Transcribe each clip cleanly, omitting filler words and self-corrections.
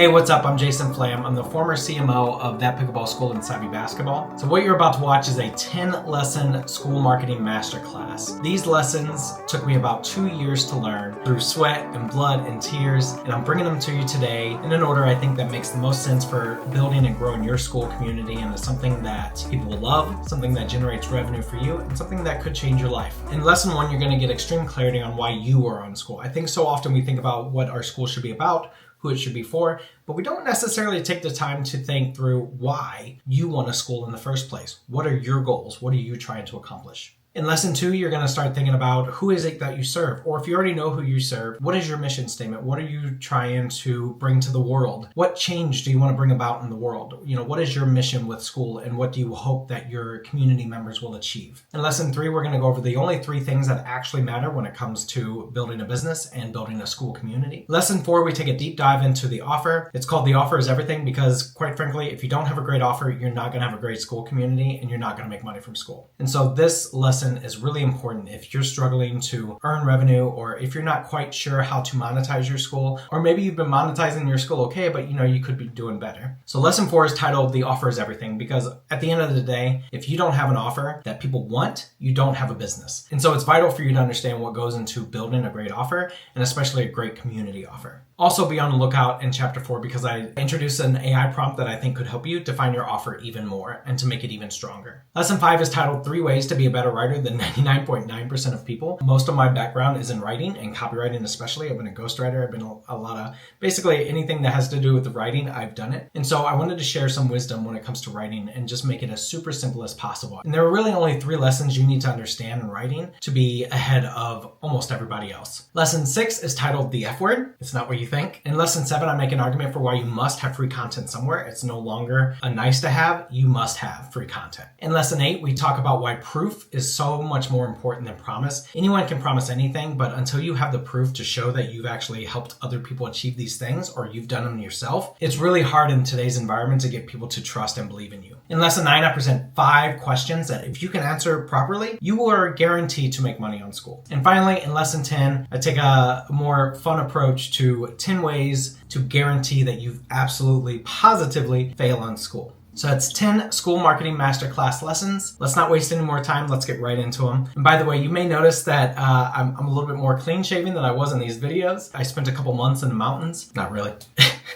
Hey, what's up? I'm Jason Flam. I'm the former CMO of That Pickleball School in Savvy Basketball. So what you're about to watch is a 10-lesson school marketing masterclass. These lessons took me about 2 years to learn through sweat and blood and tears, and I'm bringing them to you today in an order I think that makes the most sense for building and growing your school community into something that people will love, something that generates revenue for you, and something that could change your life. In lesson 1, you're going to get extreme clarity on why you are on school. I think so often we think about what our school should be about, who it should be for, but we don't necessarily take the time to think through why you want a school in the first place. What are your goals? What are you trying to accomplish? In lesson 2, you're going to start thinking about who is it that you serve, or if you already know who you serve, what is your mission statement? What are you trying to bring to the world? What change do you want to bring about in the world? What is your mission with school, and what do you hope that your community members will achieve? In lesson 3, we're going to go over the only 3 things that actually matter when it comes to building a business and building a school community. Lesson 4, we take a deep dive into the offer. It's called The Offer is Everything because, quite frankly, if you don't have a great offer, you're not going to have a great school community, and you're not going to make money from school. And so this lesson is really important if you're struggling to earn revenue, or if you're not quite sure how to monetize your school, or maybe you've been monetizing your school okay, but you could be doing better. So lesson 4 is titled The Offer is Everything because at the end of the day, if you don't have an offer that people want, you don't have a business. And so it's vital for you to understand what goes into building a great offer, and especially a great community offer. Also be on the lookout in chapter 4 because I introduced an AI prompt that I think could help you define your offer even more and to make it even stronger. Lesson 5 is titled 3 Ways to be a Better Writer Than 99.9% of People. Most of my background is in writing and copywriting especially. I've been a ghostwriter. I've been a lot of, basically anything that has to do with the writing, I've done it. And so I wanted to share some wisdom when it comes to writing and just make it as super simple as possible. And there are really only 3 lessons you need to understand in writing to be ahead of almost everybody else. Lesson 6 is titled The F Word. It's not what you think. In lesson 7, I make an argument for why you must have free content somewhere. It's no longer a nice to have. You must have free content. In lesson 8, we talk about why proof is so much more important than promise. Anyone can promise anything, but until you have the proof to show that you've actually helped other people achieve these things, or you've done them yourself, it's really hard in today's environment to get people to trust and believe in you. In lesson 9, I present 5 questions that if you can answer properly, you are guaranteed to make money on school. And finally, in lesson 10, I take a more fun approach to 10 ways to guarantee that you absolutely, positively fail on school. So that's 10 school marketing masterclass lessons. Let's not waste any more time. Let's get right into them. And by the way, you may notice that I'm a little bit more clean shaven than I was in these videos. I spent a couple months in the mountains. Not really.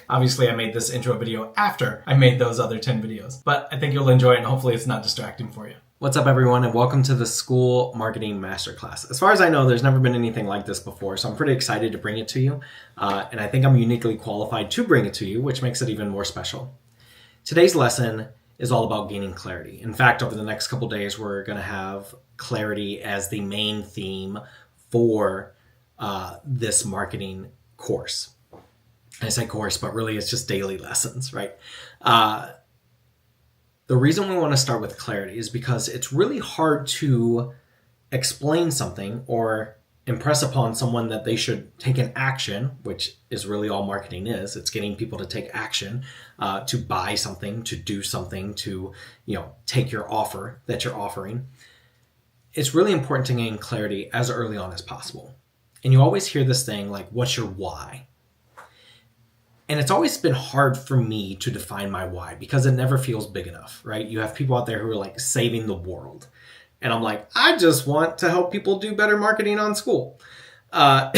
Obviously, I made this intro video after I made those other 10 videos. But I think you'll enjoy it, and hopefully it's not distracting for you. What's up, everyone, and welcome to the School Marketing Masterclass. As far as I know, there's never been anything like this before, so I'm pretty excited to bring it to you. And I think I'm uniquely qualified to bring it to you, which makes it even more special. Today's lesson is all about gaining clarity. In fact, over the next couple days, we're going to have clarity as the main theme for this marketing course. I say course, but really it's just daily lessons, right? The reason we want to start with clarity is because it's really hard to explain something or impress upon someone that they should take an action, which is really all marketing is. It's getting people to take action, to buy something, to do something, to take your offer that you're offering. It's really important to gain clarity as early on as possible. And you always hear this thing like, what's your why? And it's always been hard for me to define my why because it never feels big enough, right? You have people out there who are like saving the world. And I'm like, I just want to help people do better marketing on school. And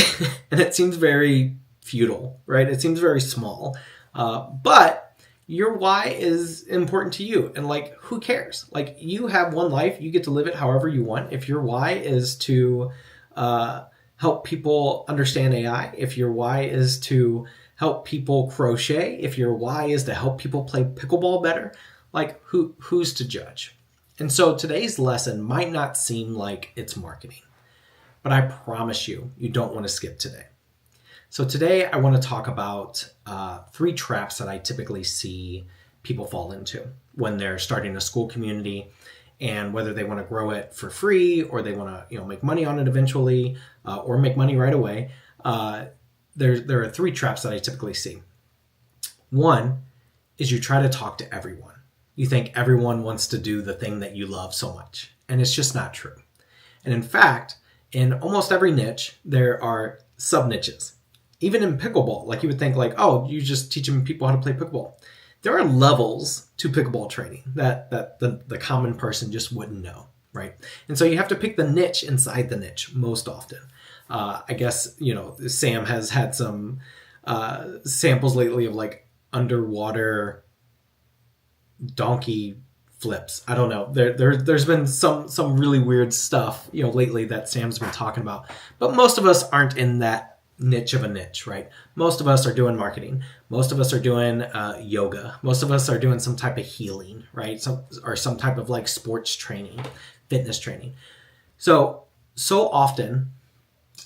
it seems very futile, right? It seems very small. But your why is important to you. And like, who cares? Like, you have one life. You get to live it however you want. If your why is to help people understand AI, if your why is to help people crochet, if your why is to help people play pickleball better, like who's to judge? And so today's lesson might not seem like it's marketing, but I promise you don't want to skip today. So today I want to talk about 3 traps that I typically see people fall into when they're starting a school community, and whether they want to grow it for free or they want to make money on it eventually, or make money right away. There are 3 traps that I typically see. One is you try to talk to everyone. You think everyone wants to do the thing that you love so much, and it's just not true. And in fact, in almost every niche, there are sub-niches. Even in pickleball, like you would think like, oh, you just teaching people how to play pickleball. There are levels to pickleball training that the common person just wouldn't know, right? And so you have to pick the niche inside the niche most often. I guess, Sam has had some samples lately of like underwater donkey flips. I don't know. There's been some really weird stuff, lately that Sam's been talking about. But most of us aren't in that niche of a niche, right? Most of us are doing marketing. Most of us are doing yoga. Most of us are doing some type of healing, right? Or some type of like sports training, fitness training. So often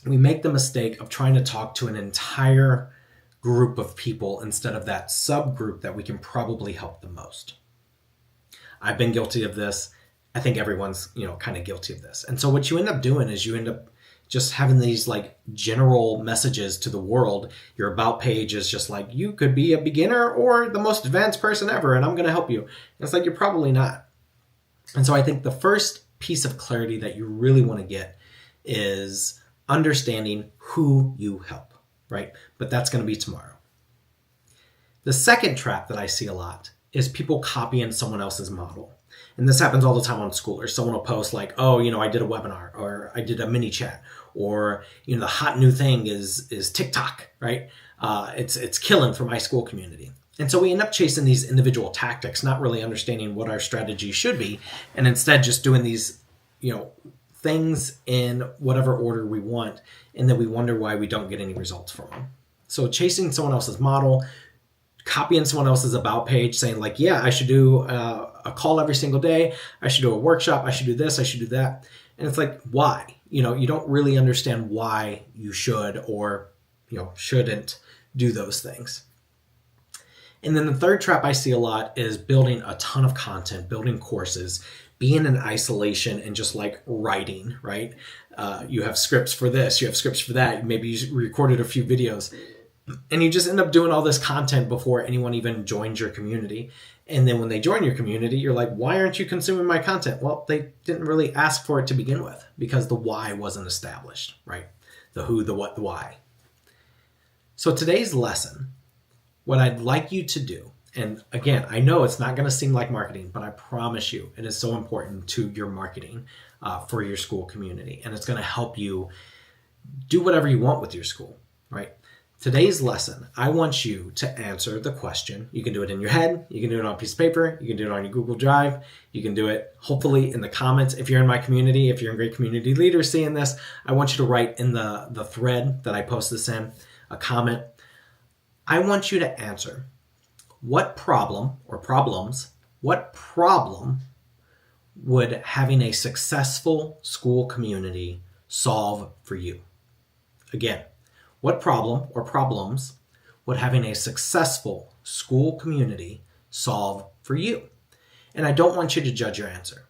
we make the mistake of trying to talk to an entire group of people instead of that subgroup that we can probably help the most. I've been guilty of this. I think everyone's, kind of guilty of this. And so what you end up doing is you end up just having these like general messages to the world. Your about page is just like, you could be a beginner or the most advanced person ever, and I'm going to help you. And it's like, you're probably not. And so I think the first piece of clarity that you really want to get is understanding who you help, right? But that's going to be tomorrow. The second trap that I see a lot is people copying someone else's model. And this happens all the time on Skool. Or someone will post like, oh, I did a webinar, or I did a mini chat, or, the hot new thing is TikTok, right? It's killing for my Skool community. And so we end up chasing these individual tactics, not really understanding what our strategy should be, and instead just doing these, things in whatever order we want, and then we wonder why we don't get any results from them. So chasing someone else's model, copying someone else's about page, saying like, yeah, I should do a call every single day. I should do a workshop. I should do this. I should do that. And it's like, why? You don't really understand why you should or, shouldn't do those things. And then the third trap I see a lot is building a ton of content, building courses, being in isolation and just like writing, right? You have scripts for this, you have scripts for that. Maybe you recorded a few videos. And you just end up doing all this content before anyone even joins your community. And then when they join your community, you're like, why aren't you consuming my content? Well, they didn't really ask for it to begin with because the why wasn't established, right? The who, the what, the why. So today's lesson, what I'd like you to do, and again, I know it's not going to seem like marketing, but I promise you it is so important to your marketing for your Skool community. And it's going to help you do whatever you want with your Skool, right? Today's lesson, I want you to answer the question. You can do it in your head. You can do it on a piece of paper. You can do it on your Google Drive. You can do it hopefully in the comments. If you're in my community, if you're a great community leader seeing this, I want you to write in the thread that I post this in, a comment. I want you to answer what problem or problems, what problem would having a successful Skool community solve for you? Again, what problem or problems would having a successful Skool community solve for you? And I don't want you to judge your answer.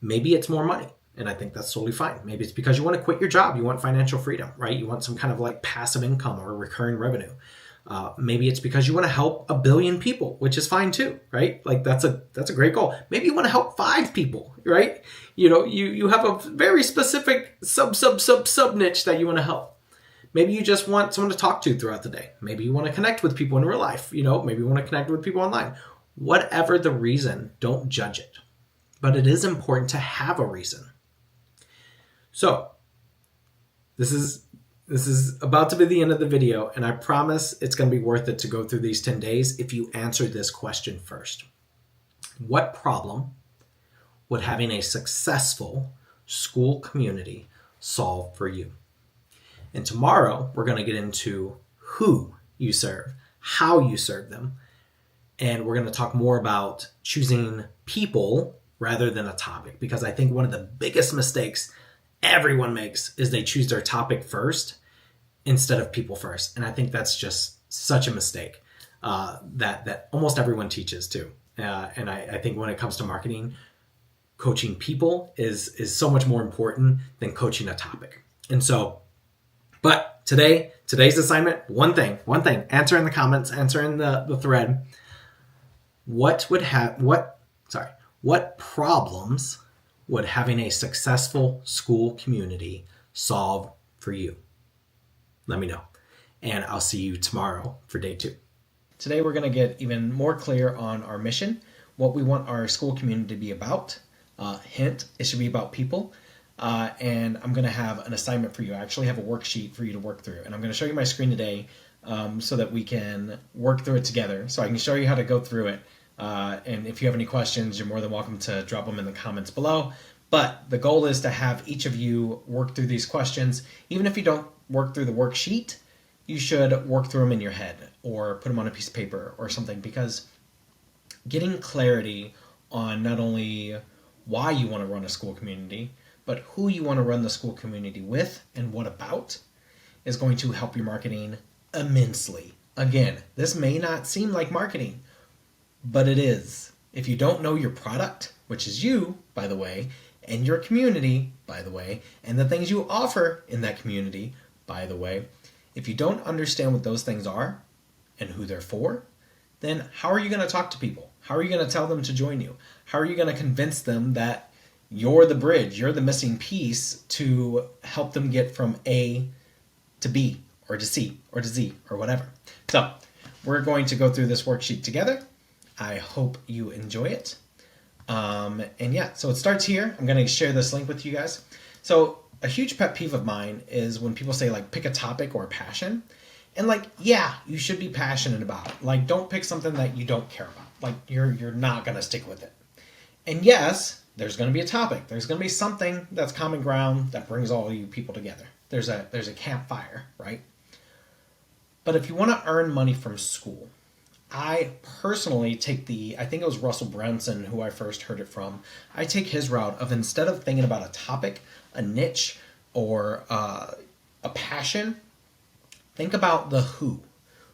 Maybe it's more money, and I think that's totally fine. Maybe it's because you want to quit your job. You want financial freedom, right? You want some kind of like passive income or recurring revenue. Maybe it's because you want to help 1 billion people, which is fine too, right? Like that's a great goal. Maybe you want to help 5 people, right? You have a very specific sub niche that you want to help. Maybe you just want someone to talk to throughout the day. Maybe you want to connect with people in real life. Maybe you want to connect with people online. Whatever the reason, don't judge it. But it is important to have a reason. So this is about to be the end of the video, and I promise it's going to be worth it to go through these 10 days if you answer this question first. What problem would having a successful Skool community solve for you? And tomorrow, we're going to get into who you serve, how you serve them, and we're going to talk more about choosing people rather than a topic, because I think one of the biggest mistakes everyone makes is they choose their topic first instead of people first. And I think that's just such a mistake that almost everyone teaches too. And I think when it comes to marketing, coaching people is so much more important than coaching a topic. And so, but today's assignment, one thing, answer in the comments, answer in the thread. What problems would having a successful Skool community solve for you? Let me know. and I'll see you tomorrow for day 2. Today we're going to get even more clear on our mission, what we want our school community to be about. Hint, it should be about people. And I'm going to have an assignment for you. I actually have a worksheet for you to work through. And I'm going to show you my screen today so that we can work through it together. So I can show you how to go through it. And if you have any questions, you're more than welcome to drop them in the comments below. But the goal is to have each of you work through these questions. Even if you don't work through the worksheet, you should work through them in your head or put them on a piece of paper or something, because getting clarity on not only why you want to run a school community, but who you want to run the school community with and what about is going to help your marketing immensely. Again, this may not seem like marketing, but it is. If you don't know your product, which is you, by the way, and your community, by the way, and the things you offer in that community, by the way, if you don't understand what those things are and who they're for, then how are you going to talk to people? How are you going to tell them to join you? How are you going to convince them that you're the bridge, you're the missing piece to help them get from A to B or to C or to Z or whatever? So we're going to go through this worksheet together. I hope you enjoy it. And yeah, so it starts here. I'm going to share this link with you guys. So a huge pet peeve of mine is when people say, like, pick a topic or a passion. And, like, yeah, you should be passionate about it. Like, don't pick something that you don't care about. Like, you're not going to stick with it. And yes, there's going to be a topic. There's going to be something that's common ground that brings all you people together. There's a campfire, right? But if you want to earn money from school, I personally take I think it was Russell Brunson who I first heard it from. I take his route of, instead of thinking about a topic, a niche, or a passion, think about the who.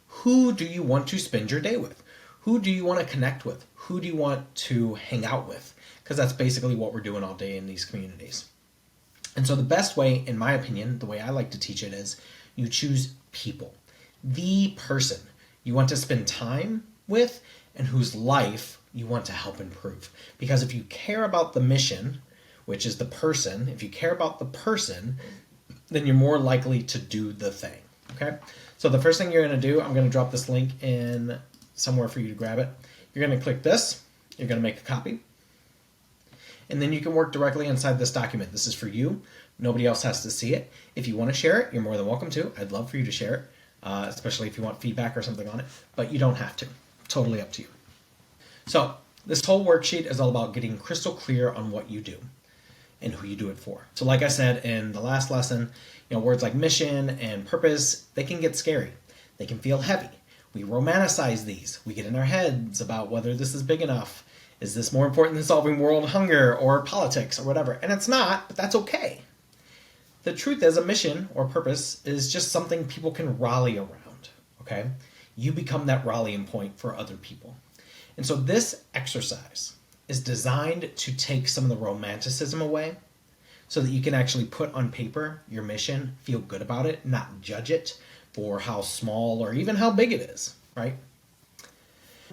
Who do you want to spend your day with? Who do you want to connect with? Who do you want to hang out with? Because that's basically what we're doing all day in these communities. And so the best way, in my opinion, the way I like to teach it, is you choose people. The person you want to spend time with and whose life you want to help improve. Because if you care about the mission, which is the person, if you care about the person, then you're more likely to do the thing. Okay? So the first thing you're going to do, I'm going to drop this link in somewhere for you to grab it. You're going to click this. You're going to make a copy. And then you can work directly inside this document. This is for you. Nobody else has to see it. If you want to share it, you're more than welcome to. I'd love for you to share it, especially if you want feedback or something on it. But you don't have to. Totally up to you. So this whole worksheet is all about getting crystal clear on what you do and who you do it for. So like I said in the last lesson, words like mission and purpose, they can get scary. They can feel heavy. We romanticize these. We get in our heads about whether this is big enough. Is this more important than solving world hunger or politics or whatever? And it's not, but that's okay. The truth is, a mission or purpose is just something people can rally around, okay? You become that rallying point for other people. And so this exercise is designed to take some of the romanticism away so that you can actually put on paper your mission, feel good about it, not judge it for how small or even how big it is, right?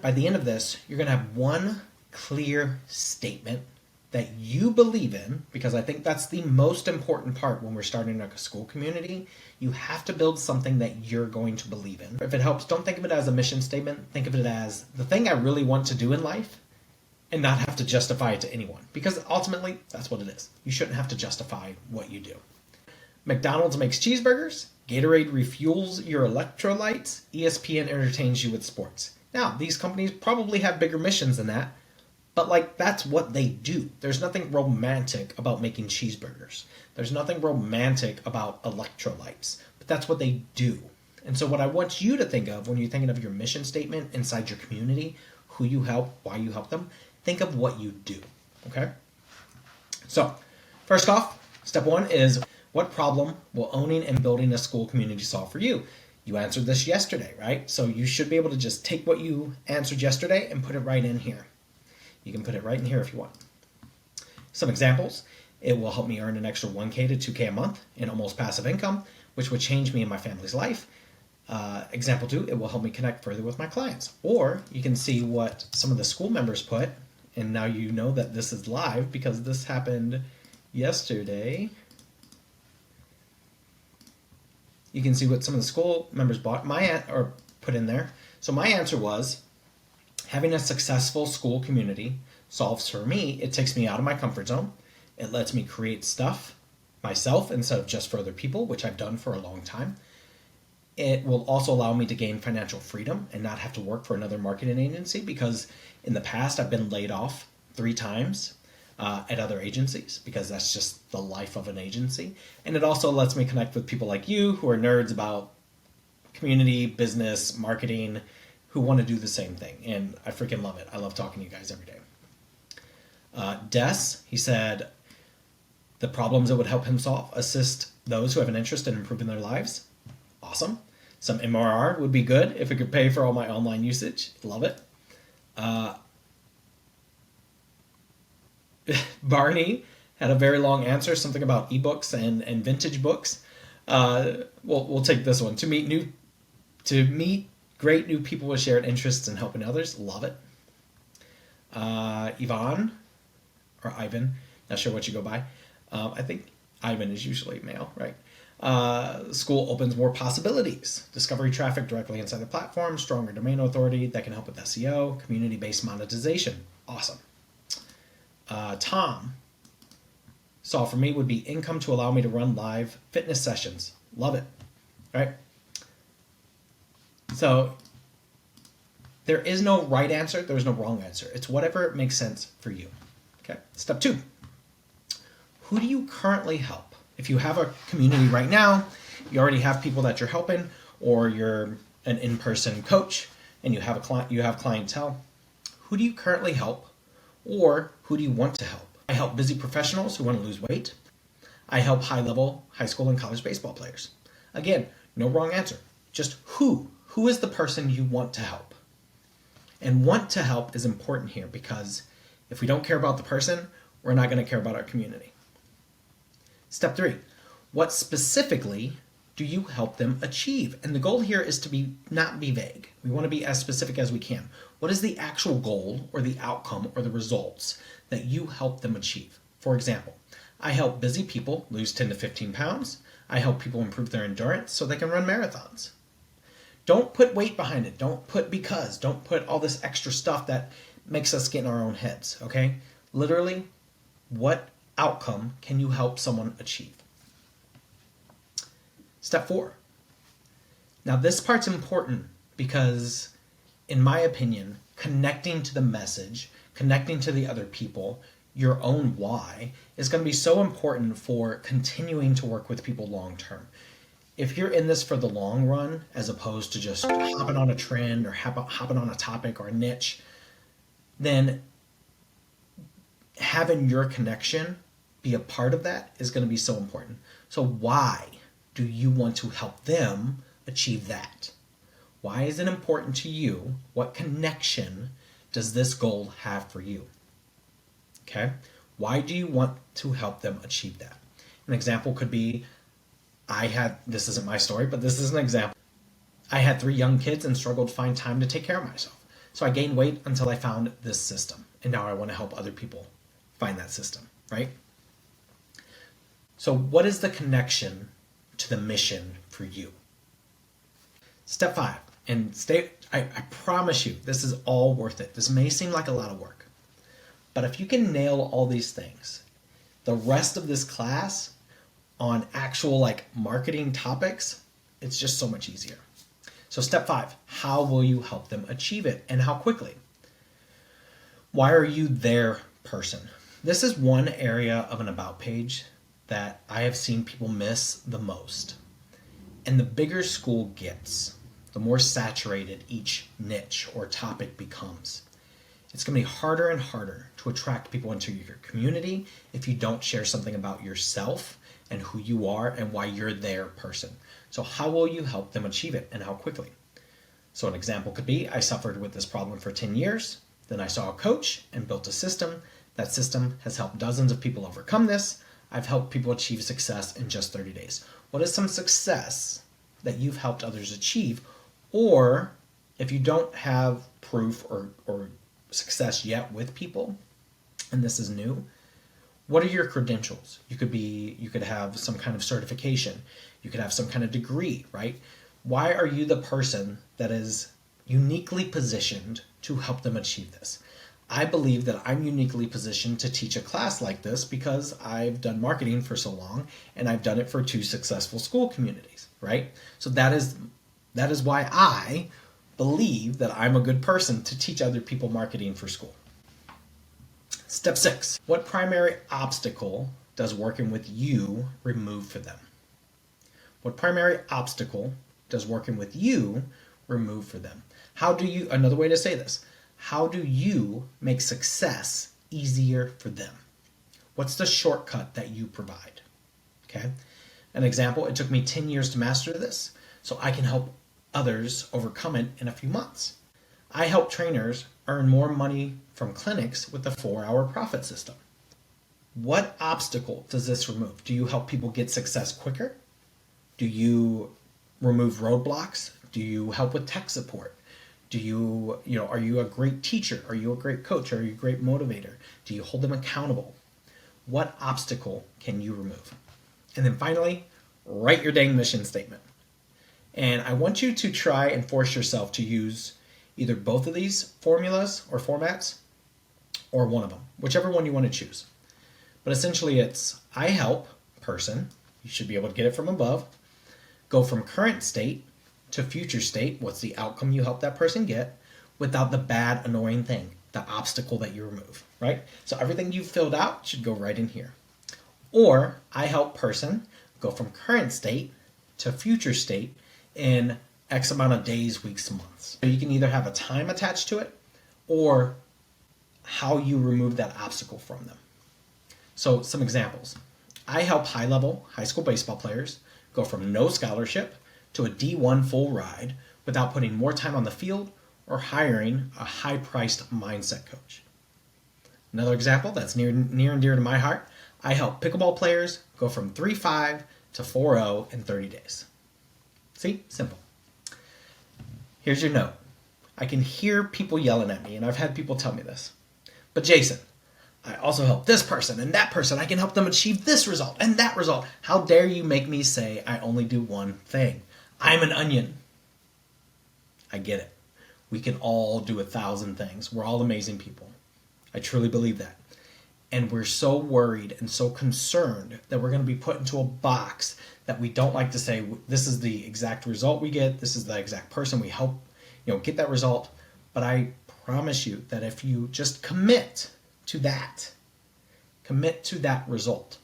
By the end of this, you're going to have one clear statement that you believe in, because I think that's the most important part when we're starting a school community. You have to build something that you're going to believe in. If it helps, don't think of it as a mission statement. Think of it as the thing I really want to do in life and not have to justify it to anyone, because ultimately that's what it is. You shouldn't have to justify what you do. McDonald's makes cheeseburgers, Gatorade refuels your electrolytes, ESPN entertains you with sports. Now, these companies probably have bigger missions than that, but that's what they do. There's nothing romantic about making cheeseburgers. There's nothing romantic about electrolytes, but that's what they do. And so what I want you to think of when you're thinking of your mission statement inside your community, who you help, why you help them, think of what you do, okay? So, first off, step 1 is, what problem will owning and building a school community solve for you? You answered this yesterday, right? So you should be able to just take what you answered yesterday and put it right in here. You can put it right in here if you want. Some examples: it will help me earn an extra 1K to 2K a month in almost passive income, which would change me and my family's life. Example 2, it will help me connect further with my clients. Or you can see what some of the school members put, and now you know that this is live because this happened yesterday. you can see what some of the Skool members put in there. So my answer was, having a successful Skool community solves for me. It takes me out of my comfort zone. It lets me create stuff myself instead of just for other people, which I've done for a long time. It will also allow me to gain financial freedom and not have to work for another marketing agency, because in the past I've been laid off 3 times at other agencies, because that's just the life of an agency. And it also lets me connect with people like you who are nerds about community, business, marketing, who want to do the same thing. And I freaking love it. I love talking to you guys every day. Des, he said, the problems it would help him solve: assist those who have an interest in improving their lives. Awesome. Some MRR would be good if it could pay for all my online usage. Love it. Barney had a very long answer, something about ebooks and vintage books. We'll take this one. To meet great new people with shared interests and helping others. Love it. Ivan, not sure what you go by. I think Ivan is usually male, right? Skool opens more possibilities. Discovery traffic directly inside the platform, stronger domain authority that can help with SEO, community-based monetization. Awesome. Tom, solve for me would be income to allow me to run live fitness sessions. Love it, right? So there is no right answer. There's no wrong answer. It's whatever makes sense for you. Okay. Step 2. Who do you currently help? If you have a community right now, you already have people that you're helping, or you're an in-person coach and you have clientele, who do you currently help, or who do you want to help? I help busy professionals who want to lose weight. I help high-level high school and college baseball players. Again, no wrong answer. Just who? Who is the person you want to help? And want to help is important here, because if we don't care about the person, we're not going to care about our community. Step 3, what specifically do you help them achieve? And the goal here is to not be vague. We want to be as specific as we can. What is the actual goal or the outcome or the results that you help them achieve? For example, I help busy people lose 10 to 15 pounds. I help people improve their endurance so they can run marathons. Don't put weight behind it. Don't put because. Don't put all this extra stuff that makes us get in our own heads, okay? Literally, what outcome can you help someone achieve? Step 4. Now this part's important because, in my opinion, connecting to the message, connecting to the other people, your own why, is going to be so important for continuing to work with people long term. If you're in this for the long run, as opposed to just hopping on a trend or hopping on a topic or a niche, then having your connection be a part of that is going to be so important. So why do you want to help them achieve that? Why is it important to you? What connection does this goal have for you? Okay? Why do you want to help them achieve that? An example could be, this isn't my story, but this is an example. I had 3 young kids and struggled to find time to take care of myself. So I gained weight until I found this system. And now I want to help other people find that system, right? So what is the connection to the mission for you? Step 5, and I promise you, this is all worth it. This may seem like a lot of work, but if you can nail all these things, the rest of this class on actual marketing topics, it's just so much easier. So step 5, how will you help them achieve it, and how quickly? Why are you their person? This is one area of an about page that I have seen people miss the most. And the bigger Skool gets, the more saturated each niche or topic becomes. It's going to be harder and harder to attract people into your community if you don't share something about yourself and who you are and why you're their person. So how will you help them achieve it, and how quickly? So an example could be, I suffered with this problem for 10 years. Then I saw a coach and built a system. That system has helped dozens of people overcome this. I've helped people achieve success in just 30 days. What is some success that you've helped others achieve? Or if you don't have proof or success yet with people, and this is new, What are your credentials? You could have some kind of certification. You could have some kind of degree, right? Why are you the person that is uniquely positioned to help them achieve this? I believe that I'm uniquely positioned to teach a class like this because I've done marketing for so long and I've done it for 2 successful school communities, right? So that is why I believe that I'm a good person to teach other people marketing for school. Step 6. What primary obstacle does working with you remove for them? What primary obstacle does working with you remove for them? Another way to say this, how do you make success easier for them? What's the shortcut that you provide? Okay. An example, it took me 10 years to master this, so I can help others overcome it in a few months. I help trainers earn more money from clinics with the 4-hour profit system. What obstacle does this remove? Do you help people get success quicker? Do you remove roadblocks? Do you help with tech support? Are you a great teacher? Are you a great coach? Are you a great motivator? Do you hold them accountable? What obstacle can you remove? And then finally, write your dang mission statement. And I want you to try and force yourself to use either both of these formulas or formats or one of them, whichever one you want to choose. But essentially it's I help person, you should be able to get it from above, go from current state to future state, what's the outcome you help that person get, without the bad, annoying thing, the obstacle that you remove, right? So everything you've filled out should go right in here. Or I help person go from current state to future state in X amount of days, weeks, months. So you can either have a time attached to it or how you remove that obstacle from them. So some examples. I help high school baseball players go from no scholarship to a D1 full ride without putting more time on the field or hiring a high-priced mindset coach. Another example that's near and dear to my heart. I help pickleball players go from 3.5 to 4.0 in 30 days. See? Simple. Here's your note. I can hear people yelling at me, and I've had people tell me this. But Jason, I also help this person and that person. I can help them achieve this result and that result. How dare you make me say I only do one thing? I'm an onion. I get it. We can all do 1,000 things. We're all amazing people. I truly believe that. And we're so worried and so concerned that we're going to be put into a box that we don't like to say, this is the exact result we get. This is the exact person we help, get that result. But I promise you that if you just commit to that result,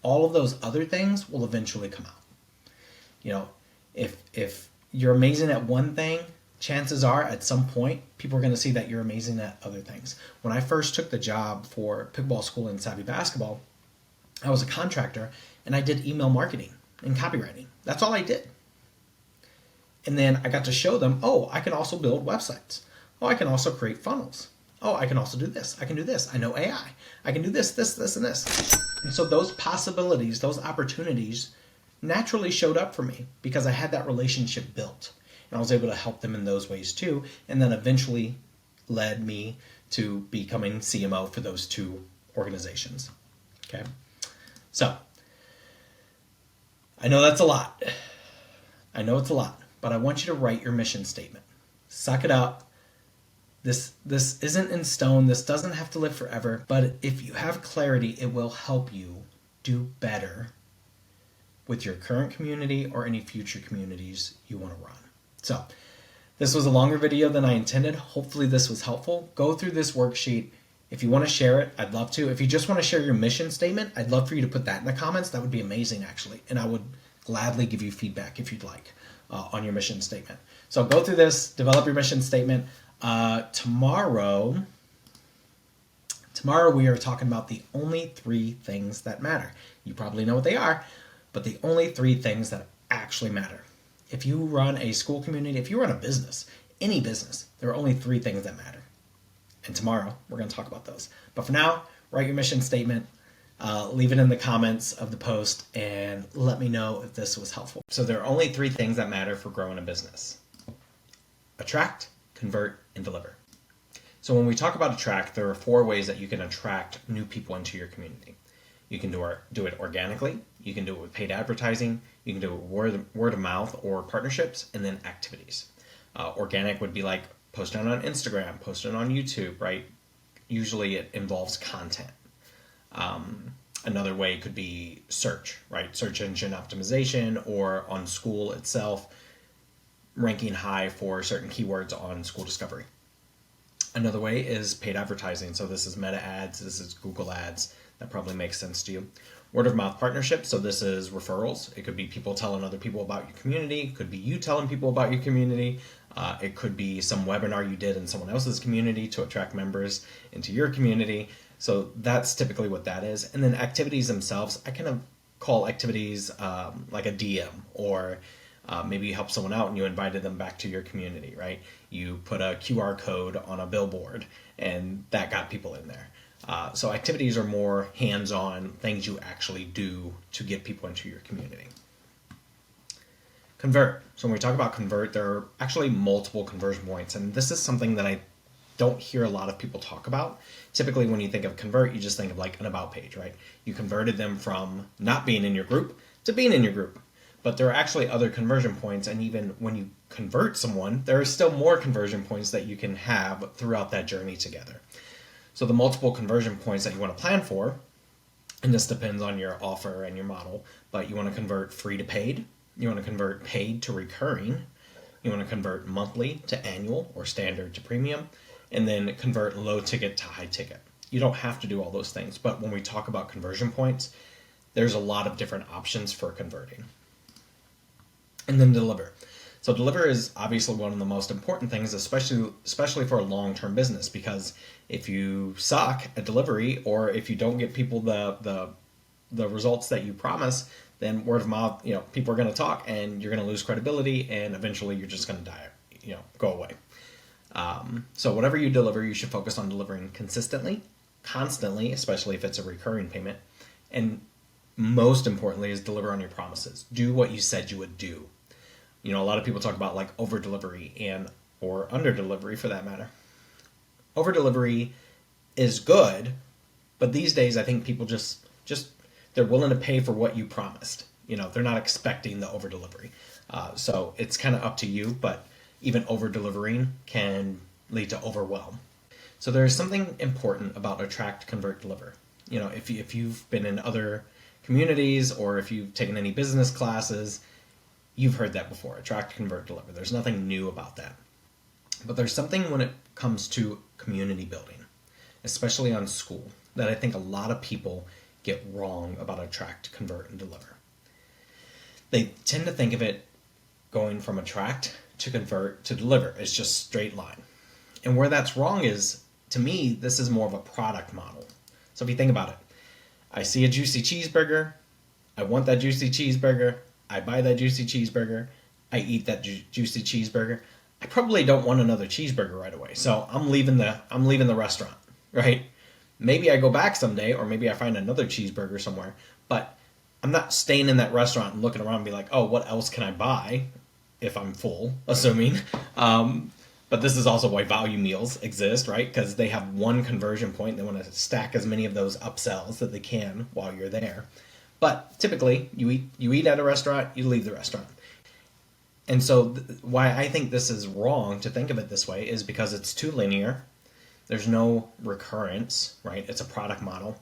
all of those other things will eventually come out. If you're amazing at one thing, chances are at some point people are going to see that you're amazing at other things. When I first took the job for Pickleball School and Savvy Basketball, I was a contractor and I did email marketing and copywriting. That's all I did. And then I got to show them, I can also build websites. I can also create funnels. I can also do this. I can do this. I know AI. I can do this, this, and this. And so those possibilities, those opportunities naturally showed up for me because I had that relationship built. And I was able to help them in those ways too. And then eventually led me to becoming CMO for those 2 organizations. Okay. So I know that's a lot. But I want you to write your mission statement. Suck it up. This isn't in stone. This doesn't have to live forever. But if you have clarity, it will help you do better with your current community or any future communities you want to run. So this was a longer video than I intended. Hopefully this was helpful. Go through this worksheet. If you want to share it, I'd love to. If you just want to share your mission statement, I'd love for you to put that in the comments. That would be amazing, actually. And I would gladly give you feedback if you'd like on your mission statement. So go through this, develop your mission statement. Tomorrow we are talking about the only 3 things that matter. You probably know what they are, but the only 3 things that actually matter. If you run a school community, if you run a business, any business, there are only 3 things that matter. And tomorrow we're going to talk about those. But for now, write your mission statement, leave it in the comments of the post, and let me know if this was helpful. So there are only 3 things that matter for growing a business: attract, convert, and deliver. So when we talk about attract, there are 4 ways that you can attract new people into your community. You can do it organically. You can do it with paid advertising. You can do it with word of mouth or partnerships, and then activities. Organic would be like posting on Instagram, posting on YouTube, right? Usually it involves content. Another way could be search, right? Search engine optimization, or on Skool itself, ranking high for certain keywords on Skool Discovery. Another way is paid advertising. So this is Meta ads, this is Google ads. That probably makes sense to you. Word of mouth partnerships. So this is referrals. It could be people telling other people about your community. It could be you telling people about your community. It could be some webinar you did in someone else's community to attract members into your community. So that's typically what that is. And then activities themselves, I kind of call activities like a DM, or maybe you help someone out and you invited them back to your community, right? You put a QR code on a billboard and that got people in there. So activities are more hands-on things you actually do to get people into your community. Convert. So when we talk about convert, there are actually multiple conversion points, and this is something that I don't hear a lot of people talk about. Typically when you think of convert, you just think of like an about page, right? You converted them from not being in your group to being in your group. But there are actually other conversion points, and even when you convert someone, there are still more conversion points that you can have throughout that journey together. So the multiple conversion points that you want to plan for, and this depends on your offer and your model, but you want to convert free to paid, you want to convert paid to recurring, you want to convert monthly to annual or standard to premium, and then convert low ticket to high ticket. You don't have to do all those things, but when we talk about conversion points, there's a lot of different options for converting. And then deliver. So deliver is obviously one of the most important things, especially for a long-term business, because if you suck at delivery, or if you don't get people the results that you promise, then word of mouth, people are going to talk, and you're going to lose credibility, and eventually you're just going to die, go away. So whatever you deliver, you should focus on delivering consistently, constantly, especially if it's a recurring payment, and most importantly is deliver on your promises. Do what you said you would do. A lot of people talk about like over delivery or under delivery for that matter. Over delivery is good, but these days I think people just they're willing to pay for what you promised. They're not expecting the over delivery. So it's kind of up to you, but even over delivering can lead to overwhelm. So there's something important about attract, convert, deliver. If you've been in other communities, or if you've taken any business classes, you've heard that before. Attract, convert, deliver. There's nothing new about that. But there's something when it comes to community building, especially on Skool, that I think a lot of people get wrong about attract, convert, and deliver. They tend to think of it going from attract to convert to deliver. It's just straight line. And where that's wrong is, to me, this is more of a product model. So if you think about it, I see a juicy cheeseburger, I want that juicy cheeseburger, I buy that juicy cheeseburger, I eat that juicy cheeseburger. I probably don't want another cheeseburger right away, so I'm leaving the restaurant, right? Maybe I go back someday, or maybe I find another cheeseburger somewhere, but I'm not staying in that restaurant and looking around and be like, oh, what else can I buy if I'm full, assuming. But this is also why value meals exist, right? Because they have one conversion point. They want to stack as many of those upsells that they can while you're there. But typically, you eat at a restaurant, you leave the restaurant. And so why I think this is wrong to think of it this way is because it's too linear. There's no recurrence, right? It's a product model.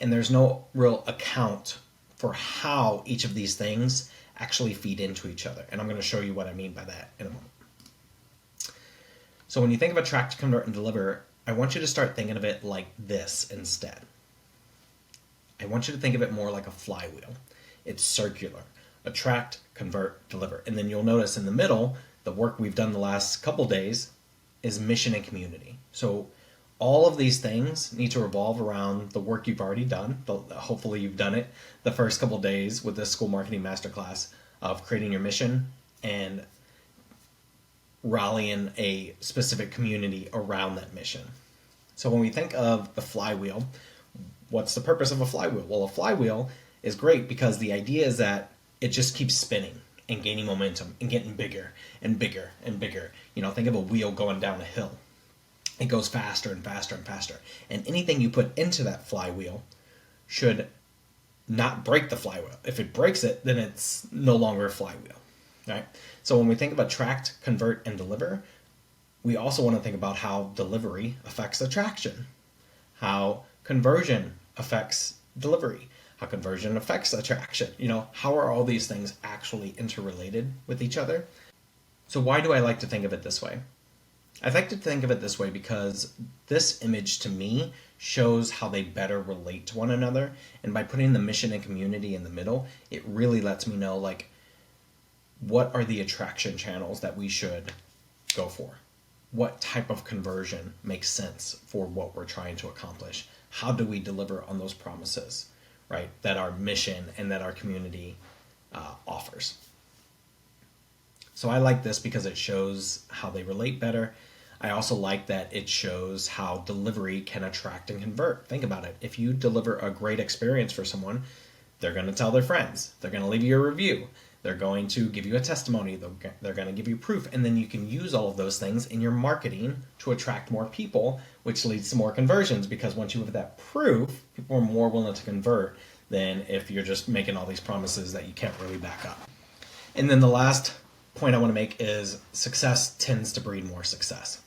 And there's no real account for how each of these things actually feed into each other. And I'm going to show you what I mean by that in a moment. So when you think of attract, convert, and deliver, I want you to start thinking of it like this instead. I want you to think of it more like a flywheel. It's circular. Attract, convert, deliver. And then you'll notice in the middle, the work we've done the last couple days is mission and community. So all of these things need to revolve around the work you've already done. Hopefully you've done it the first couple days with this Skool Marketing Masterclass of creating your mission and rallying a specific community around that mission. So when we think of the flywheel, what's the purpose of a flywheel? Well, a flywheel is great because the idea is that it just keeps spinning and gaining momentum and getting bigger and bigger and bigger. Think of a wheel going down a hill. It goes faster and faster and faster. And anything you put into that flywheel should not break the flywheel. If it breaks it, then it's no longer a flywheel, right? So when we think of attract, convert, and deliver, we also want to think about how delivery affects attraction, how conversion affects delivery, how conversion affects attraction. How are all these things actually interrelated with each other? So why do I like to think of it this way? I like to think of it this way because this image to me shows how they better relate to one another. And by putting the mission and community in the middle, it really lets me know, like, what are the attraction channels that we should go for? What type of conversion makes sense for what we're trying to accomplish? How do we deliver on those promises, right, that our mission and that our community offers? So I like this because it shows how they relate better. I also like that it shows how delivery can attract and convert. Think about it. If you deliver a great experience for someone, they're going to tell their friends. They're going to leave you a review. They're going to give you a testimony. They're going to give you proof. And then you can use all of those things in your marketing to attract more people, which leads to more conversions, because once you have that proof, people are more willing to convert than if you're just making all these promises that you can't really back up. And then the last point I want to make is success tends to breed more success.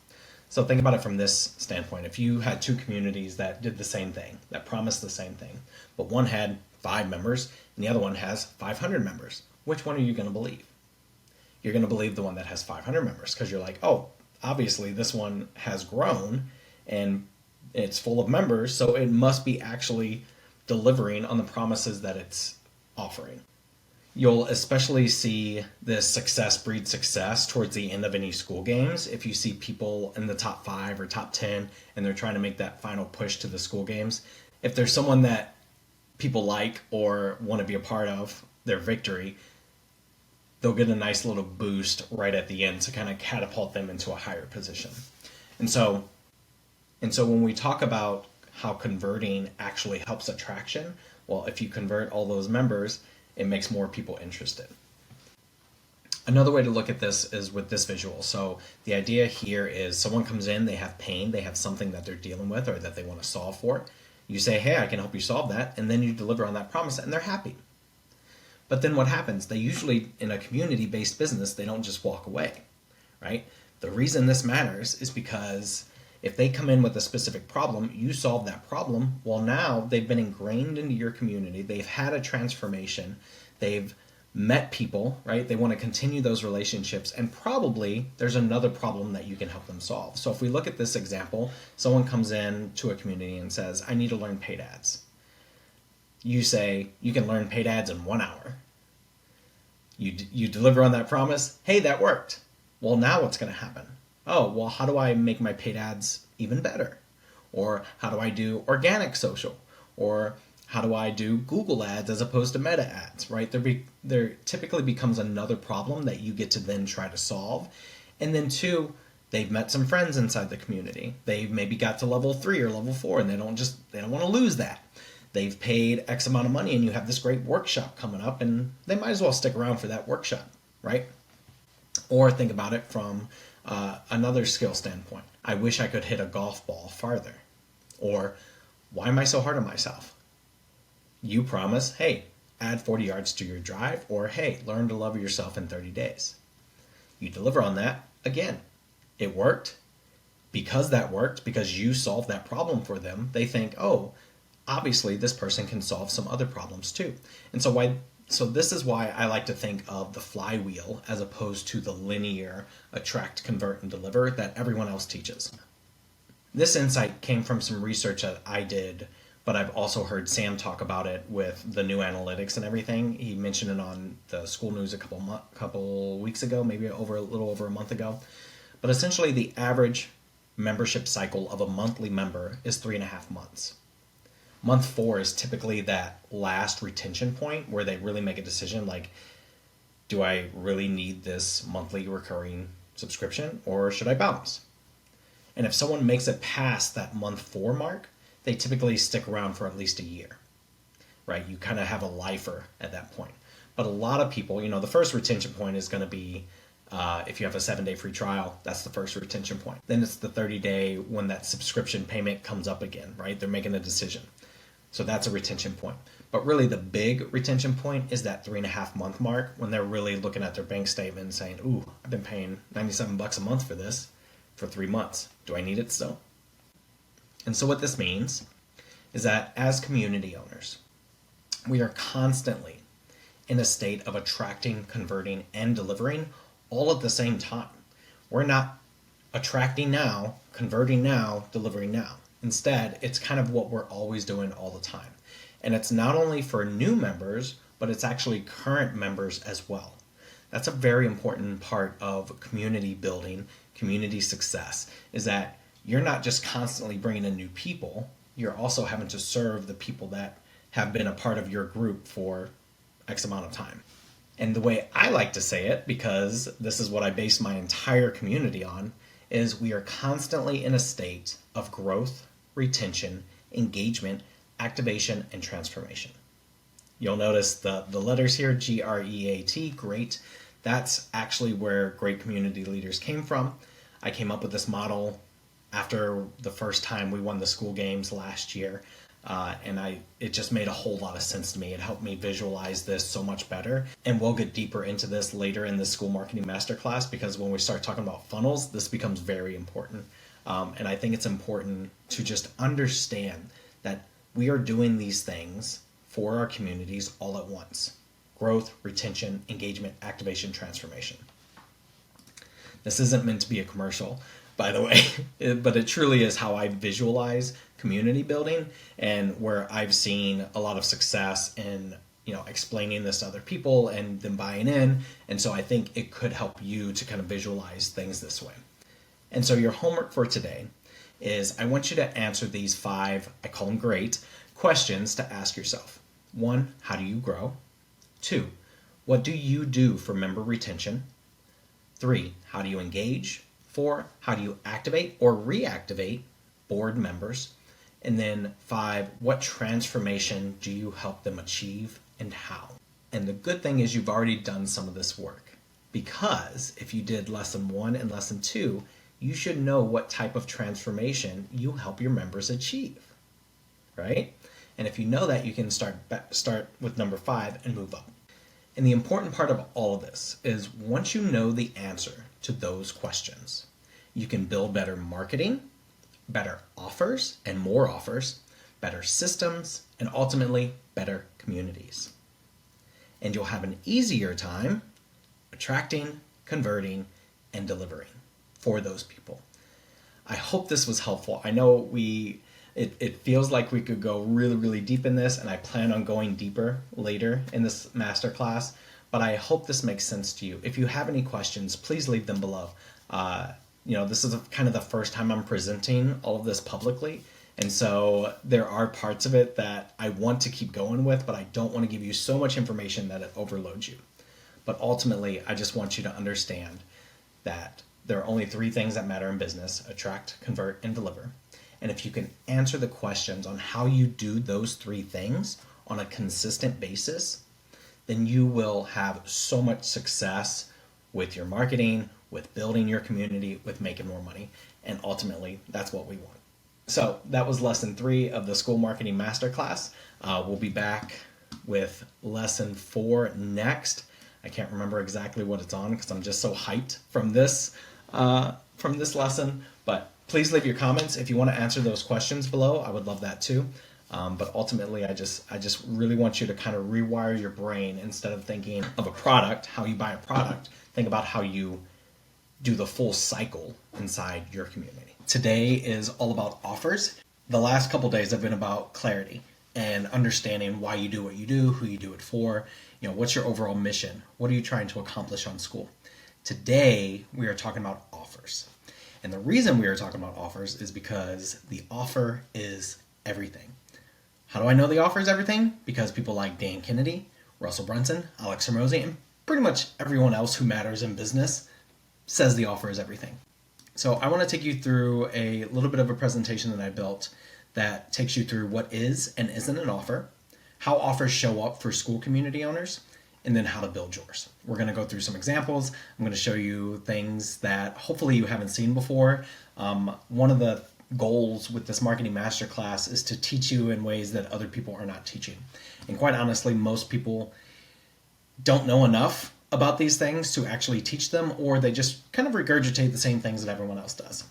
So think about it from this standpoint. If you had two communities that did the same thing, that promised the same thing, but one had 5 members and the other one has 500 members, which one are you going to believe? You're going to believe the one that has 500 members because you're like, oh, obviously this one has grown and it's full of members, so it must be actually delivering on the promises that it's offering. You'll especially see this success breed success towards the end of any Skool games. If you see people in the top 5 or top 10 and they're trying to make that final push to the Skool games, if there's someone that people like or want to be a part of their victory, they'll get a nice little boost right at the end to kind of catapult them into a higher position. And so when we talk about how converting actually helps attraction, well, if you convert all those members, it makes more people interested. Another way to look at this is with this visual. So the idea here is someone comes in, they have pain, they have something that they're dealing with or that they want to solve for. You say, hey, I can help you solve that, and then you deliver on that promise, and they're happy. But then what happens? They usually, in a community-based business, they don't just walk away, right? The reason this matters is because if they come in with a specific problem, you solve that problem, well, now they've been ingrained into your community, they've had a transformation, they've met people, right? They want to continue those relationships, and probably there's another problem that you can help them solve. So if we look at this example, someone comes in to a community and says, I need to learn paid ads. You say, you can learn paid ads in 1 hour. You deliver on that promise, hey, that worked. Well, now what's going to happen? Oh, well, how do I make my paid ads even better? Or how do I do organic social? Or how do I do Google ads as opposed to meta ads, right? There typically becomes another problem that you get to then try to solve. And then 2, they've met some friends inside the community. They've maybe got to level 3 or level 4 and they don't want to lose that. They've paid X amount of money and you have this great workshop coming up and they might as well stick around for that workshop, right? Or think about it from another skill standpoint. I wish I could hit a golf ball farther. Or why am I so hard on myself? You promise, hey, add 40 yards to your drive, or hey, learn to love yourself in 30 days. You deliver on that. Again, it worked. Because that worked, because you solved that problem for them, they think, oh, obviously this person can solve some other problems too. And so this is why I like to think of the flywheel as opposed to the linear attract, convert, and deliver that everyone else teaches. This insight came from some research that I did, but I've also heard Sam talk about it with the new analytics and everything. He mentioned it on the Skool News a couple weeks ago, maybe a little over a month ago. But essentially the average membership cycle of a monthly member is 3.5 months. Month 4 is typically that last retention point where they really make a decision like, do I really need this monthly recurring subscription or should I bounce? And if someone makes it past that month 4 mark, they typically stick around for at least a year, right? You kind of have a lifer at that point. But a lot of people, the first retention point is going to be if you have a 7-day free trial, that's the first retention point. Then it's the 30-day when that subscription payment comes up again, right? They're making a decision. So that's a retention point. But really the big retention point is that 3.5 month mark when they're really looking at their bank statement and saying, ooh, I've been paying $97 a month for this for 3 months. Do I need it still? And so what this means is that as community owners, we are constantly in a state of attracting, converting, and delivering all at the same time. We're not attracting now, converting now, delivering now. Instead, it's kind of what we're always doing all the time. And it's not only for new members, but it's actually current members as well. That's a very important part of community building, community success, is that you're not just constantly bringing in new people, you're also having to serve the people that have been a part of your group for X amount of time. And the way I like to say it, because this is what I base my entire community on, is we are constantly in a state of growth, retention, engagement, activation, and transformation. You'll notice the letters here, GREAT, great. That's actually where great community leaders came from. I came up with this model after the first time we won the school games last year. And it just made a whole lot of sense to me. It helped me visualize this so much better. And we'll get deeper into this later in the School Marketing Masterclass, because when we start talking about funnels, this becomes very important. And I think it's important to just understand that we are doing these things for our communities all at once. Growth, retention, engagement, activation, transformation. This isn't meant to be a commercial, by the way, but it truly is how I visualize community building and where I've seen a lot of success in, explaining this to other people and them buying in. And so I think it could help you to kind of visualize things this way. And so your homework for today is I want you to answer these 5, I call them great, questions to ask yourself. 1, how do you grow? 2, what do you do for member retention? 3, how do you engage? 4, how do you activate or reactivate board members? And then 5, what transformation do you help them achieve and how? And the good thing is you've already done some of this work, because if you did lesson 1 and lesson 2, you should know what type of transformation you help your members achieve, right? And if you know that, you can start with number 5 and move up. And the important part of all of this is once you know the answer to those questions, you can build better marketing, better offers and more offers, better systems, and ultimately better communities. And you'll have an easier time attracting, converting, and delivering for those people. I hope this was helpful. I know it feels like we could go really, really deep in this, and I plan on going deeper later in this masterclass, but I hope this makes sense to you. If you have any questions, please leave them below. This is kind of the first time I'm presenting all of this publicly, and so there are parts of it that I want to keep going with, but I don't want to give you so much information that it overloads you. But ultimately, I just want you to understand that there are only 3 things that matter in business: attract, convert, and deliver. And if you can answer the questions on how you do those 3 things on a consistent basis, then you will have so much success with your marketing, with building your community, with making more money. And ultimately, that's what we want. So that was lesson 3 of the School Marketing Masterclass. We'll be back with lesson 4 next. I can't remember exactly what it's on because I'm just so hyped from this lesson. But please leave your comments if you want to answer those questions below. I would love that too. But ultimately, I just really want you to kind of rewire your brain. Instead of thinking of a product, how you buy a product, think about how you do the full cycle inside your community. Today is all about offers. The last couple days have been about clarity and understanding why you do what you do, who you do it for, what's your overall mission, what are you trying to accomplish on Skool. Today, we are talking about offers. And the reason we are talking about offers is because the offer is everything. How do I know the offer is everything? Because people like Dan Kennedy, Russell Brunson, Alex Hormozi, and pretty much everyone else who matters in business says the offer is everything. So I want to take you through a little bit of a presentation that I built that takes you through what is and isn't an offer, how offers show up for school community owners, and then how to build yours. We're going to go through some examples. I'm going to show you things that hopefully you haven't seen before. One of the goals with this marketing masterclass is to teach you in ways that other people are not teaching. And quite honestly, most people don't know enough about these things to actually teach them, or they just kind of regurgitate the same things that everyone else does.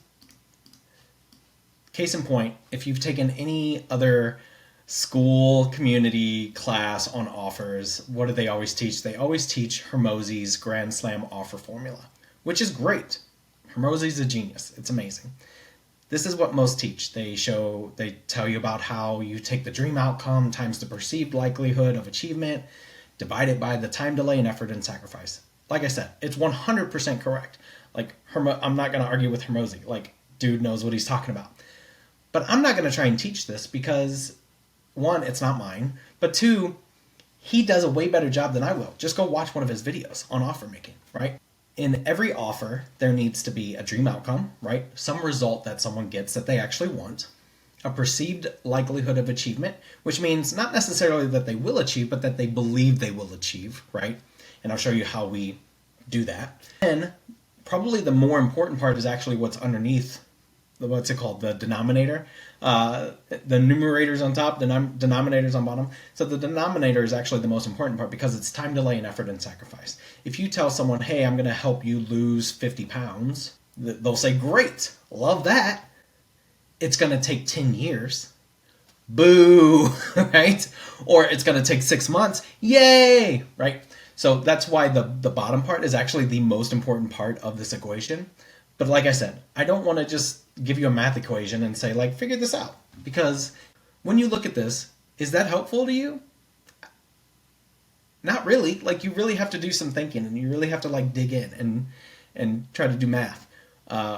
Case in point, if you've taken any other Skool community class on offers, what do they always teach? They always teach Hormozi's Grand Slam offer formula, which is great. Hormozi's a genius. It's amazing. This is what most teach. They tell you about how you take the dream outcome times the perceived likelihood of achievement, divide it by the time delay and effort and sacrifice. Like I said, it's 100% correct. Like, I'm not going to argue with Hormozi. Like, dude knows what he's talking about. But I'm not going to try and teach this because, one, it's not mine. But two, he does a way better job than I will. Just go watch one of his videos on offer making, right? In every offer, there needs to be a dream outcome, right? Some result that someone gets that they actually want. A perceived likelihood of achievement, which means not necessarily that they will achieve, but that they believe they will achieve, right? And I'll show you how we do that. And probably the more important part is actually what's underneath, what's it called, the denominator. The numerator's on top, the denominator's on bottom. So the denominator is actually the most important part because it's time, delay, and effort and sacrifice. If you tell someone, hey, I'm going to help you lose 50 pounds, they'll say, great, love that. It's going to take 10 years. Boo, right? Or it's going to take 6 months. Yay, right? So that's why the bottom part is actually the most important part of this equation. But like I said, I don't want to just give you a math equation and say, like, figure this out. Because when you look at this, is that helpful to you? Not really. Like, you really have to do some thinking and you really have to, like, dig in and try to do math.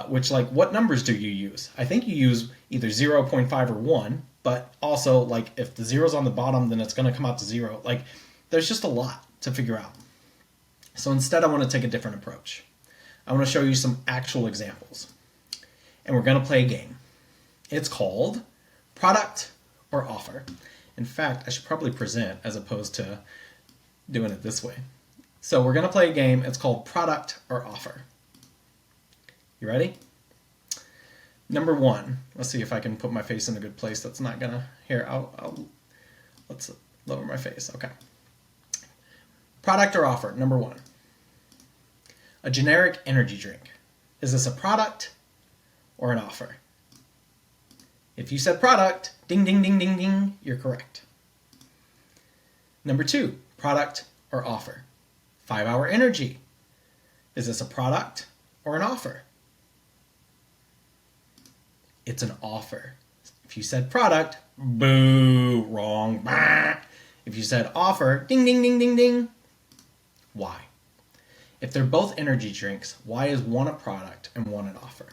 Which, like, what numbers do you use? I think you use either 0.5 or 1, but also, like, if the zero's on the bottom, then it's going to come out to 0. Like, there's just a lot to figure out. So instead, I want to take a different approach. I want to show you some actual examples. And we're going to play a game. It's called Product or Offer. In fact, I should probably present as opposed to doing it this way. So we're going to play a game. It's called Product or Offer. You ready? Number 1. Let's see if I can put my face in a good place. That's not going to... Here, let's lower my face. Okay. Product or offer. Number 1. A generic energy drink. Is this a product or an offer? If you said product, ding, ding, ding, ding, ding, you're correct. Number 2, product or offer. 5-hour energy. Is this a product or an offer? It's an offer. If you said product, boo, wrong. Bah. If you said offer, ding, ding, ding, ding, ding. Why? If they're both energy drinks, why is one a product and one an offer?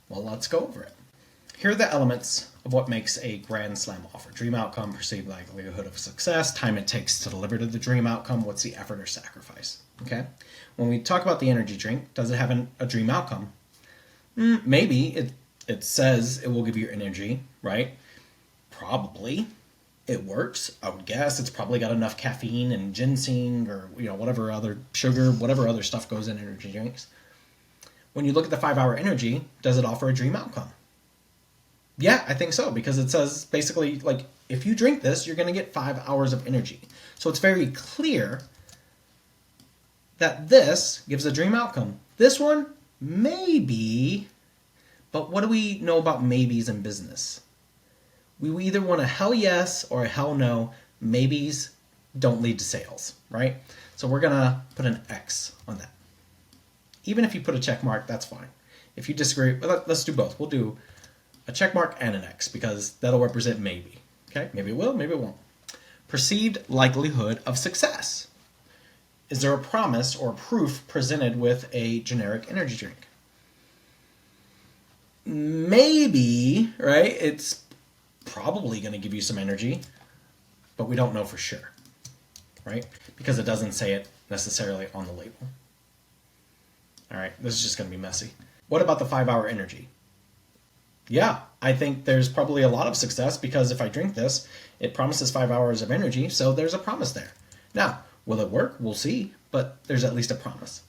Well, let's go over it. Here are the elements of what makes a Grand Slam offer. Dream outcome, perceived likelihood of success, time it takes to deliver to the dream outcome, what's the effort or sacrifice, okay? When we talk about the energy drink, does it have a dream outcome? Maybe. It says it will give you energy, right? Probably. It works, I would guess. It's probably got enough caffeine and ginseng or whatever other sugar, whatever other stuff goes in energy drinks. When you look at the 5-hour energy, does it offer a dream outcome? Yeah, I think so, because it says basically, like, if you drink this, you're going to get 5 hours of energy. So it's very clear that this gives a dream outcome. This one, maybe, but what do we know about maybes in business? We either want a hell yes or a hell no. Maybes don't lead to sales, right? So we're going to put an X on that. Even if you put a check mark, that's fine. If you disagree, let's do both. We'll do a check mark and an X because that'll represent maybe. Okay, maybe it will, maybe it won't. Perceived likelihood of success. Is there a promise or proof presented with a generic energy drink? Maybe, right? It's probably going to give you some energy, but we don't know for sure, right? Because it doesn't say it necessarily on the label. All right, this is just going to be messy. What about the 5-hour energy? Yeah, I think there's probably a lot of success because if I drink this, it promises 5 hours of energy, so there's a promise there. Now, will it work? We'll see, but there's at least a promise.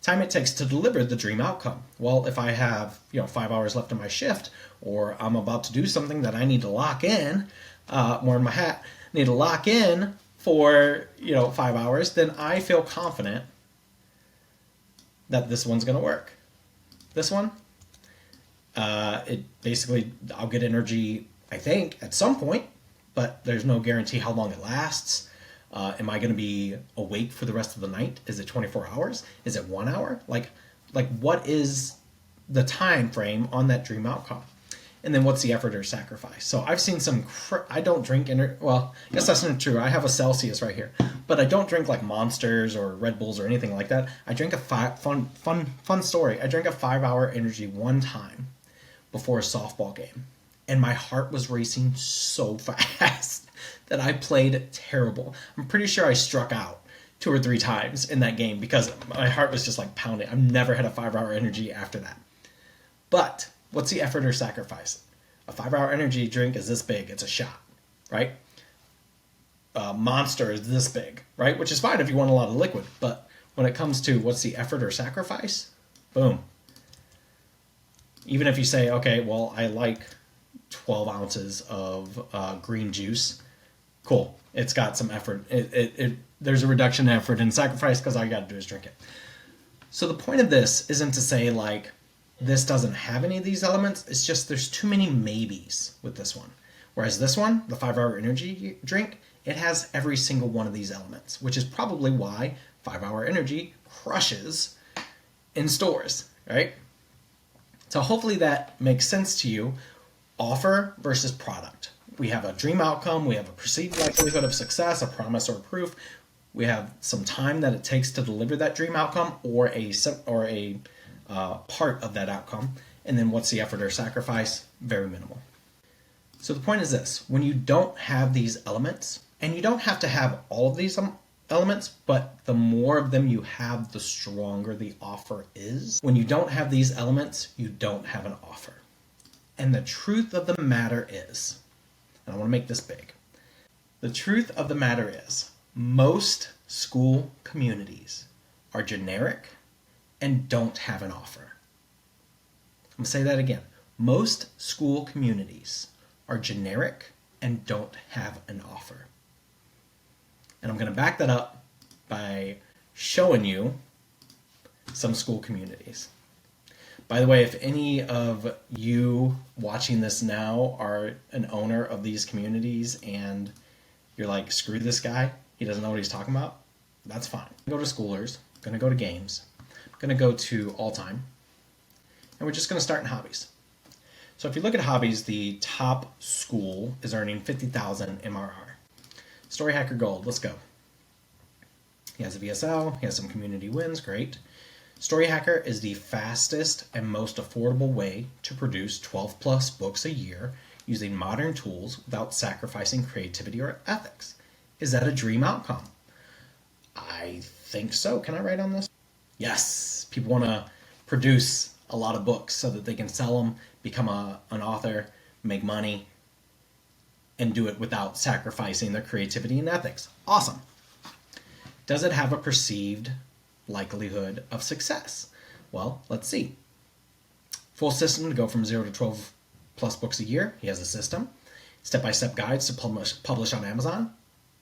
Time it takes to deliver the dream outcome. Well, if I have 5 hours left in my shift, or I'm about to do something that I need to lock in, more in my hat, need to lock in for 5 hours, then I feel confident that this one's going to work. This one, it basically, I'll get energy, I think, at some point, but there's no guarantee how long it lasts. Am I going to be awake for the rest of the night? Is it 24 hours? Is it 1 hour? Like what is the time frame on that dream outcome? And then what's the effort or sacrifice? So I've seen some, I don't drink, well, I guess that's not true. I have a Celsius right here, but I don't drink like Monsters or Red Bulls or anything like that. I drink a fun story. I drank a 5-hour energy one time before a softball game, and my heart was racing so fast that I played terrible. I'm pretty sure I struck out 2 or 3 times in that game because my heart was just like pounding. I've never had a 5-hour energy after that. But what's the effort or sacrifice? A 5-hour energy drink is this big. It's a shot, right? Monster is this big, right? Which is fine if you want a lot of liquid. But when it comes to what's the effort or sacrifice, boom. Even if you say, okay, well, I like 12 ounces of green juice, cool. It's got some effort. There's a reduction in effort and sacrifice because all you got to do is drink it. So the point of this isn't to say like this doesn't have any of these elements. It's just there's too many maybes with this one. Whereas this one, the 5-hour energy drink, it has every single one of these elements, which is probably why 5-hour energy crushes in stores, right? So hopefully that makes sense to you. Offer versus product. We have a dream outcome, we have a perceived likelihood of success, a promise or a proof. We have some time that it takes to deliver that dream outcome or a part of that outcome. And then what's the effort or sacrifice? Very minimal. So the point is this: when you don't have these elements, and you don't have to have all of these elements, but the more of them you have, the stronger the offer is. When you don't have these elements, you don't have an offer. And the truth of the matter is, and I want to make this big, the truth of the matter is, most school communities are generic and don't have an offer. I'm going to say that again. Most school communities are generic and don't have an offer. And I'm going to back that up by showing you some school communities. By the way, if any of you watching this now are an owner of these communities and you're like, screw this guy, he doesn't know what he's talking about, that's fine. Go to Schoolers, going to go to games, going to go to all time, and we're just going to start in hobbies. So if you look at hobbies, the top school is earning 50,000 MRR. Story Hacker Gold, let's go. He has a VSL, he has some community wins, great. Story Hacker is the fastest and most affordable way to produce 12 plus books a year using modern tools without sacrificing creativity or ethics. Is that a dream outcome? I think so. Can I write on this? Yes. People want to produce a lot of books so that they can sell them, become an author, make money, and do it without sacrificing their creativity and ethics. Awesome. Does it have a perceived likelihood of success? Well, let's see. Full system to go from 0 to 12 plus books a year. He has a system. Step-by-step guides to publish on Amazon.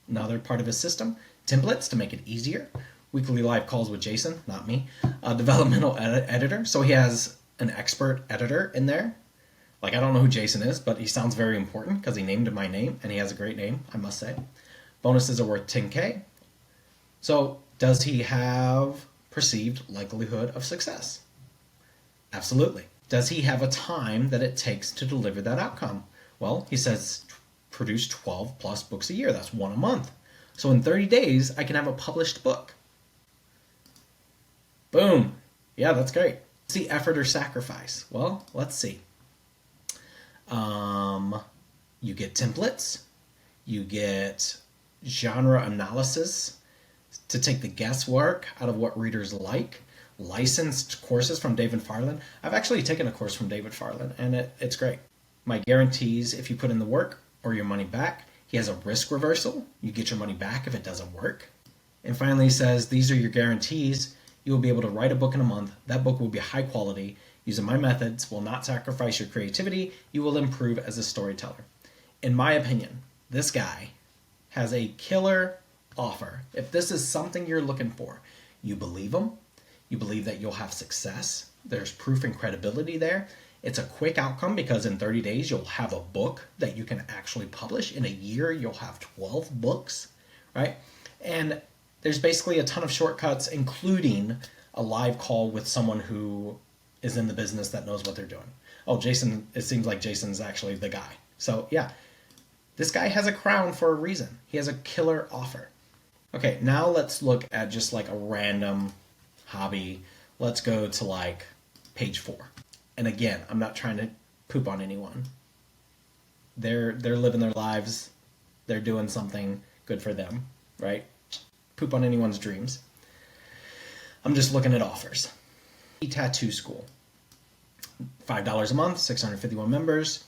Another part of his system. Templates to make it easier. Weekly live calls with Jason, not me. A developmental editor. So he has an expert editor in there. Like, I don't know who Jason is, but he sounds very important because he named my name, and he has a great name, I must say. Bonuses are worth 10K. So does he have perceived likelihood of success? Absolutely. Does he have a time that it takes to deliver that outcome? Well, he says produce 12 plus books a year. That's 1 a month. So in 30 days, I can have a published book. Boom. Yeah, that's great. What's the effort or sacrifice? Well, let's see. You get templates. You get genre analysis to take the guesswork out of what readers like. Licensed courses from David Farland. I've actually taken a course from David Farland, and it's great. My guarantees if you put in the work or your money back. He has a risk reversal. You get your money back if it doesn't work. And finally he says, these are your guarantees. You will be able to write a book in a month. That book will be high quality. Using my methods will not sacrifice your creativity. You will improve as a storyteller. In my opinion, this guy has a killer offer. If this is something you're looking for, you believe him. You believe that you'll have success. There's proof and credibility there. It's a quick outcome because in 30 days, you'll have a book that you can actually publish. In a year, you'll have 12 books, right? And there's basically a ton of shortcuts, including a live call with someone who is in the business that knows what they're doing. Oh, Jason, it seems like Jason's actually the guy. So yeah, this guy has a crown for a reason. He has a killer offer. Okay, now let's look at just like a random hobby. Let's go to like page 4. And again, I'm not trying to poop on anyone. They're living their lives. They're doing something good for them, right? Poop on anyone's dreams. I'm just looking at offers. Tattoo School. $5 a month, 651 members.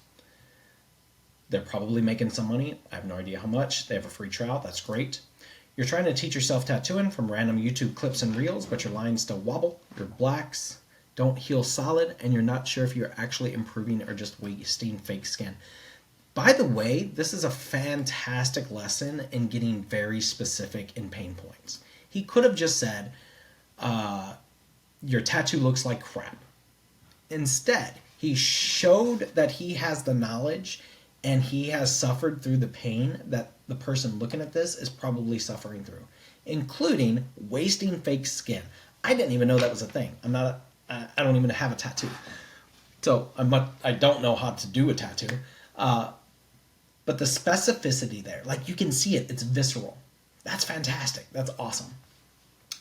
They're probably making some money. I have no idea how much. They have a free trial. That's great. You're trying to teach yourself tattooing from random YouTube clips and reels, but your lines still wobble. Your blacks don't heal solid, and you're not sure if you're actually improving or just wasting fake skin. By the way, this is a fantastic lesson in getting very specific in pain points. He could have just said, your tattoo looks like crap. Instead, he showed that he has the knowledge and he has suffered through the pain that the person looking at this is probably suffering through, including wasting fake skin. I didn't even know that was a thing. I don't even have a tattoo. So I don't know how to do a tattoo. But the specificity there, like you can see it, it's visceral. That's fantastic. That's awesome.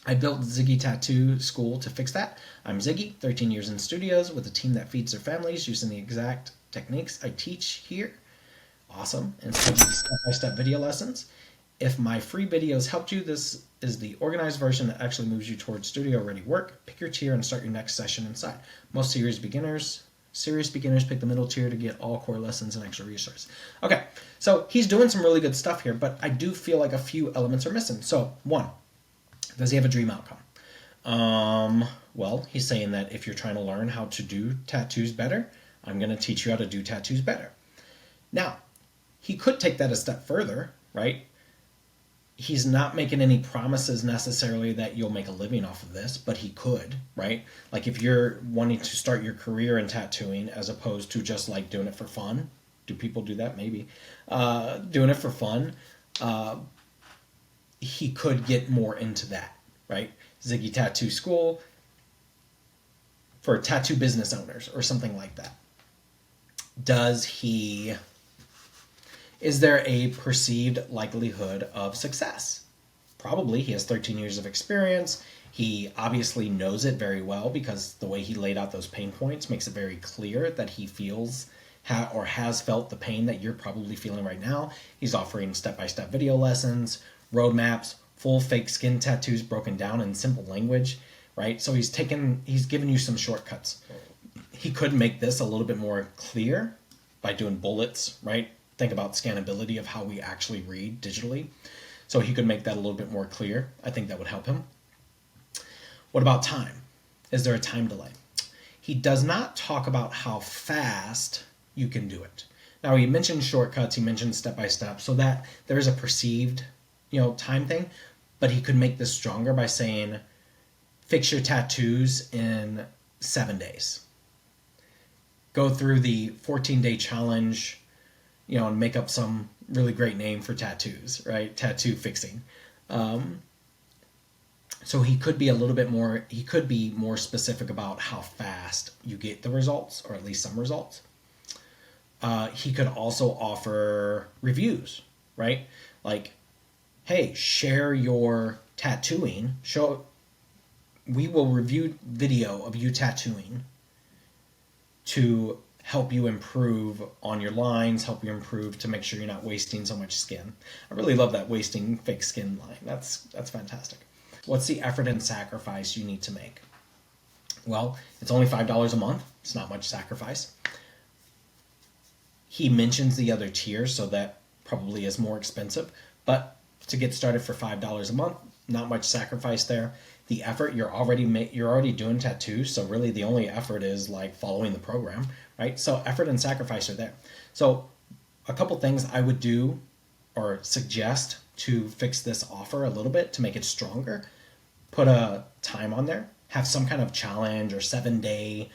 I built Ziggy Tattoo School to fix that. I'm Ziggy, 13 years in studios with a team that feeds their families using the exact techniques I teach here. Awesome. And step-by-step video lessons. If my free videos helped you, this is the organized version that actually moves you towards studio-ready work. Pick your tier and start your next session inside. Most serious beginners pick the middle tier to get all core lessons and extra resources. Okay, so he's doing some really good stuff here, but I do feel like a few elements are missing. So, 1, does he have a dream outcome? Well, he's saying that if you're trying to learn how to do tattoos better, I'm going to teach you how to do tattoos better. Now, he could take that a step further, right? He's not making any promises necessarily that you'll make a living off of this, but he could, right? Like if you're wanting to start your career in tattooing as opposed to just like doing it for fun. Do people do that? Maybe. Doing it for fun. He could get more into that, right? Ziggy Tattoo School for tattoo business owners or something like that. Is there a perceived likelihood of success? Probably. He has 13 years of experience. He obviously knows it very well because the way he laid out those pain points makes it very clear that he feels or has felt the pain that you're probably feeling right now. He's offering step-by-step video lessons, roadmaps, full fake skin tattoos broken down in simple language, right? So he's given you some shortcuts. He could make this a little bit more clear by doing bullets, right? Think about scannability of how we actually read digitally. So he could make that a little bit more clear. I think that would help him. What about time? Is there a time delay? He does not talk about how fast you can do it. Now he mentioned shortcuts, he mentioned step-by-step, so that there is a perceived, time thing, but he could make this stronger by saying, fix your tattoos in 7 days. Go through the 14-day challenge, and make up some really great name for tattoos, right? Tattoo fixing. So he could be more specific about how fast you get the results, or at least some results. He could also offer reviews, right? Like, hey, share your tattooing. We will review video of you tattooing to help you improve on your lines, help you improve to make sure you're not wasting so much skin. I really love that wasting fake skin line. That's fantastic. What's the effort and sacrifice you need to make? Well, it's only $5 a month. It's not much sacrifice. He mentions the other tiers, so that probably is more expensive. But to get started for $5 a month, not much sacrifice there. the effort. You're already doing tattoos, so really the only effort is like following the program, right? So effort and sacrifice are there. So a couple things I would do or suggest to fix this offer a little bit to make it stronger: put a time on there, have some kind of challenge or 7-day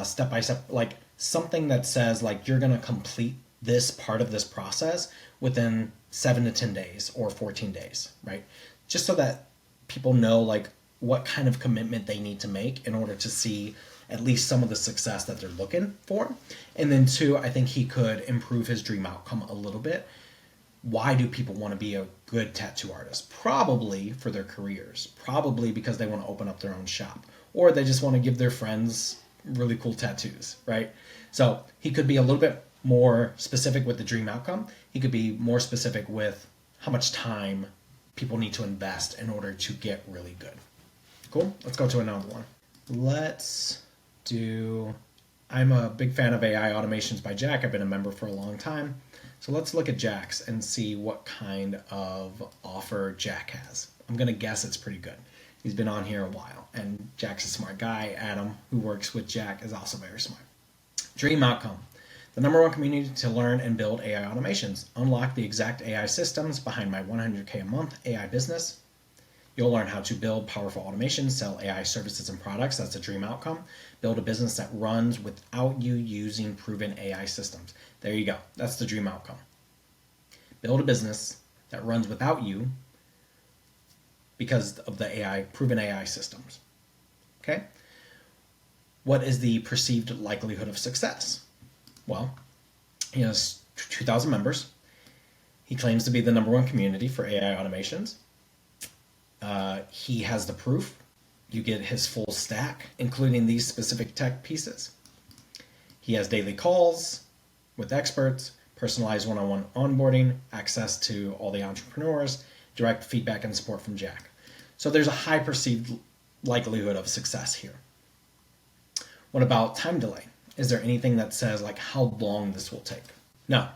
step by step, like something that says like you're going to complete this part of this process within 7 to 10 days or 14 days, right? Just so that people know like what kind of commitment they need to make in order to see at least some of the success that they're looking for. And then two, I think he could improve his dream outcome a little bit. Why do people want to be a good tattoo artist? Probably for their careers, probably because they want to open up their own shop, or they just want to give their friends really cool tattoos, right? So he could be a little bit more specific with the dream outcome. He could be more specific with how much time people need to invest in order to get really good. Cool. Let's go to another one. I'm a big fan of AI Automations by Jack. I've been a member for a long time. So let's look at Jack's and see what kind of offer Jack has. I'm going to guess it's pretty good. He's been on here a while, and Jack's a smart guy. Adam, who works with Jack, is also very smart. Dream outcome: the #1 community to learn and build AI automations. Unlock the exact AI systems behind my $100K a month AI business. You'll learn how to build powerful automations, sell AI services and products. That's a dream outcome. Build a business that runs without you using proven AI systems. There you go. That's the dream outcome. Build a business that runs without you because of the proven AI systems. Okay? What is the perceived likelihood of success? Well, he has 2,000 members. He claims to be the #1 community for AI automations. He has the proof. You get his full stack, including these specific tech pieces. He has daily calls with experts, personalized one-on-one onboarding, access to all the entrepreneurs, direct feedback and support from Jack. So there's a high perceived likelihood of success here. What about time delay? Is there anything that says like how long this will take? No,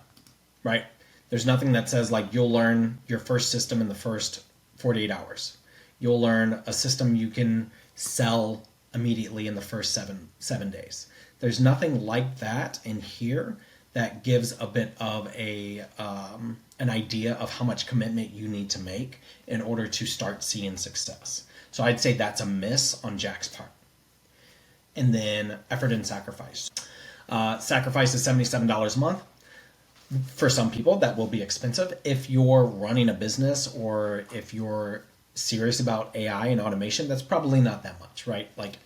right? There's nothing that says like you'll learn your first system in the first 48 hours. You'll learn a system you can sell immediately in the first seven days. There's nothing like that in here that gives a bit of an idea of how much commitment you need to make in order to start seeing success. So I'd say that's a miss on Jack's part. And then effort and sacrifice. Sacrifice is $77 a month. For some people, that will be expensive. If you're running a business or if you're serious about AI and automation, that's probably not that much, right? Like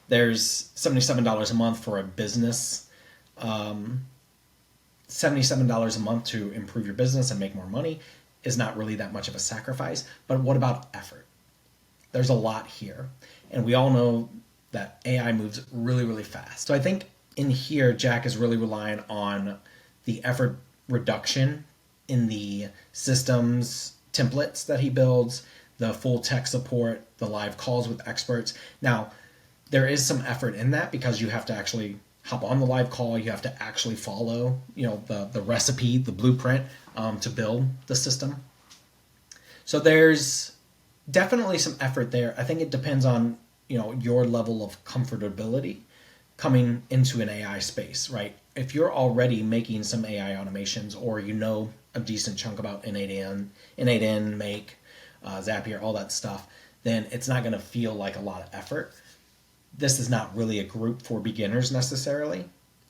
there's $77 a month for a business, $77 a month to improve your business and make more money is not really that much of a sacrifice. But what about effort? There's a lot here. And we all know that AI moves really, really fast. So I think in here, Jack is really relying on the effort reduction in the systems templates that he builds, the full tech support, the live calls with experts. Now, there is some effort in that because you have to actually hop on the live call. You have to actually follow, the recipe, the blueprint to build the system. So there's definitely some effort there. I think it depends on, your level of comfortability coming into an AI space, right? If you're already making some AI automations or a decent chunk about N8N, Make, Zapier, all that stuff, then it's not going to feel like a lot of effort. This is not really a group for beginners necessarily,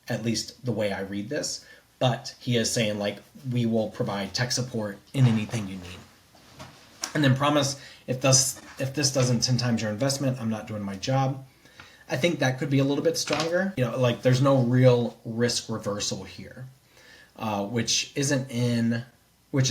at least the way I read this, but he is saying like, we will provide tech support in anything you need. And then promise, if this doesn't 10 times your investment, I'm not doing my job. I think that could be a little bit stronger. There's no real risk reversal here, which is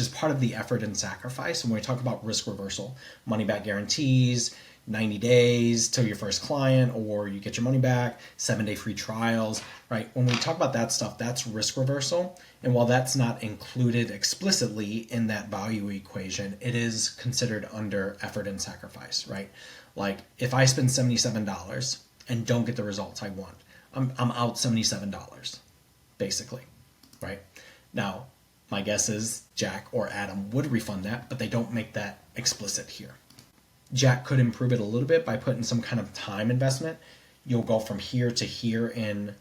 part of the effort and sacrifice. And when we talk about risk reversal, money back guarantees, 90 days till your first client, or you get your money back, 7-day free trials, right? When we talk about that stuff, that's risk reversal. And while that's not included explicitly in that value equation, it is considered under effort and sacrifice, right? Like if I spend $77 and don't get the results I want, I'm out $77, basically, right? Now, my guess is Jack or Adam would refund that, but they don't make that explicit here. Jack could improve it a little bit by putting some kind of time investment. You'll go from here to here in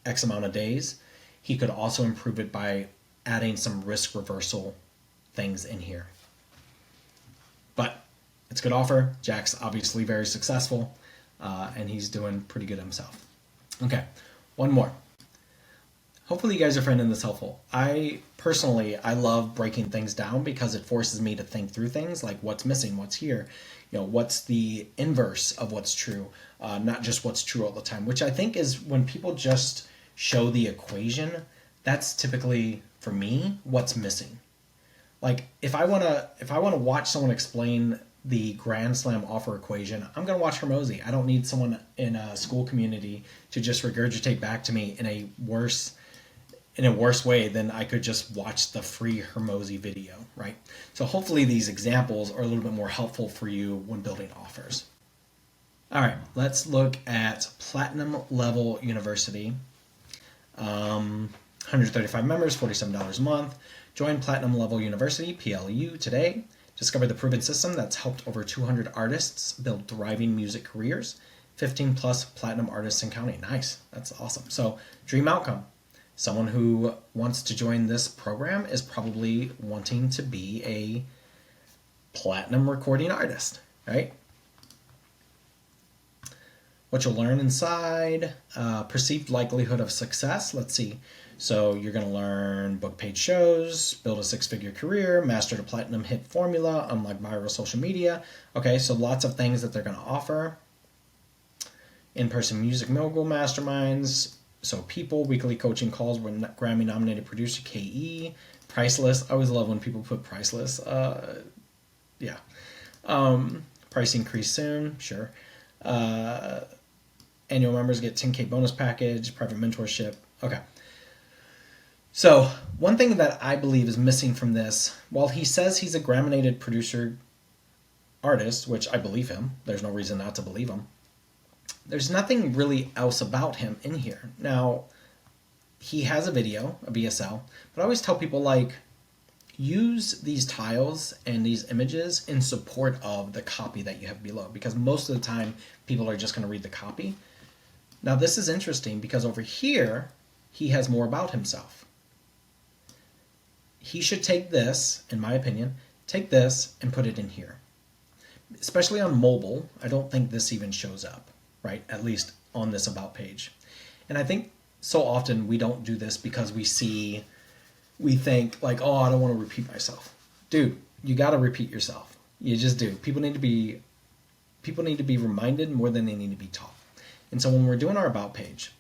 X amount of days. He could also improve it by adding some risk reversal things in here. But it's a good offer. Jack's obviously very successful, and he's doing pretty good himself. Okay, one more. Hopefully you guys are finding this helpful. I love breaking things down because it forces me to think through things like what's missing, what's here, what's the inverse of what's true, not just what's true all the time, which I think is when people just show the equation, that's typically, for me, what's missing. Like if I want to watch someone explain the Grand Slam offer equation, I'm going to watch Hormozy. I don't need someone in a Skool community to just regurgitate back to me in a worse way than I could just watch the free Hormozy video, right? So hopefully these examples are a little bit more helpful for you when building offers. All right, let's look at Platinum Level University. 135 members, $47 a month. Join Platinum Level University, PLU, today. Discover the proven system that's helped over 200 artists build thriving music careers. 15 plus platinum artists and counting. Nice. That's awesome. So, dream outcome. Someone who wants to join this program is probably wanting to be a platinum recording artist, right? What you'll learn inside, perceived likelihood of success. Let's see. So you're going to learn book paid shows, build a 6-figure career, master the platinum hit formula, unlock viral social media. Okay, so lots of things that they're going to offer. In-person music mogul masterminds. So people, weekly coaching calls with Grammy-nominated producer KE. Priceless. I always love when people put priceless. Yeah. Price increase soon. Sure. Annual members get 10K bonus package, private mentorship. Okay. So one thing that I believe is missing from this, while he says he's a Grammy-nominated producer artist, which I believe him, there's no reason not to believe him, there's nothing really else about him in here. Now, he has a video, a VSL, but I always tell people, like, use these tiles and these images in support of the copy that you have below, because most of the time people are just going to read the copy. Now, this is interesting because over here, he has more about himself. He should take this, in my opinion, take this and put it in here. Especially on mobile, I don't think this even shows up, right? At least on this about page. And I think so often we don't do this because we think like, oh, I don't want to repeat myself. Dude, you got to repeat yourself. You just do. People need to be reminded more than they need to be taught. And so when we're doing our about page,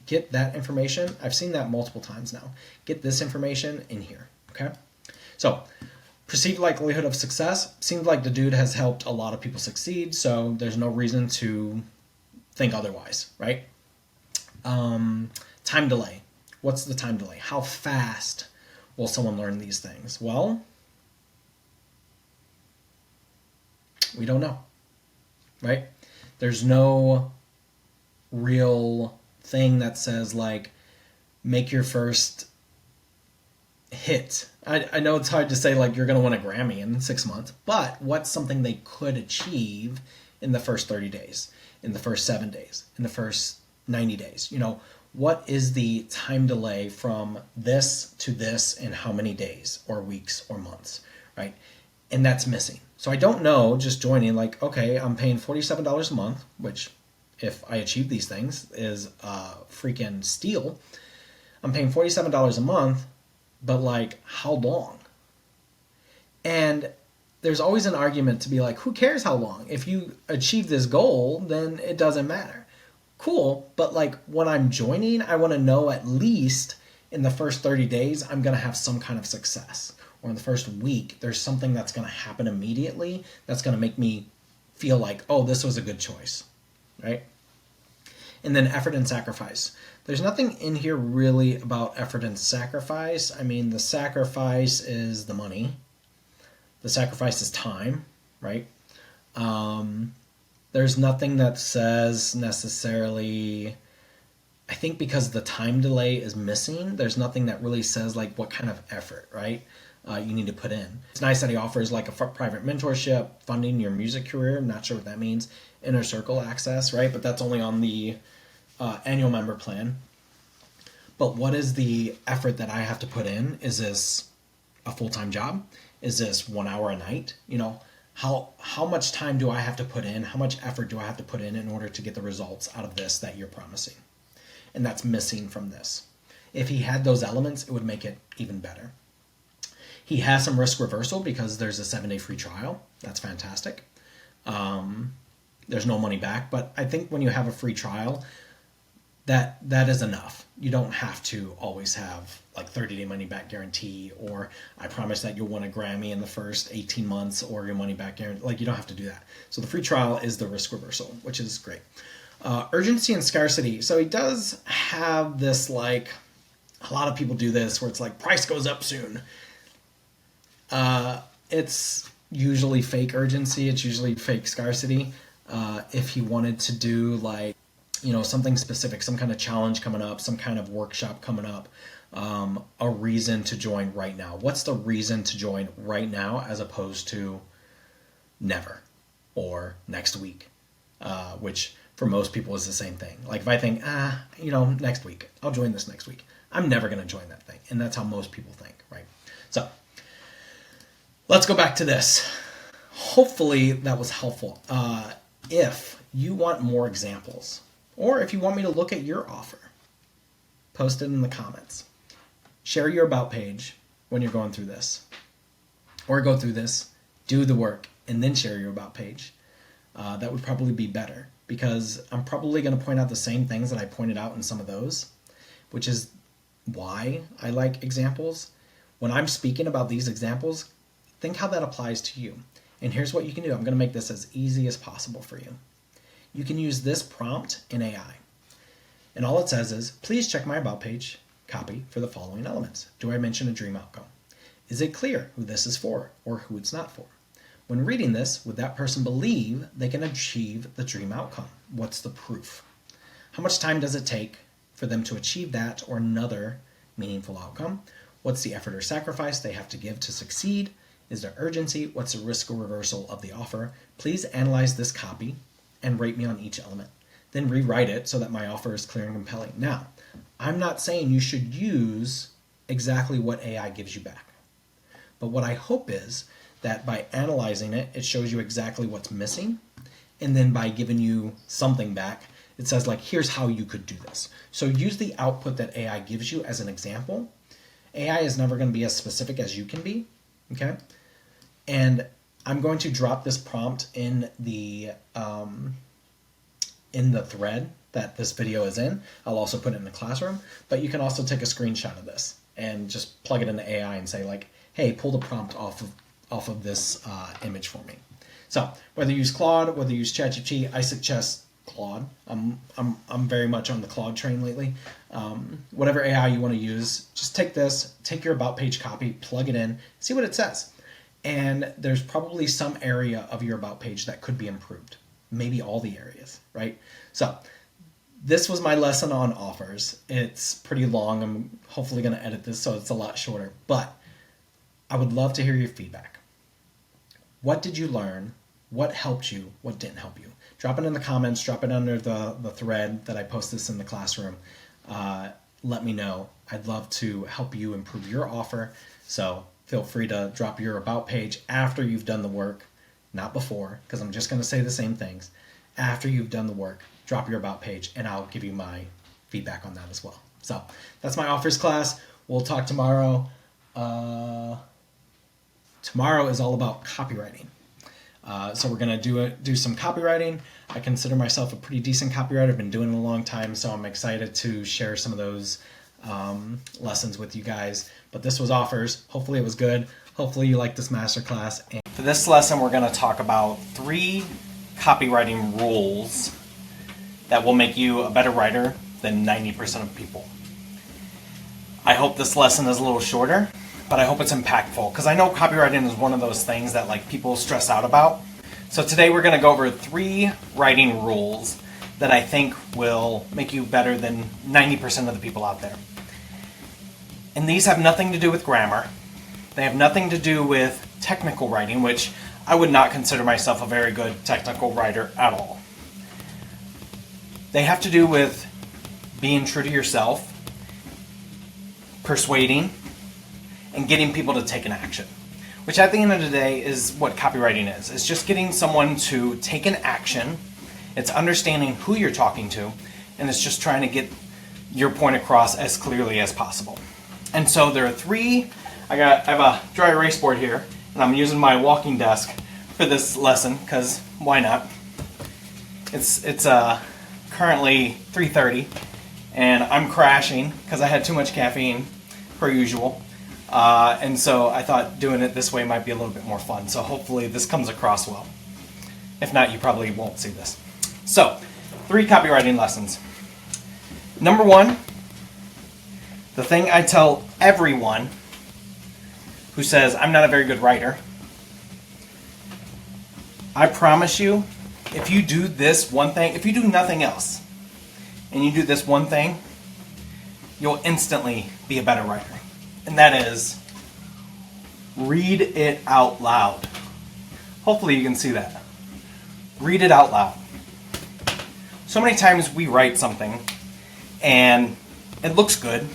get that information. I've seen that multiple times now. Get this information in here, okay? So, perceived likelihood of success. Seems like the dude has helped a lot of people succeed, so there's no reason to think otherwise, right? Time delay. What's the time delay? How fast will someone learn these things? Well, we don't know, right? There's no real thing that says, like, make your first hit. I know it's hard to say, like, you're going to win a Grammy in 6 months, but what's something they could achieve in the first 30 days, in the first 7 days, in the first 90 days? What is the time delay from this to this in how many days or weeks or months, right? And that's missing. So I don't know, just joining, like, okay, I'm paying $47 a month, which if I achieve these things is freaking steal. I'm paying $47 a month, but like, how long? And there's always an argument to be like, who cares how long? If you achieve this goal, then it doesn't matter. Cool, but like when I'm joining, I want to know at least in the first 30 days, I'm going to have some kind of success. Or in the first week, there's something that's going to happen immediately that's going to make me feel like, oh, this was a good choice, right? And then effort and sacrifice. There's nothing in here really about effort and sacrifice. I mean, the sacrifice is the money. The sacrifice is time, right? There's nothing that says necessarily, I think because the time delay is missing, there's nothing that really says like what kind of effort, right? you need to put in. It's nice that he offers like a private mentorship, funding your music career. I'm not sure what that means. Inner circle access, right? But that's only on the annual member plan. But what is the effort that I have to put in? Is this a full-time job? Is this 1 hour a night? You know, how much time do I have to put in? How much effort do I have to put in order to get the results out of this that you're promising? And that's missing from this. If he had those elements, it would make it even better. He has some risk reversal because there's a 7-day free trial. That's fantastic. There's no money back, but I think when you have a free trial, that is enough. You don't have to always have like 30-day money back guarantee, or I promise that you'll win a Grammy in the first 18 months, or your money back guarantee. Like, you don't have to do that. So the free trial is the risk reversal, which is great. Urgency and scarcity. So he does have this, like, a lot of people do this where it's like price goes up soon. It's usually fake urgency. It's usually fake scarcity. If he wanted to do like, you know, something specific, some kind of challenge coming up, some kind of workshop coming up, a reason to join right now. What's the reason to join right now as opposed to never or next week, which for most people is the same thing. Like if I think, you know, next week, I'll join this next week. I'm never going to join that thing. And that's how most people think, right? So let's go back to this. Hopefully that was helpful. If you want more examples, or if you want me to look at your offer, post it in the comments. Share your about page when you're going through this. Or go through this, do the work, and then share your about page. That would probably be better, because I'm probably going to point out the same things that I pointed out in some of those, which is why I like examples. When I'm speaking about these examples, think how that applies to you. And here's what you can do. I'm going to make this as easy as possible for you. You can use this prompt in AI. And all it says is, please check my about page copy for the following elements. Do I mention a dream outcome? Is it clear who this is for or who it's not for? When reading this, would that person believe they can achieve the dream outcome? What's the proof? How much time does it take for them to achieve that or another meaningful outcome? What's the effort or sacrifice they have to give to succeed? Is there urgency? What's the risk or reversal of the offer? Please analyze this copy and rate me on each element. Then rewrite it so that my offer is clear and compelling. Now, I'm not saying you should use exactly what AI gives you back. But what I hope is that by analyzing it, it shows you exactly what's missing. And then by giving you something back, it says like, here's how you could do this. So use the output that AI gives you as an example. AI is never going to be as specific as you can be. Okay? And I'm going to drop this prompt in the thread that this video is in. I'll also put it in the classroom, but you can also take a screenshot of this and just plug it into AI and say like, hey, pull the prompt off of this image for me. So whether you use Claude, whether you use ChatGPT, I suggest Claude. I'm very much on the Claude train lately. Whatever AI you want to use, just take this, take your about page copy, plug it in, see what it says. And there's probably some area of your about page that could be improved. Maybe all the areas, right? So this was my lesson on offers. It's pretty long. I'm hopefully going to edit this so it's a lot shorter, but I would love to hear your feedback. What did you learn? What helped you? What didn't help you? Drop it in the comments. Drop it under the thread that I post this in the classroom. Let me know. I'd love to help you improve your offer. So feel free to drop your about page after you've done the work, not before, because I'm just going to say the same things. After you've done the work, drop your about page, and I'll give you my feedback on that as well. So that's my offers class. We'll talk tomorrow. Tomorrow is all about copywriting. So we're going to do some copywriting. I consider myself a pretty decent copywriter. I've been doing it a long time, so I'm excited to share some of those lessons with you guys. But this was offers. Hopefully it was good. Hopefully you like this masterclass. And for this lesson, we're going to talk about 3 copywriting rules that will make you a better writer than 90% of people. I hope this lesson is a little shorter, but I hope it's impactful, because I know copywriting is one of those things that like people stress out about. So today we're going to go over 3 writing rules that I think will make you better than 90% of the people out there. And these have nothing to do with grammar. They have nothing to do with technical writing, which I would not consider myself a very good technical writer at all. They have to do with being true to yourself, persuading, and getting people to take an action. Which at the end of the day is what copywriting is. It's just getting someone to take an action. It's understanding who you're talking to, and it's just trying to get your point across as clearly as possible. And so there are three. I have a dry erase board here, and I'm using my walking desk for this lesson because why not? It's currently 3:30, and I'm crashing because I had too much caffeine, per usual. And so I thought doing it this way might be a little bit more fun. So hopefully this comes across well. If not, you probably won't see this. So, 3 copywriting lessons. Number 1, the thing I tell everyone who says, I'm not a very good writer, I promise you, if you do this one thing, if you do nothing else, and you do this one thing, you'll instantly be a better writer. And that is, read it out loud. Hopefully you can see that. Read it out loud. So many times we write something and it looks good,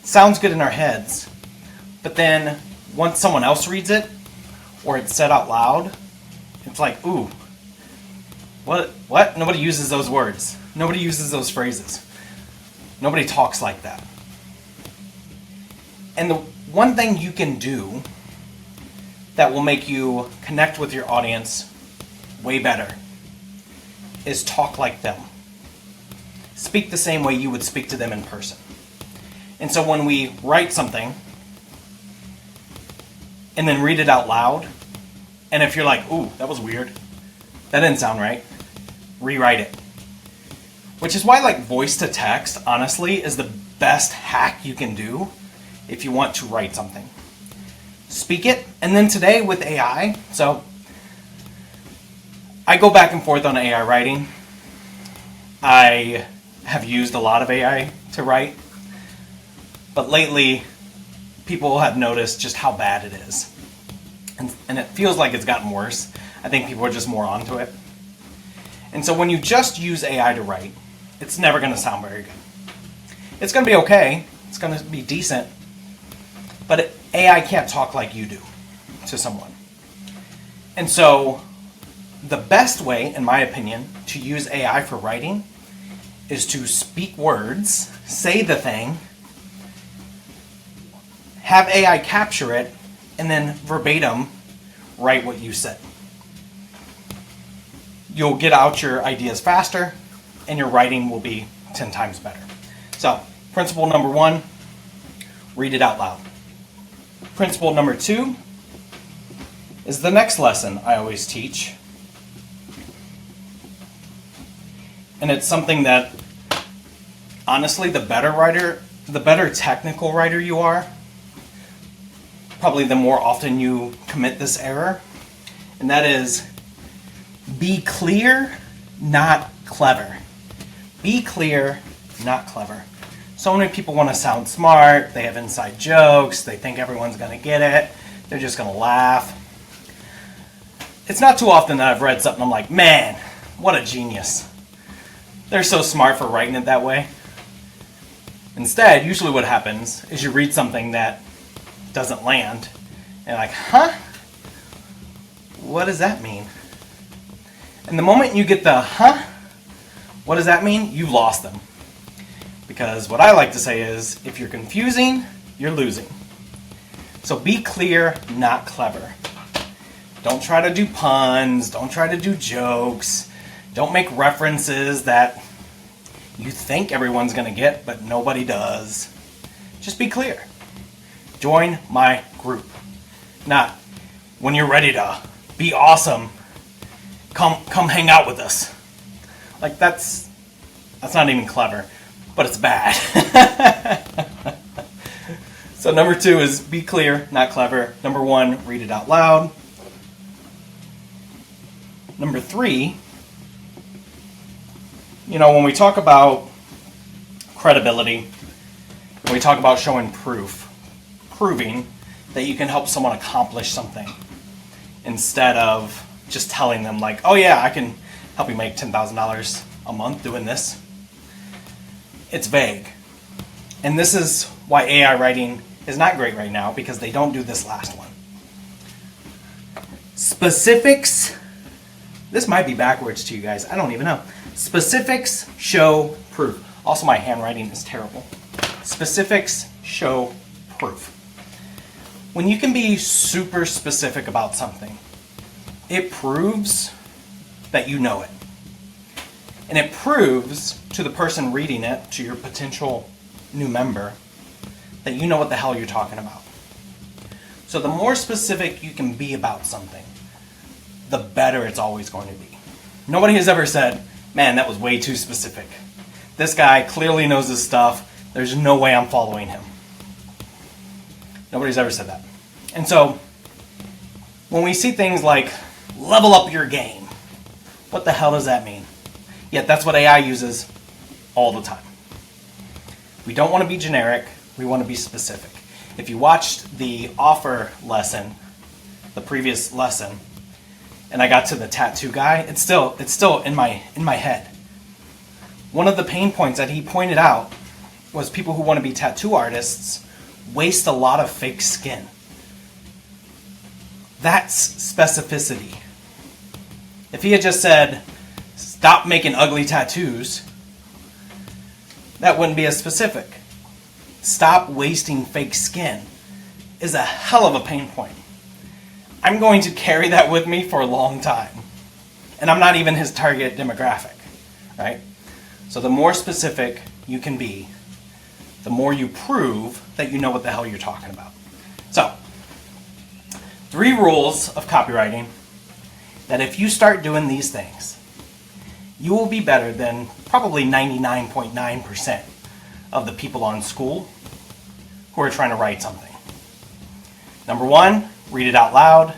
sounds good in our heads, but then once someone else reads it or it's said out loud, it's like, ooh, what? Nobody uses those words. Nobody uses those phrases. Nobody talks like that. And the one thing you can do that will make you connect with your audience way better is talk like them. Speak the same way you would speak to them in person. And so when we write something and then read it out loud, and if you're like, ooh, that was weird, that didn't sound right, rewrite it. Which is why like voice to text, honestly, is the best hack you can do if you want to write something. Speak it, and then today with AI, so I go back and forth on AI writing. I have used a lot of AI to write, but lately people have noticed just how bad it is. And it feels like it's gotten worse. I think people are just more onto it. And so when you just use AI to write, it's never going to sound very good. It's going to be okay. It's going to be decent. But AI can't talk like you do to someone. And so the best way, in my opinion, to use AI for writing is to speak words, say the thing, have AI capture it, and then verbatim write what you said. You'll get out your ideas faster, and your writing will be 10 times better. So, principle number 1, read it out loud. Principle number 2 is the next lesson I always teach. And it's something that, honestly, the better technical writer you are, probably the more often you commit this error. And that is, be clear, not clever. Be clear, not clever. So many people want to sound smart, they have inside jokes, they think everyone's going to get it, they're just going to laugh. It's not too often that I've read something I'm like, man, what a genius. They're so smart for writing it that way. Instead, usually what happens is you read something that doesn't land, and like, huh? What does that mean? And the moment you get the, huh? What does that mean? You've lost them. Because what I like to say is, if you're confusing, you're losing. So be clear, not clever. Don't try to do puns, don't try to do jokes, don't make references that you think everyone's going to get, but nobody does. Just be clear. Join my group. Not, when you're ready to be awesome, come hang out with us. Like that's not even clever, but it's bad. So number 2 is be clear, not clever. Number 1, read it out loud. Number 3, when we talk about credibility, when we talk about showing proof, proving, that you can help someone accomplish something instead of just telling them like, oh yeah, I can help you make $10,000 a month doing this. It's vague. And this is why AI writing is not great right now, because they don't do this last one. Specifics, this might be backwards to you guys, I don't even know. Specifics show proof. Also, my handwriting is terrible. Specifics show proof. When you can be super specific about something, it proves that you know it. And it proves to the person reading it, to your potential new member, that you know what the hell you're talking about. So the more specific you can be about something, the better it's always going to be. Nobody has ever said, man, that was way too specific. This guy clearly knows his stuff. There's no way I'm following him. Nobody's ever said that. And so, when we see things like, level up your game, what the hell does that mean? Yet that's what AI uses all the time. We don't want to be generic, we want to be specific. If you watched the offer lesson, the previous lesson, and I got to the tattoo guy, it's still in my head. One of the pain points that he pointed out was people who want to be tattoo artists waste a lot of fake skin. That's specificity. If he had just said, stop making ugly tattoos, that wouldn't be as specific. Stop wasting fake skin is a hell of a pain point. I'm going to carry that with me for a long time. And I'm not even his target demographic, right? So the more specific you can be, the more you prove that you know what the hell you're talking about. So, 3 rules of copywriting that if you start doing these things, you will be better than probably 99.9% of the people on Skool who are trying to write something. Number 1, read it out loud.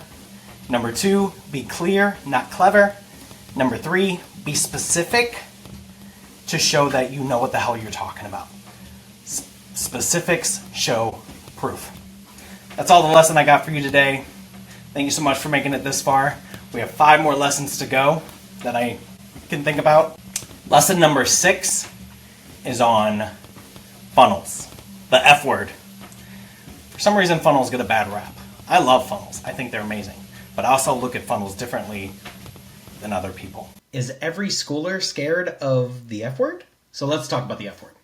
Number 2, be clear, not clever. Number 3, be specific to show that you know what the hell you're talking about. Specifics show proof. That's all the lesson I got for you today. Thank you so much for making it this far. We have 5 more lessons to go that I can think about. Lesson number 6 is on funnels, the F word. For some reason, funnels get a bad rap. I love funnels. I think they're amazing. But I also look at funnels differently than other people. Is every schooler scared of the F word? So let's talk about the F word.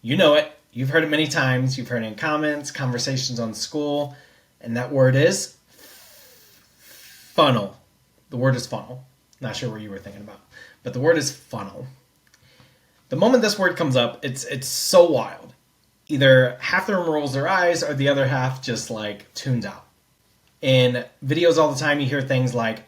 You know it. You've heard it many times. You've heard it in comments, conversations on Skool, and that word is funnel. The word is funnel. Not sure what you were thinking about, but the word is funnel. The moment this word comes up, it's so wild. Either half the room rolls their eyes or the other half just like tunes out. In videos all the time, you hear things like,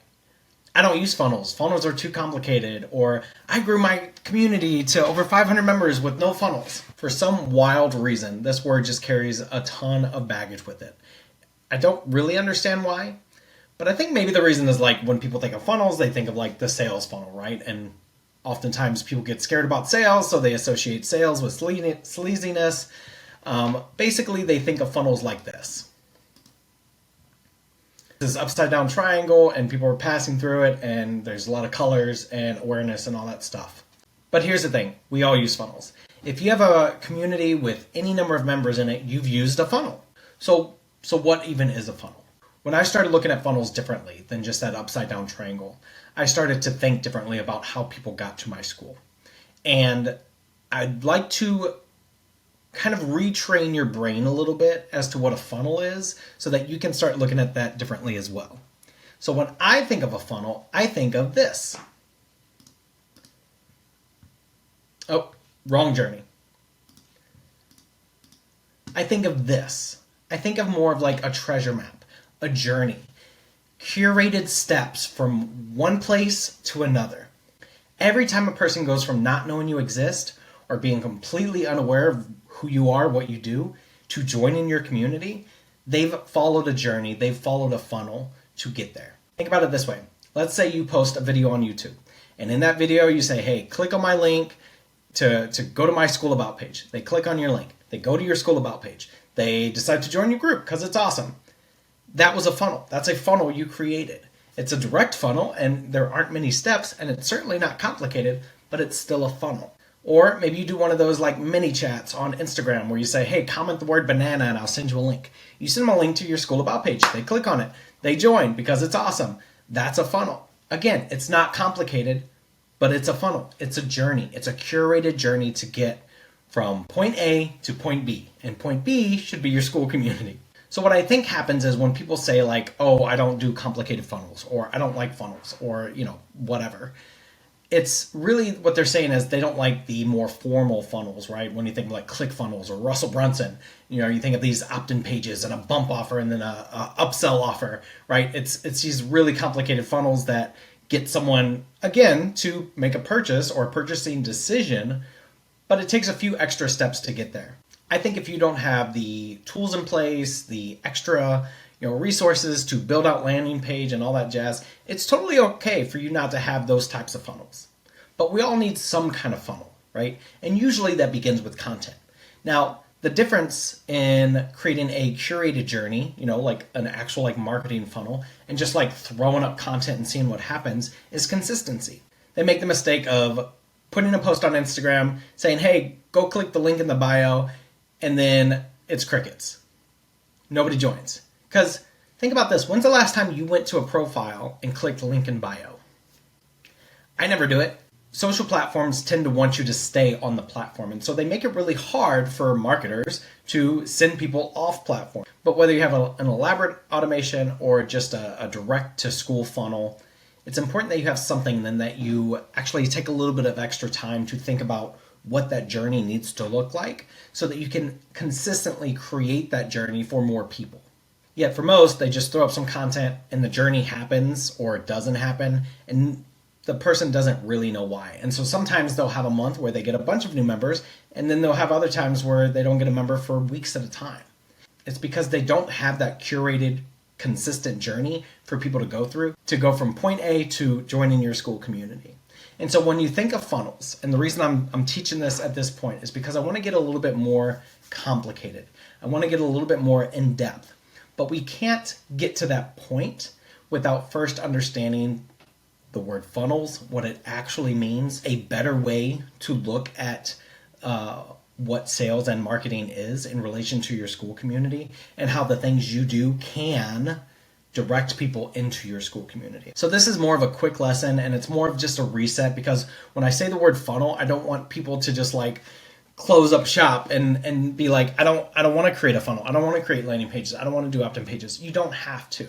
I don't use funnels. Funnels are too complicated. Or I grew my community to over 500 members with no funnels. For some wild reason, this word just carries a ton of baggage with it. I don't really understand why, but I think maybe the reason is like when people think of funnels, they think of like the sales funnel, right? And oftentimes people get scared about sales, so they associate sales with sleaziness. Basically, they think of funnels like this. This upside down triangle and people are passing through it and there's a lot of colors and awareness and all that stuff. But here's the thing, we all use funnels. If you have a community with any number of members in it, you've used a funnel. So what even is a funnel? When I started looking at funnels differently than just that upside down triangle, I started to think differently about how people got to my school. And I'd like to kind of retrain your brain a little bit as to what a funnel is so that you can start looking at that differently as well. So when I think of a funnel, I think of this. Oh, wrong journey. I think of this. I think of more of like a treasure map, a journey, curated steps from one place to another. Every time a person goes from not knowing you exist or being completely unaware of who you are, what you do, to joining your community, they've followed a journey, they've followed a funnel to get there. Think about it this way. Let's say you post a video on YouTube, and in that video you say, hey, click on my link to go to my Skool About page. They click on your link. They go to your Skool About page. They decide to join your group because it's awesome. That was a funnel. That's a funnel you created. It's a direct funnel, and there aren't many steps, and it's certainly not complicated, but it's still a funnel. Or maybe you do one of those like mini chats on Instagram where you say, hey, comment the word banana and I'll send you a link. You send them a link to your Skool About page. They click on it. They join because it's awesome. That's a funnel. Again, it's not complicated, but it's a funnel. It's a journey. It's a curated journey to get from point A to point B. And point B should be your Skool community. So what I think happens is when people say like, oh, I don't do complicated funnels, or I don't like funnels, or, whatever. It's really what they're saying is they don't like the more formal funnels, right? When you think like ClickFunnels or Russell Brunson, you think of these opt-in pages and a bump offer and then a upsell offer, right? It's these really complicated funnels that get someone, again, to make a purchase or a purchasing decision, but it takes a few extra steps to get there. I think if you don't have the tools in place, the extra resources to build out landing page and all that jazz, it's totally okay for you not to have those types of funnels. But we all need some kind of funnel, right? And usually that begins with content. Now, the difference in creating a curated journey, like an actual like marketing funnel, and just like throwing up content and seeing what happens is consistency. They make the mistake of putting a post on Instagram saying, hey, go click the link in the bio, and then it's crickets. Nobody joins. Because think about this. When's the last time you went to a profile and clicked link in bio? I never do it. Social platforms tend to want you to stay on the platform. And so they make it really hard for marketers to send people off platform. But whether you have an elaborate automation or just a direct to Skool funnel, it's important that you have something then that you actually take a little bit of extra time to think about what that journey needs to look like so that you can consistently create that journey for more people. Yet for most, they just throw up some content and the journey happens or it doesn't happen and the person doesn't really know why. And so sometimes they'll have a month where they get a bunch of new members and then they'll have other times where they don't get a member for weeks at a time. It's because they don't have that curated, consistent journey for people to go through to go from point A to joining your Skool community. And so when you think of funnels, and the reason I'm teaching this at this point is because I want to get a little bit more complicated. I want to get a little bit more in depth. But we can't get to that point without first understanding the word funnels, what it actually means, a better way to look at what sales and marketing is in relation to your Skool community, and how the things you do can direct people into your Skool community. So this is more of a quick lesson, and it's more of just a reset, because when I say the word funnel, I don't want people to just like close up shop and be like, I don't want to create a funnel. I don't want to create landing pages. I don't want to do opt-in pages. You don't have to.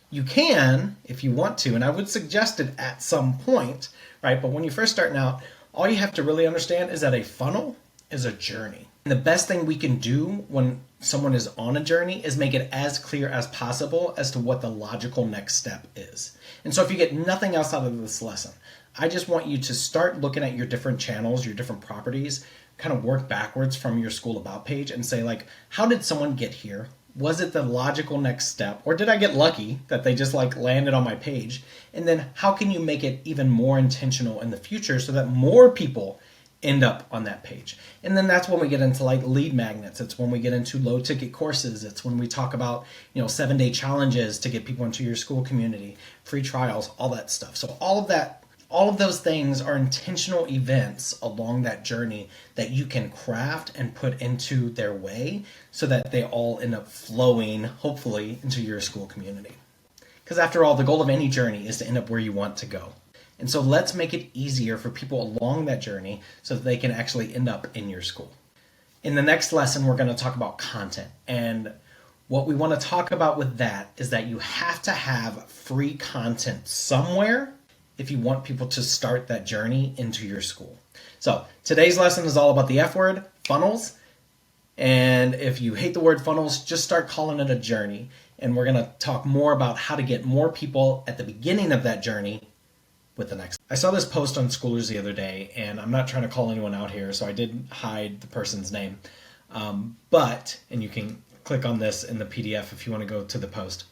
You can if you want to, and I would suggest it at some point, right? But when you're first starting out, all you have to really understand is that a funnel is a journey. And the best thing we can do when someone is on a journey is make it as clear as possible as to what the logical next step is. And so if you get nothing else out of this lesson, I just want you to start looking at your different channels, your different properties, kind of work backwards from your Skool About page and say like, how did someone get here? Was it the logical next step? Or did I get lucky that they just like landed on my page? And then how can you make it even more intentional in the future so that more people end up on that page? And then that's when we get into like lead magnets. It's when we get into low ticket courses. It's when we talk about, 7-day challenges to get people into your Skool community, free trials, all that stuff. So all of those things are intentional events along that journey that you can craft and put into their way so that they all end up flowing, hopefully, into your Skool community. Because after all, the goal of any journey is to end up where you want to go. And so let's make it easier for people along that journey so that they can actually end up in your Skool. In the next lesson, we're going to talk about content. And what we want to talk about with that is that you have to have free content somewhere if you want people to start that journey into your Skool. So today's lesson is all about the F word, funnels. And if you hate the word funnels, just start calling it a journey. And we're going to talk more about how to get more people at the beginning of that journey with the next. I saw this post on Schoolers the other day, and I'm not trying to call anyone out here, so I did hide the person's name. And you can click on this in the PDF if you want to go to the post.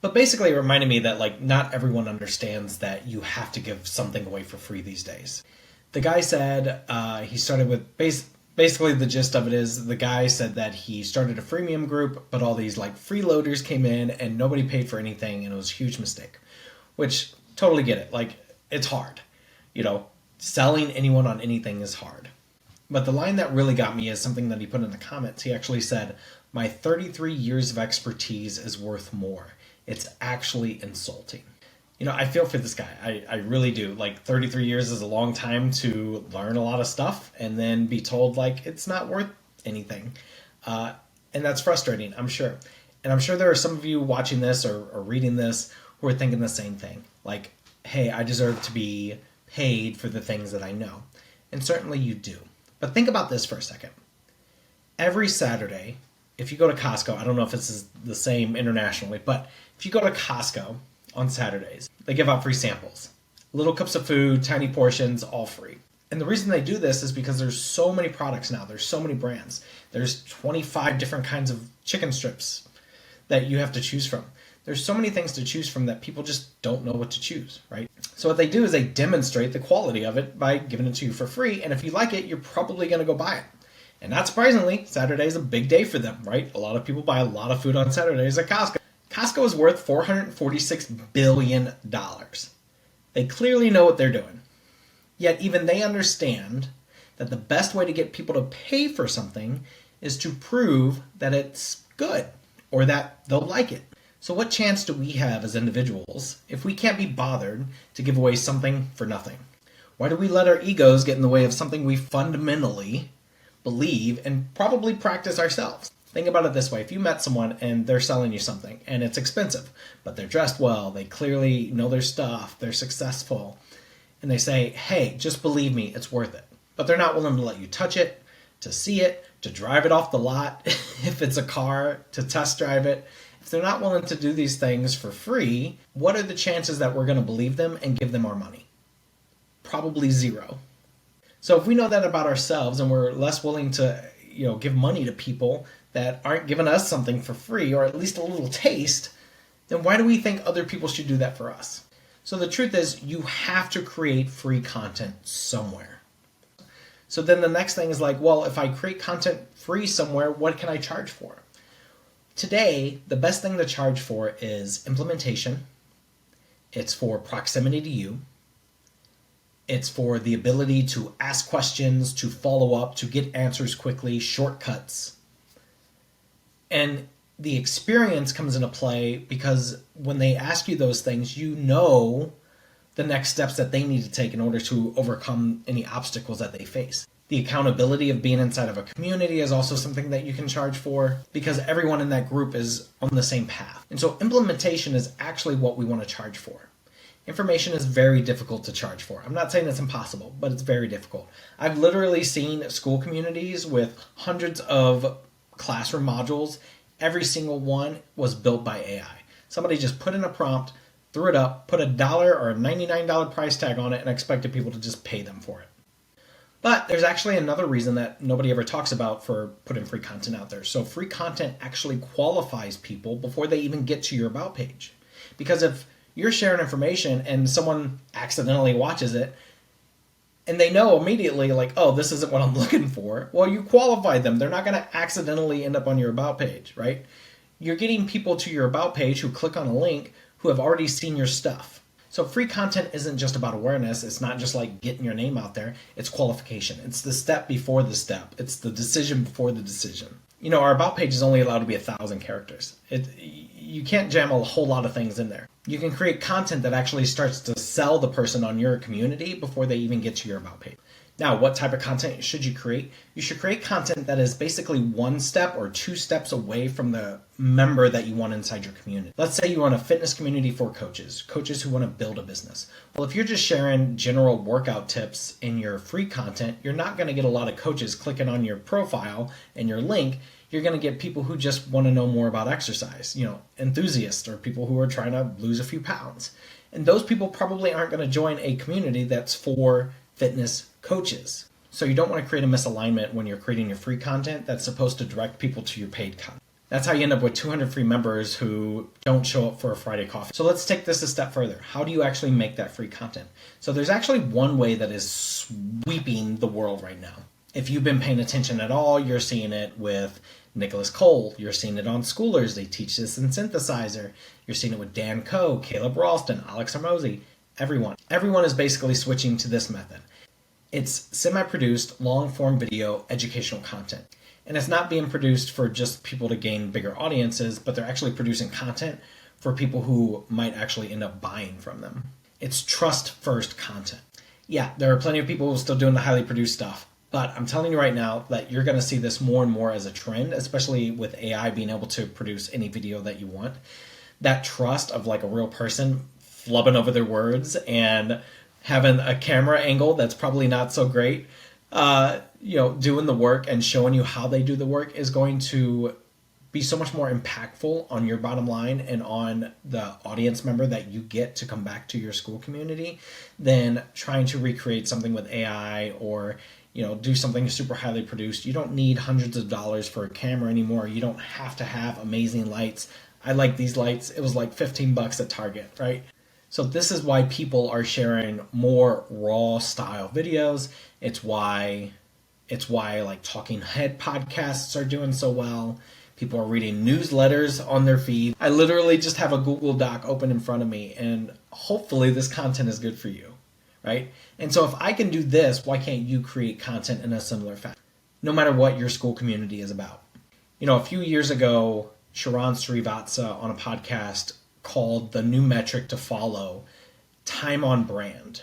But basically it reminded me that like not everyone understands that you have to give something away for free these days. The guy said he started with Basically, the gist of it is the guy said that he started a freemium group, but all these like freeloaders came in and nobody paid for anything, and it was a huge mistake. Which, totally get it. Like, it's hard. Selling anyone on anything is hard. But the line that really got me is something that he put in the comments. He actually said, "My 33 years of expertise is worth more. It's actually insulting." I feel for this guy. I really do. Like, 33 years is a long time to learn a lot of stuff and then be told, like, it's not worth anything. And that's frustrating, I'm sure. And I'm sure there are some of you watching this or reading this who are thinking the same thing. Like, hey, I deserve to be paid for the things that I know. And certainly you do. But think about this for a second. Every Saturday, if you go to Costco, I don't know if this is the same internationally, but if you go to Costco on Saturdays, they give out free samples. Little cups of food, tiny portions, all free. And the reason they do this is because there's so many products now. There's so many brands. There's 25 different kinds of chicken strips that you have to choose from. There's so many things to choose from that people just don't know what to choose, right? So what they do is they demonstrate the quality of it by giving it to you for free. And if you like it, you're probably going to go buy it. And not surprisingly, Saturday is a big day for them, right? A lot of people buy a lot of food on Saturdays at Costco. Costco is worth $446 billion. They clearly know what they're doing. Yet even they understand that the best way to get people to pay for something is to prove that it's good or that they'll like it. So what chance do we have as individuals if we can't be bothered to give away something for nothing? Why do we let our egos get in the way of something we fundamentally believe and probably practice ourselves? Think about it this way. If you met someone and they're selling you something and it's expensive, but they're dressed well, they clearly know their stuff, they're successful, and they say, hey, just believe me, it's worth it. But they're not willing to let you touch it, to see it, to drive it off the lot, if it's a car, to test drive it. If they're not willing to do these things for free, what are the chances that we're going to believe them and give them our money? Probably zero. So if we know that about ourselves and we're less willing to, give money to people that aren't giving us something for free or at least a little taste, then why do we think other people should do that for us? So the truth is, you have to create free content somewhere. So then the next thing is like, well, if I create content free somewhere, what can I charge for? Today, the best thing to charge for is implementation. It's for proximity to you. It's for the ability to ask questions, to follow up, to get answers quickly, shortcuts. And the experience comes into play because when they ask you those things, you know the next steps that they need to take in order to overcome any obstacles that they face. The accountability of being inside of a community is also something that you can charge for because everyone in that group is on the same path. And so implementation is actually what we want to charge for. Information is very difficult to charge for. I'm not saying it's impossible, but it's very difficult. I've literally seen school communities with hundreds of classroom modules. Every single one was built by AI. Somebody just put in a prompt, threw it up, put $1 or a $99 price tag on it, and expected people to just pay them for it. But there's actually another reason that nobody ever talks about for putting free content out there. So free content actually qualifies people before they even get to your About page. Because if you're sharing information and someone accidentally watches it, and they know immediately, like, oh, this isn't what I'm looking for, well, you qualified them. They're not going to accidentally end up on your About page, right? You're getting people to your About page who click on a link who have already seen your stuff. So free content isn't just about awareness. It's not just like getting your name out there. It's qualification. It's the step before the step. It's the decision before the decision. Our About page is only allowed to be 1,000 characters. You can't jam a whole lot of things in there. You can create content that actually starts to sell the person on your community before they even get to your About page. Now, what type of content should you create? You should create content that is basically 1 step or 2 steps away from the member that you want inside your community. Let's say you want a fitness community for coaches who want to build a business. Well, if you're just sharing general workout tips in your free content, you're not going to get a lot of coaches clicking on your profile and your link. You're going to get people who just want to know more about exercise, enthusiasts or people who are trying to lose a few pounds. And those people probably aren't going to join a community that's for fitness coaches. So you don't want to create a misalignment when you're creating your free content that's supposed to direct people to your paid content. That's how you end up with 200 free members who don't show up for a Friday coffee. So let's take this a step further. How do you actually make that free content? So there's actually one way that is sweeping the world right now. If you've been paying attention at all, you're seeing it with Nicholas Cole. You're seeing it on Schoolers. They teach this in Synthesizer. You're seeing it with Dan Coe, Caleb Ralston, Alex Hermosi, everyone. Everyone is basically switching to this method. It's semi-produced, long-form video educational content. And it's not being produced for just people to gain bigger audiences, but they're actually producing content for people who might actually end up buying from them. It's trust-first content. Yeah, there are plenty of people who are still doing the highly produced stuff, but I'm telling you right now that you're going to see this more and more as a trend, especially with AI being able to produce any video that you want. That trust of like a real person flubbing over their words and having a camera angle that's probably not so great, doing the work and showing you how they do the work is going to be so much more impactful on your bottom line and on the audience member that you get to come back to your Skool community than trying to recreate something with AI or do something super highly produced. You don't need hundreds of dollars for a camera anymore. You don't have to have amazing lights. I like these lights. It was like $15 at Target, right? So this is why people are sharing more raw style videos. It's why like talking head podcasts are doing so well. People are reading newsletters on their feed. I literally just have a Google Doc open in front of me, and hopefully this content is good for you, right? And so if I can do this, why can't you create content in a similar fashion, no matter what your Skool community is about? A few years ago, Sharon Srivatsa on a podcast called the new metric to follow time on brand.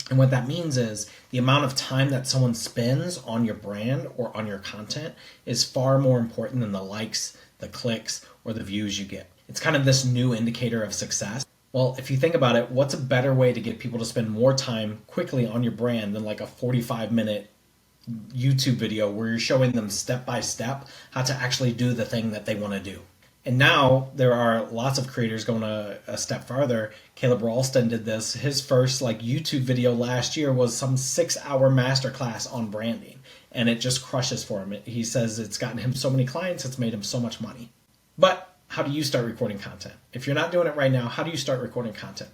And what that means is the amount of time that someone spends on your brand or on your content is far more important than the likes, the clicks, or the views you get. It's kind of this new indicator of success. Well, if you think about it, what's a better way to get people to spend more time quickly on your brand than like a 45-minute YouTube video where you're showing them step by step how to actually do the thing that they want to do? And now there are lots of creators going a step farther. Caleb Ralston did this. His first YouTube video last year was some 6-hour masterclass on branding, and it just crushes for him. He says it's gotten him so many clients, it's made him so much money. But how do you start recording content? If you're not doing it right now, how do you start recording content?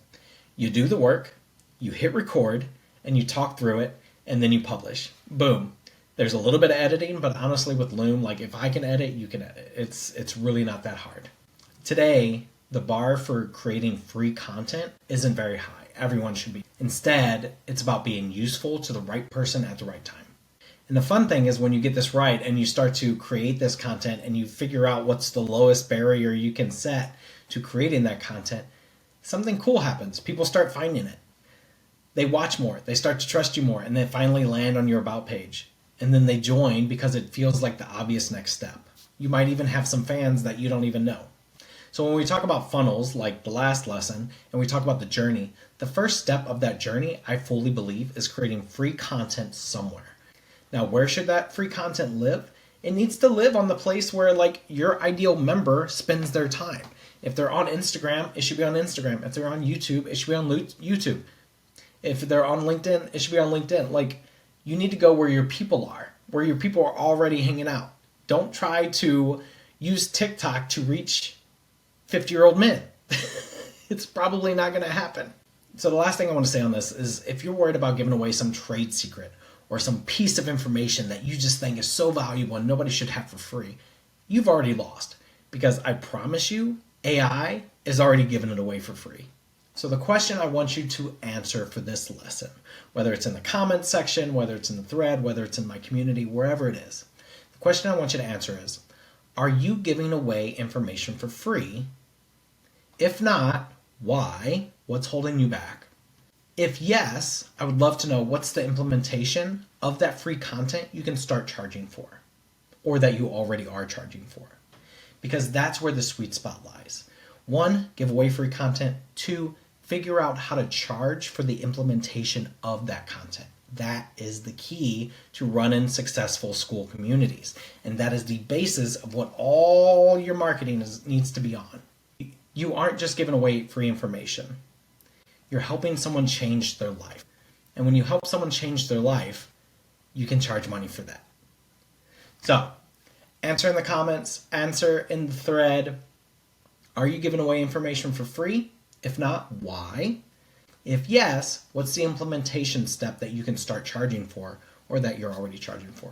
You do the work, you hit record, and you talk through it, and then you publish. Boom. There's a little bit of editing, but honestly with Loom, if I can edit, you can edit. It's really not that hard. Today, the bar for creating free content isn't very high. Everyone should be. Instead, it's about being useful to the right person at the right time. And the fun thing is when you get this right and you start to create this content and you figure out what's the lowest barrier you can set to creating that content, something cool happens. People start finding it. They watch more. They start to trust you more, and they finally land on your About page. And then they join because it feels like the obvious next step. You might even have some fans that you don't even know. So when we talk about funnels, like the last lesson, and we talk about the journey, the first step of that journey, I fully believe, is creating free content somewhere. Now, where should that free content live? It needs to live on the place where your ideal member spends their time. If they're on Instagram, it should be on Instagram. If they're on YouTube, it should be on YouTube. If they're on LinkedIn, it should be on LinkedIn. You need to go where your people are already hanging out. Don't try to use TikTok to reach 50-year-old men. It's probably not going to happen. So the last thing I want to say on this is if you're worried about giving away some trade secret or some piece of information that you just think is so valuable and nobody should have for free, you've already lost. Because I promise you, AI is already giving it away for free. So the question I want you to answer for this lesson, whether it's in the comments section, whether it's in the thread, whether it's in my community, wherever it is, the question I want you to answer is, are you giving away information for free? If not, why? What's holding you back? If yes, I would love to know what's the implementation of that free content you can start charging for, or that you already are charging for. Because that's where the sweet spot lies. 1, give away free content. 2, figure out how to charge for the implementation of that content. That is the key to running successful Skool communities. And that is the basis of what all your marketing needs to be on. You aren't just giving away free information. You're helping someone change their life. And when you help someone change their life, you can charge money for that. So, answer in the comments, answer in the thread. Are you giving away information for free? If not, why? If yes, what's the implementation step that you can start charging for? or that you're already charging for.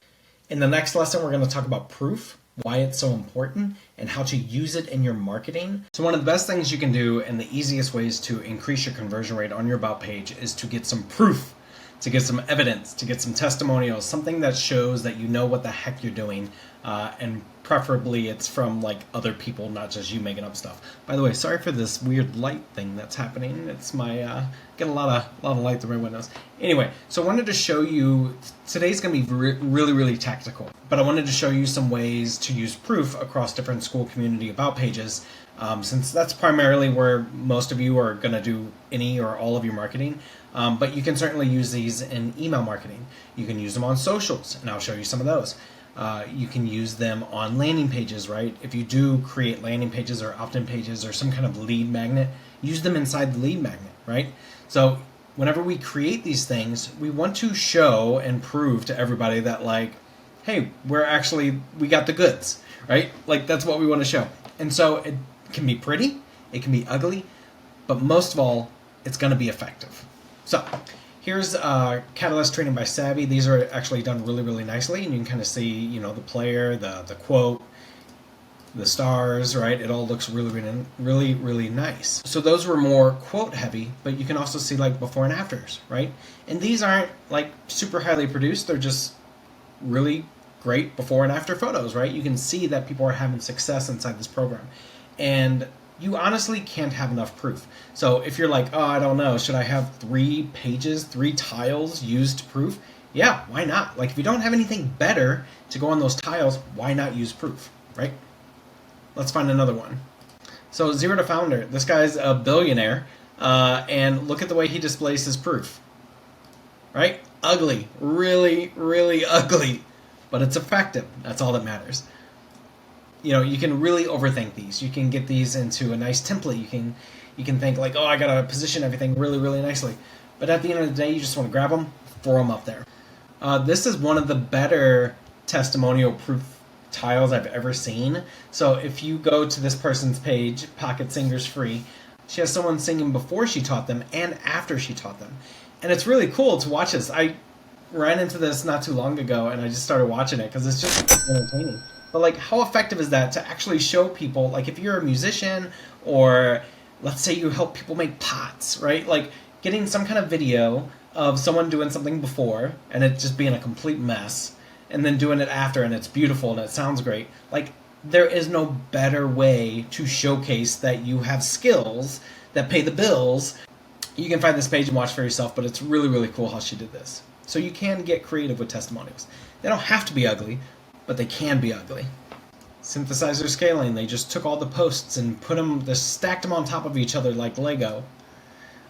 In the next lesson, we're going to talk about proof, why it's so important, and how to use it in your marketing. So one of the best things you can do and the easiest ways to increase your conversion rate on your About page is to get some proof, to get some evidence, to get some testimonials, something that shows that you know what the heck you're doing, and preferably it's from like other people, not just you making up stuff. By the way, sorry for this weird light thing that's happening. It's my get a lot of light through my windows. Anyway, so I wanted to show you, today's going to be really tactical, but I wanted to show you some ways to use proof across different Skool community About pages, since that's primarily where most of you are going to do any or all of your marketing. But you can certainly use these in email marketing. You can use them on socials, and I'll show you some of those. You can use them on landing pages, right? If you do create landing pages or opt-in pages or some kind of lead magnet, use them inside the lead magnet, right? So whenever we create these things, we want to show and prove to everybody that like, hey, we got the goods, right? Like that's what we want to show. And so it can be pretty, it can be ugly, but most of all, it's going to be effective. So here's Catalyst Training by Savvy. These are actually done really nicely, and you can kind of see, you know, the player, the quote, the stars, right? It all looks really nice. So those were more quote heavy, but you can also see like before and afters, right? And these aren't like super highly produced. They're just really great before and after photos, right? You can see that people are having success inside this program. And you honestly can't have enough proof. So if you're like, oh, I don't know, should I have 3 pages, 3 tiles used to proof? Yeah, why not? Like if you don't have anything better to go on those tiles, why not use proof, right? Let's find another one. So Zero to Founder, this guy's a billionaire, and look at the way he displays his proof, right? Ugly, really ugly, but it's effective. That's all that matters. You know, you can really overthink these. You can get these into a nice template. You can think like, oh, I gotta position everything really nicely. But at the end of the day, you just want to grab them, throw them up there. This is one of the better testimonial proof tiles I've ever seen. So if you go to this person's page, Pocket Singers Free, she has someone singing before she taught them and after she taught them. And it's really cool to watch this. I ran into this not too long ago, and I just started watching it because it's just entertaining. But like, how effective is that to actually show people, like if you're a musician or let's say you help people make pots, right? Like getting some kind of video of someone doing something before and it just being a complete mess and then doing it after and it's beautiful and it sounds great. Like there is no better way to showcase that you have skills that pay the bills. You can find this page and watch for yourself, but it's really cool how she did this. So you can get creative with testimonials. They don't have to be ugly, but they can be ugly. Synthesizer scaling, they just took all the posts and they stacked them on top of each other like Lego.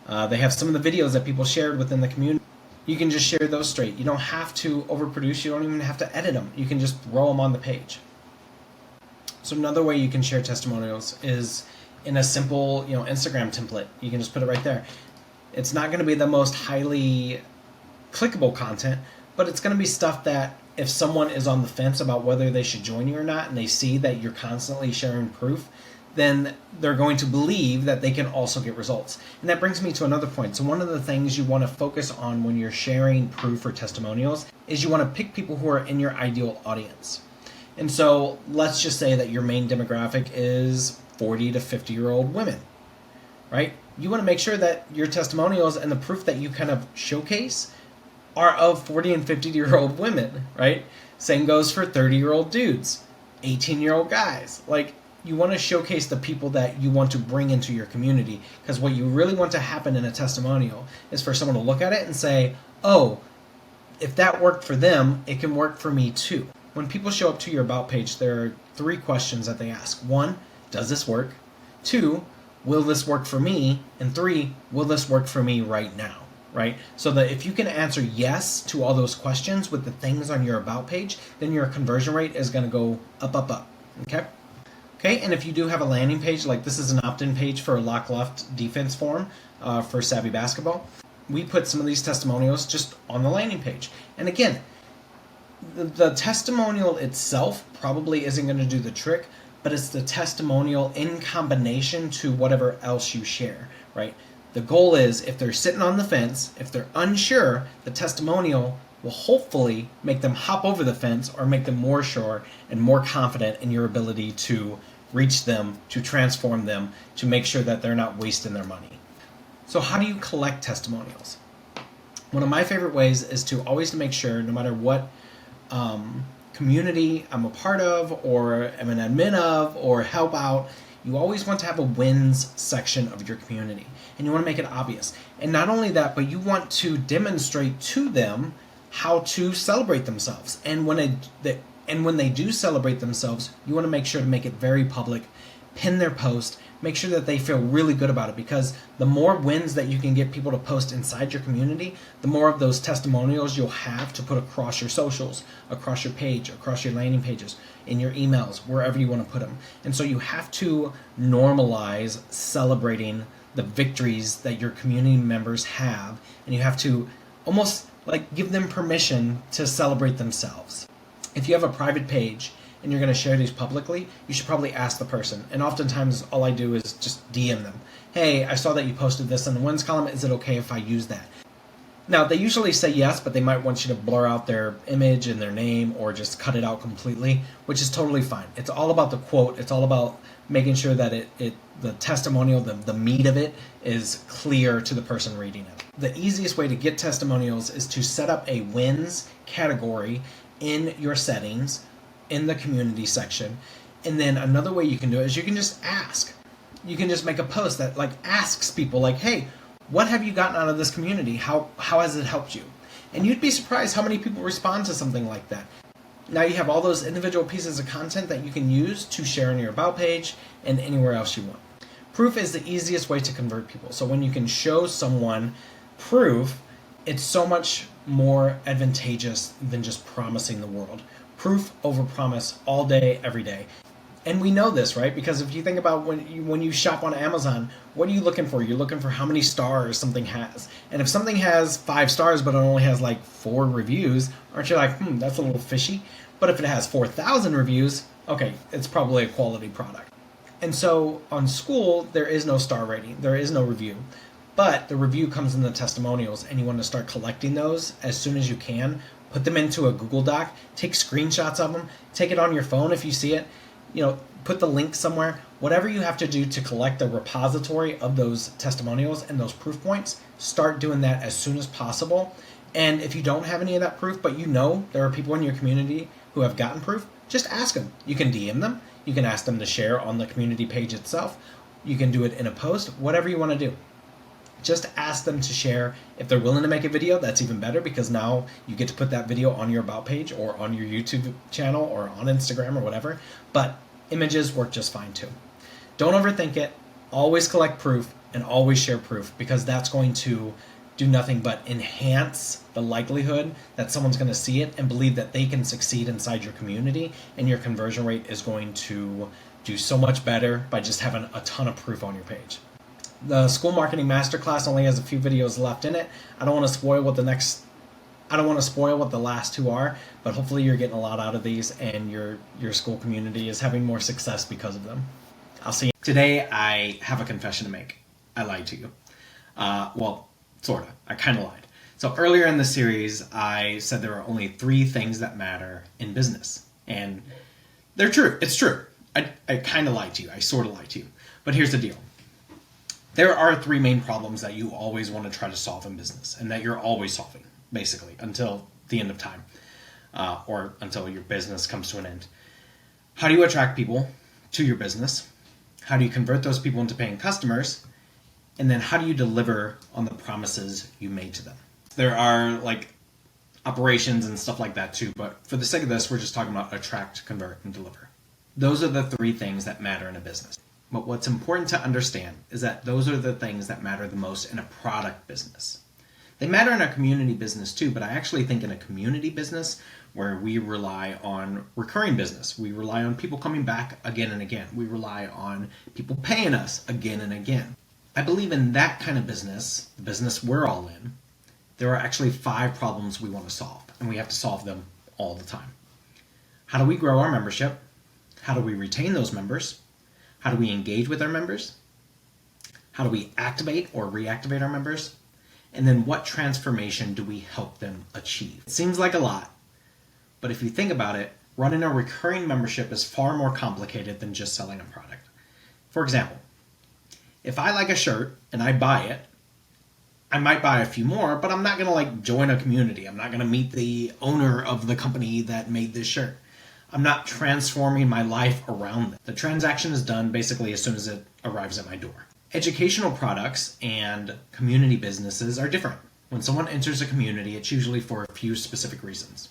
They have some of the videos that people shared within the community. You can just share those straight. You don't have to overproduce, you don't even have to edit them. You can just throw them on the page. So another way you can share testimonials is in a simple, you know, Instagram template. You can just put it right there. It's not going to be the most highly clickable content, but it's going to be stuff that if someone is on the fence about whether they should join you or not, and they see that you're constantly sharing proof, then they're going to believe that they can also get results. And that brings me to another point. So one of the things you want to focus on when you're sharing proof or testimonials is you want to pick people who are in your ideal audience. And so let's just say that your main demographic is 40 to 50-year-old women, right? You want to make sure that your testimonials and the proof that you kind of showcase are of 40 and 50-year-old women, right? Same goes for 30-year-old dudes, 18-year-old guys. Like, you want to showcase the people that you want to bring into your community, because what you really want to happen in a testimonial is for someone to look at it and say, oh, if that worked for them, it can work for me too. When people show up to your About page, there are 3 questions that they ask. 1, does this work? 2, will this work for me? And 3, will this work for me right now? Right? So that if you can answer yes to all those questions with the things on your About page, then your conversion rate is going to go up. Okay, and if you do have a landing page, like this is an opt-in page for a lock left defense form for Savvy Basketball, we put some of these testimonials just on the landing page. And again, the testimonial itself probably isn't going to do the trick, but it's the testimonial in combination to whatever else you share, right? The goal is if they're sitting on the fence, if they're unsure, the testimonial will hopefully make them hop over the fence or make them more sure and more confident in your ability to reach them, to transform them, to make sure that they're not wasting their money. So how do you collect testimonials? One of my favorite ways is to always make sure, no matter what community I'm a part of or am an admin of or help out, you always want to have a wins section of your community. And you want to make it obvious. And not only that, but you want to demonstrate to them how to celebrate themselves. And when they do celebrate themselves, you want to make sure to make it very public, pin their post, make sure that they feel really good about it, because the more wins that you can get people to post inside your community, the more of those testimonials you'll have to put across your socials, across your page, across your landing pages, in your emails, wherever you want to put them. And so you have to normalize celebrating the victories that your community members have, and you have to almost like give them permission to celebrate themselves. If you have a private page and you're going to share these publicly, you should probably ask the person. And oftentimes all I do is just DM them. Hey, I saw that you posted this in the wins column. Is it okay if I use that? Now, they usually say yes, but they might want you to blur out their image and their name or just cut it out completely, which is totally fine. It's all about the quote. It's all about making sure that the testimonial, the meat of it, is clear to the person reading it. The easiest way to get testimonials is to set up a wins category in your settings, in the community section. And then another way you can do it is you can just ask. You can just make a post that like asks people like, hey, what have you gotten out of this community? How has it helped you? And you'd be surprised how many people respond to something like that. Now you have all those individual pieces of content that you can use to share on your About page and anywhere else you want. Proof is the easiest way to convert people. So when you can show someone proof, it's so much more advantageous than just promising the world. Proof over promise all day, every day. And we know this, right? Because if you think about when you shop on Amazon, what are you looking for? You're looking for how many stars something has. And if something has 5 stars but it only has like 4 reviews, aren't you like, that's a little fishy? But if it has 4,000 reviews, okay, it's probably a quality product. And so on Skool, there is no star rating. There is no review. But the review comes in the testimonials, and you want to start collecting those as soon as you can. Put them into a Google Doc. Take screenshots of them. Take it on your phone if you see it. Put the link somewhere. Whatever you have to do to collect a repository of those testimonials and those proof points, start doing that as soon as possible. And if you don't have any of that proof, but there are people in your community who have gotten proof, just ask them. You can DM them. You can ask them to share on the community page itself. You can do it in a post, whatever you want to do. Just ask them to share. If they're willing to make a video, that's even better, because now you get to put that video on your About page or on your YouTube channel or on Instagram or whatever. But images work just fine too. Don't overthink it. Always collect proof and always share proof, because that's going to do nothing but enhance the likelihood that someone's going to see it and believe that they can succeed inside your community, and your conversion rate is going to do so much better by just having a ton of proof on your page. The Skool Marketing Masterclass only has a few videos left in it. I don't want to spoil what the last 2 are, but hopefully you're getting a lot out of these, and your Skool community is having more success because of them. I'll see you. Today I have a confession to make. I lied to you. Well, sort of. I kind of lied. So earlier in the series, I said there are only 3 things that matter in business. And they're true. It's true. I kind of lied to you. I sort of lied to you. But here's the deal. There are 3 main problems that you always want to try to solve in business, and that you're always solving, basically, until the end of time, or until your business comes to an end. How do you attract people to your business? How do you convert those people into paying customers? And then how do you deliver on the promises you made to them? There are like operations and stuff like that too, but for the sake of this, we're just talking about attract, convert, and deliver. Those are the 3 things that matter in a business. But what's important to understand is that those are the things that matter the most in a product business. They matter in a community business too, but I actually think in a community business where we rely on recurring business, we rely on people coming back again and again, we rely on people paying us again and again. I believe in that kind of business, the business we're all in, there are actually 5 problems we want to solve, and we have to solve them all the time. How do we grow our membership? How do we retain those members? How do we engage with our members? How do we activate or reactivate our members? And then what transformation do we help them achieve? It seems like a lot, but if you think about it, running a recurring membership is far more complicated than just selling a product. For example, if I like a shirt and I buy it, I might buy a few more, but I'm not going to join a community. I'm not going to meet the owner of the company that made this shirt. I'm not transforming my life around it. The transaction is done basically as soon as it arrives at my door. Educational products and community businesses are different. When someone enters a community, it's usually for a few specific reasons.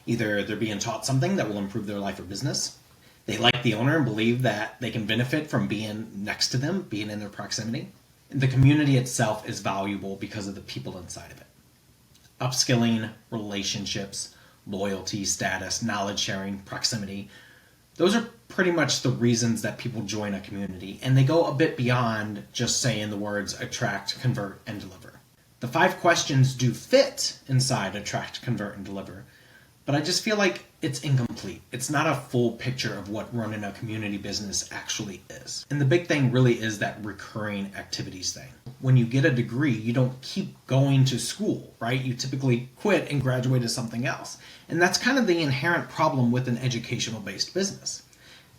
Either they're being taught something that will improve their life or business. They like the owner and believe that they can benefit from being next to them, being in their proximity. The community itself is valuable because of the people inside of it. Upskilling, relationships, loyalty, status, knowledge sharing, proximity. Those are pretty much the reasons that people join a community, and they go a bit beyond just saying the words attract, convert, and deliver. The 5 questions do fit inside attract, convert, and deliver, but I just feel like it's incomplete. It's not a full picture of what running a community business actually is. And the big thing really is that recurring activities thing. When you get a degree, you don't keep going to school, right? You typically quit and graduate to something else. And that's kind of the inherent problem with an educational-based business.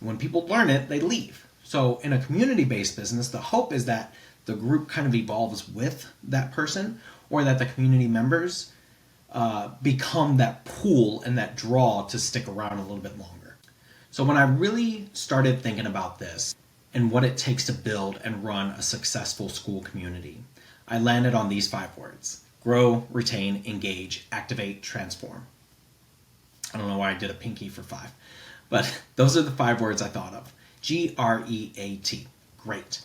When people learn it, they leave. So in a community-based business, the hope is that the group kind of evolves with that person, or that the community members become that pool and that draw to stick around a little bit longer. So when I really started thinking about this and what it takes to build and run a successful Skool community, I landed on these 5 words: grow, retain, engage, activate, transform. I don't know why I did a pinky for 5, but those are the 5 words I thought of. GREAT, great.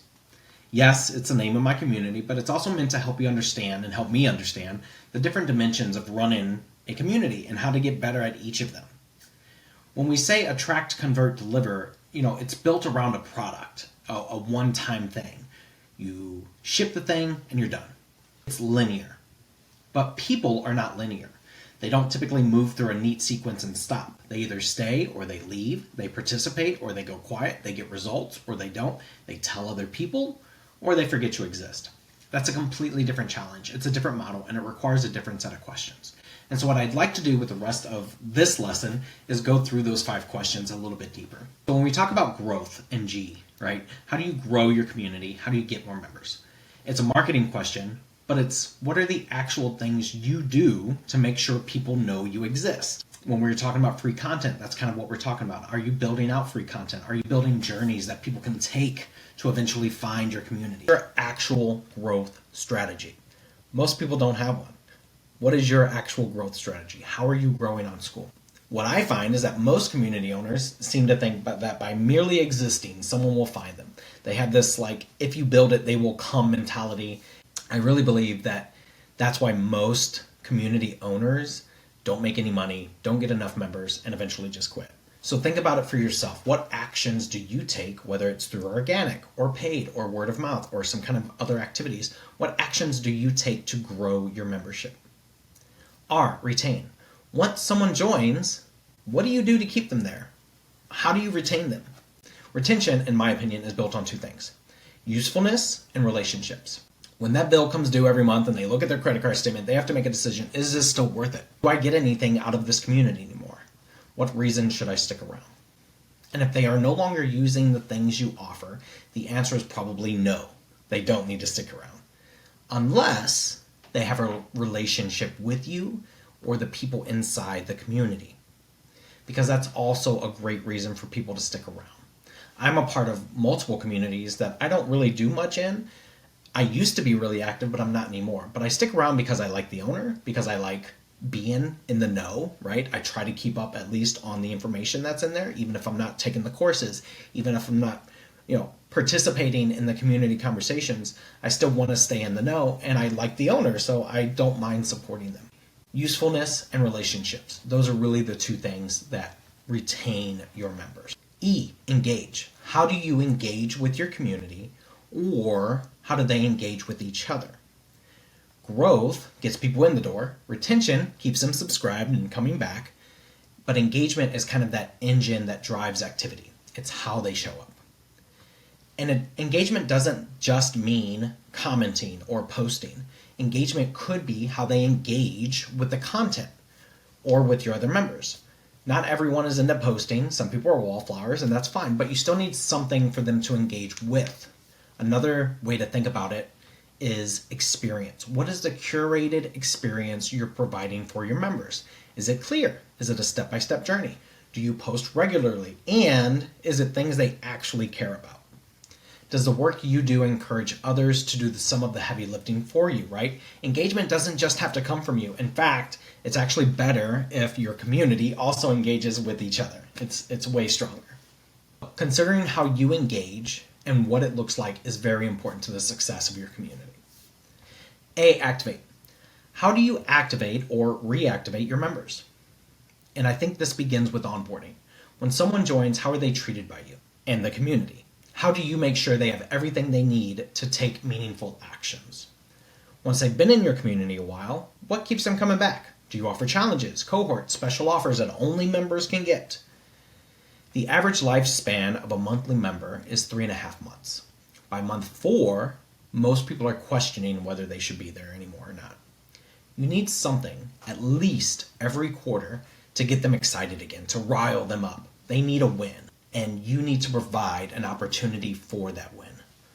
Yes, it's the name of my community, but it's also meant to help you understand and help me understand the different dimensions of running a community and how to get better at each of them. When we say attract, convert, deliver, it's built around a product, a one-time thing. You ship the thing and you're done. It's linear. But people are not linear. They don't typically move through a neat sequence and stop. They either stay or they leave. They participate or they go quiet. They get results or they don't. They tell other people or they forget you exist. That's a completely different challenge. It's a different model, and it requires a different set of questions. And so what I'd like to do with the rest of this lesson is go through those 5 questions a little bit deeper. So when we talk about growth and G, right? How do you grow your community? How do you get more members? It's a marketing question, but it's what are the actual things you do to make sure people know you exist? When we're talking about free content, that's kind of what we're talking about. Are you building out free content? Are you building journeys that people can take to eventually find your community? Your actual growth strategy. Most people don't have one. What is your actual growth strategy? How are you growing on Skool? What I find is that most community owners seem to think that by merely existing, someone will find them. They have this if you build it, they will come mentality. I really believe that that's why most community owners don't make any money, don't get enough members, and eventually just quit. So think about it for yourself. What actions do you take, whether it's through organic or paid or word of mouth or some kind of other activities? What actions do you take to grow your membership? R, retain. Once someone joins, what do you do to keep them there? How do you retain them? Retention, in my opinion, is built on 2 things: usefulness and relationships. When that bill comes due every month and they look at their credit card statement, they have to make a decision. Is this still worth it? Do I get anything out of this community anymore? What reason should I stick around? And if they are no longer using the things you offer, the answer is probably no. They don't need to stick around. Unless they have a relationship with you or the people inside the community. Because that's also a great reason for people to stick around. I'm a part of multiple communities that I don't really do much in. I used to be really active, but I'm not anymore. But I stick around because I like the owner, because I like being in the know, right? I try to keep up at least on the information that's in there, even if I'm not taking the courses, even if I'm not, participating in the community conversations, I still want to stay in the know, and I like the owner, so I don't mind supporting them. Usefulness and relationships. Those are really the 2 things that retain your members. E, engage. How do you engage with your community, or how do they engage with each other? Growth gets people in the door. Retention keeps them subscribed and coming back. But engagement is kind of that engine that drives activity. It's how they show up. And engagement doesn't just mean commenting or posting. Engagement could be how they engage with the content or with your other members. Not everyone is into posting. Some people are wallflowers, and that's fine, but you still need something for them to engage with. Another way to think about it is experience. What is the curated experience you're providing for your members? Is it clear? Is it a step-by-step journey? Do you post regularly? And is it things they actually care about? Does the work you do encourage others to do some of the heavy lifting for you, right? Engagement doesn't just have to come from you. In fact, it's actually better if your community also engages with each other. It's way stronger. Considering how you engage and what it looks like is very important to the success of your community. A, activate. How do you activate or reactivate your members? And I think this begins with onboarding. When someone joins, how are they treated by you and the community? How do you make sure they have everything they need to take meaningful actions? Once they've been in your community a while, what keeps them coming back? Do you offer challenges, cohorts, special offers that only members can get? The average lifespan of a monthly member is 3.5 months. By month 4, most people are questioning whether they should be there anymore or not. You need something, at least every quarter, to get them excited again, to rile them up. They need a win. And you need to provide an opportunity for that win.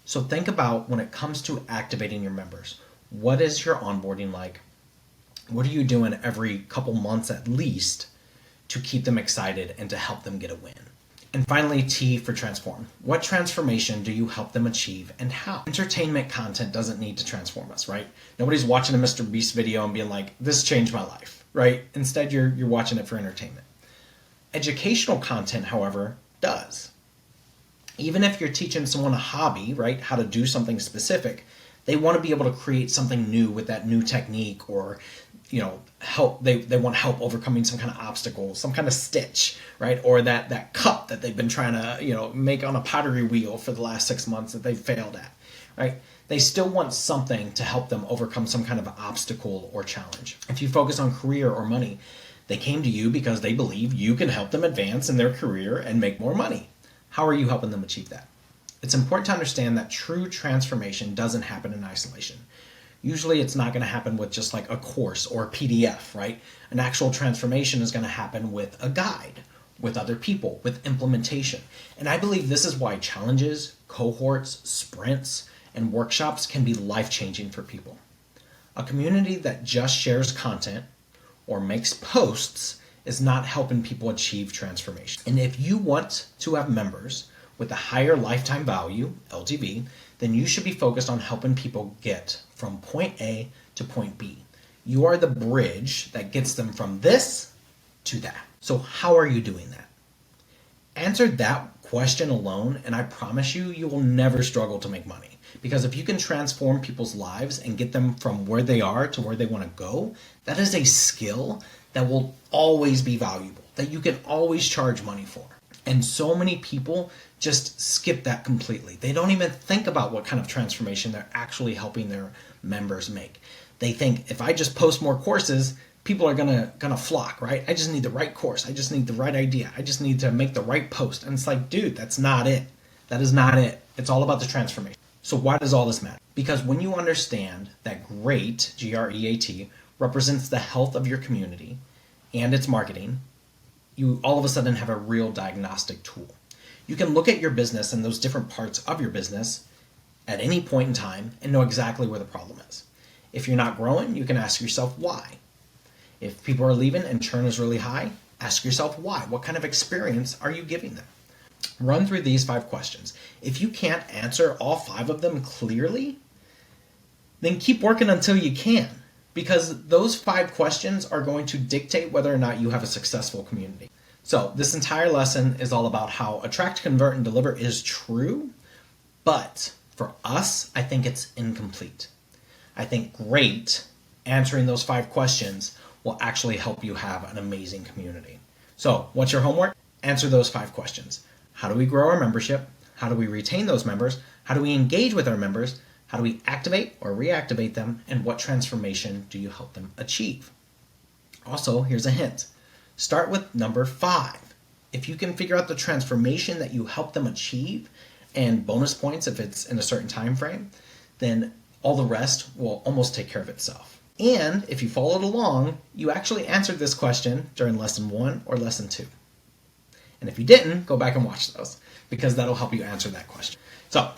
So think about when it comes to activating your members. What is your onboarding like? What are you doing every couple months at least to keep them excited and to help them get a win? And finally, T for transform. What transformation do you help them achieve and how? Entertainment content doesn't need to transform us, right? Nobody's watching a Mr. Beast video and being like, this changed my life, right? Instead, you're watching it for entertainment. Educational content, however, does. Even if you're teaching someone a hobby, right, how to do something specific, they want to be able to create something new with that new technique, or help. They want help overcoming some kind of obstacle, some kind of stitch, right, or that cup that they've been trying to make on a pottery wheel for the last 6 months that they've failed at, right? They still want something to help them overcome some kind of obstacle or challenge. If you focus on career or money, they came to you because they believe you can help them advance in their career and make more money. How are you helping them achieve that? It's important to understand that true transformation doesn't happen in isolation. Usually it's not going to happen with just like a course or a PDF, right? An actual transformation is going to happen with a guide, with other people, with implementation. And I believe this is why challenges, cohorts, sprints, and workshops can be life-changing for people. A community that just shares content or makes posts is not helping people achieve transformation. And if you want to have members with a higher lifetime value, LTV, then you should be focused on helping people get from point A to point B. You are the bridge that gets them from this to that. So how are you doing that? Answer that question alone, and I promise you, you will never struggle to make money. Because if you can transform people's lives and get them from where they are to where they want to go, that is a skill that will always be valuable, that you can always charge money for. And so many people just skip that completely. They don't even think about what kind of transformation they're actually helping their members make. They think, if I just post more courses, people are gonna flock, right? I just need the right course. I just need the right idea. I just need to make the right post. And it's like, dude, that's not it. That is not it. It's all about the transformation. So why does all this matter? Because when you understand that GREAT, G-R-E-A-T, represents the health of your community and its marketing, you all of a sudden have a real diagnostic tool. You can look at your business and those different parts of your business at any point in time and know exactly where the problem is. If you're not growing, you can ask yourself why. If people are leaving and churn is really high, ask yourself why. What kind of experience are you giving them? Run through these 5 questions. If you can't answer all 5 of them clearly, then keep working until you can, because those 5 questions are going to dictate whether or not you have a successful community. So this entire lesson is all about how attract, convert, and deliver is true, but for us, I think it's incomplete. I think GREAT, answering those 5 questions, will actually help you have an amazing community. So what's your homework? Answer those 5 questions. How do we grow our membership? How do we retain those members? How do we engage with our members? How do we activate or reactivate them? And what transformation do you help them achieve? Also, here's a hint. Start with number 5. If you can figure out the transformation that you help them achieve and bonus points if it's in a certain time frame, then all the rest will almost take care of itself. And if you followed along, you actually answered this question during lesson 1 or lesson 2. And if you didn't, go back and watch those, because that'll help you answer that question. So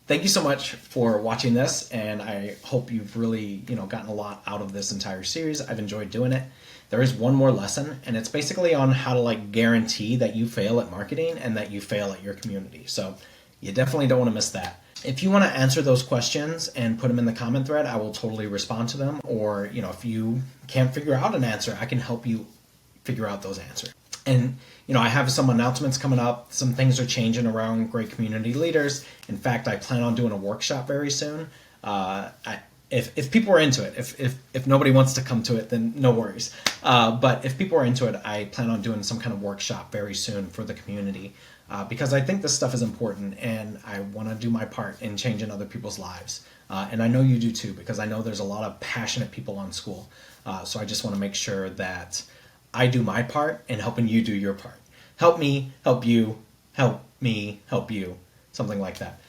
thank you so much for watching this, and I hope you've really gotten a lot out of this entire series. I've enjoyed doing it. There is one more lesson, and it's basically on how to guarantee that you fail at marketing and that you fail at your community. So you definitely don't want to miss that. If you want to answer those questions and put them in the comment thread, I will totally respond to them. Or, if you can't figure out an answer, I can help you figure out those answers. And, I have some announcements coming up. Some things are changing around great community leaders. In fact, I plan on doing a workshop very soon. If people are into it, if nobody wants to come to it, then no worries. But if people are into it, I plan on doing some kind of workshop very soon for the community. Because I think this stuff is important, and I want to do my part in changing other people's lives. And I know you do too, because I know there's a lot of passionate people on Skool. So I just want to make sure that I do my part in helping you do your part. Help me, help you, help me, help you, something like that.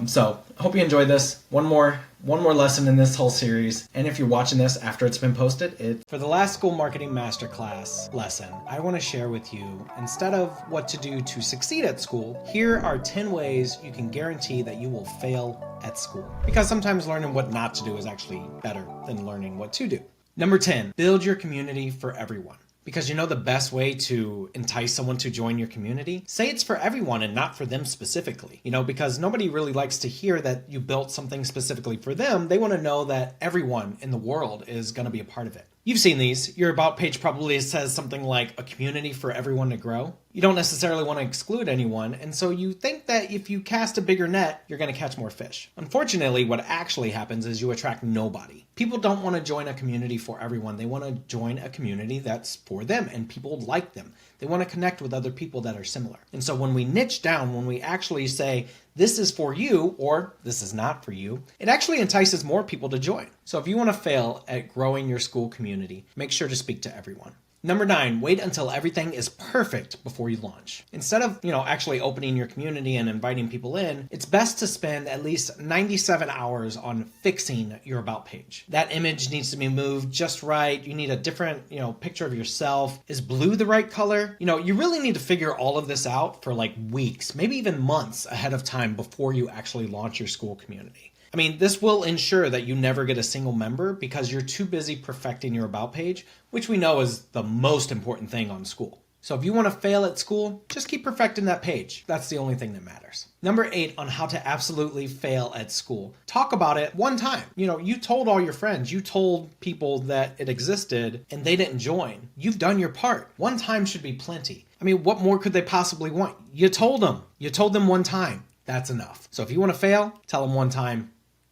So I hope you enjoyed this. One more lesson in this whole series. And if you're watching this after it's been posted, for the last Skool Marketing Masterclass lesson, I want to share with you, instead of what to do to succeed at Skool, here are 10 ways you can guarantee that you will fail at Skool. Because sometimes learning what not to do is actually better than learning what to do. Number 10, build your community for everyone. Because the best way to entice someone to join your community? Say it's for everyone and not for them specifically. Because nobody really likes to hear that you built something specifically for them. They want to know that everyone in the world is going to be a part of it. You've seen these. Your About page probably says something like a community for everyone to grow. You don't necessarily want to exclude anyone, and so you think that if you cast a bigger net, you're going to catch more fish. Unfortunately, what actually happens is you attract nobody. People don't want to join a community for everyone. They want to join a community that's for them, and people like them. They want to connect with other people that are similar. And so when we niche down, when we actually say, this is for you, or this is not for you, it actually entices more people to join. So if you want to fail at growing your Skool community, make sure to speak to everyone. Number 9, wait until everything is perfect before you launch. Instead of, actually opening your community and inviting people in, it's best to spend at least 97 hours on fixing your About page. That image needs to be moved just right. You need a different, picture of yourself. Is blue the right color? You really need to figure all of this out for weeks, maybe even months ahead of time before you actually launch your Skool community. This will ensure that you never get a single member because you're too busy perfecting your About page, which we know is the most important thing on Skool. So if you want to fail at Skool, just keep perfecting that page. That's the only thing that matters. Number 8 on how to absolutely fail at Skool. Talk about it one time. You told all your friends, you told people that it existed and they didn't join. You've done your part. One time should be plenty. What more could they possibly want? You told them. You told them one time. That's enough. So if you want to fail, tell them one time.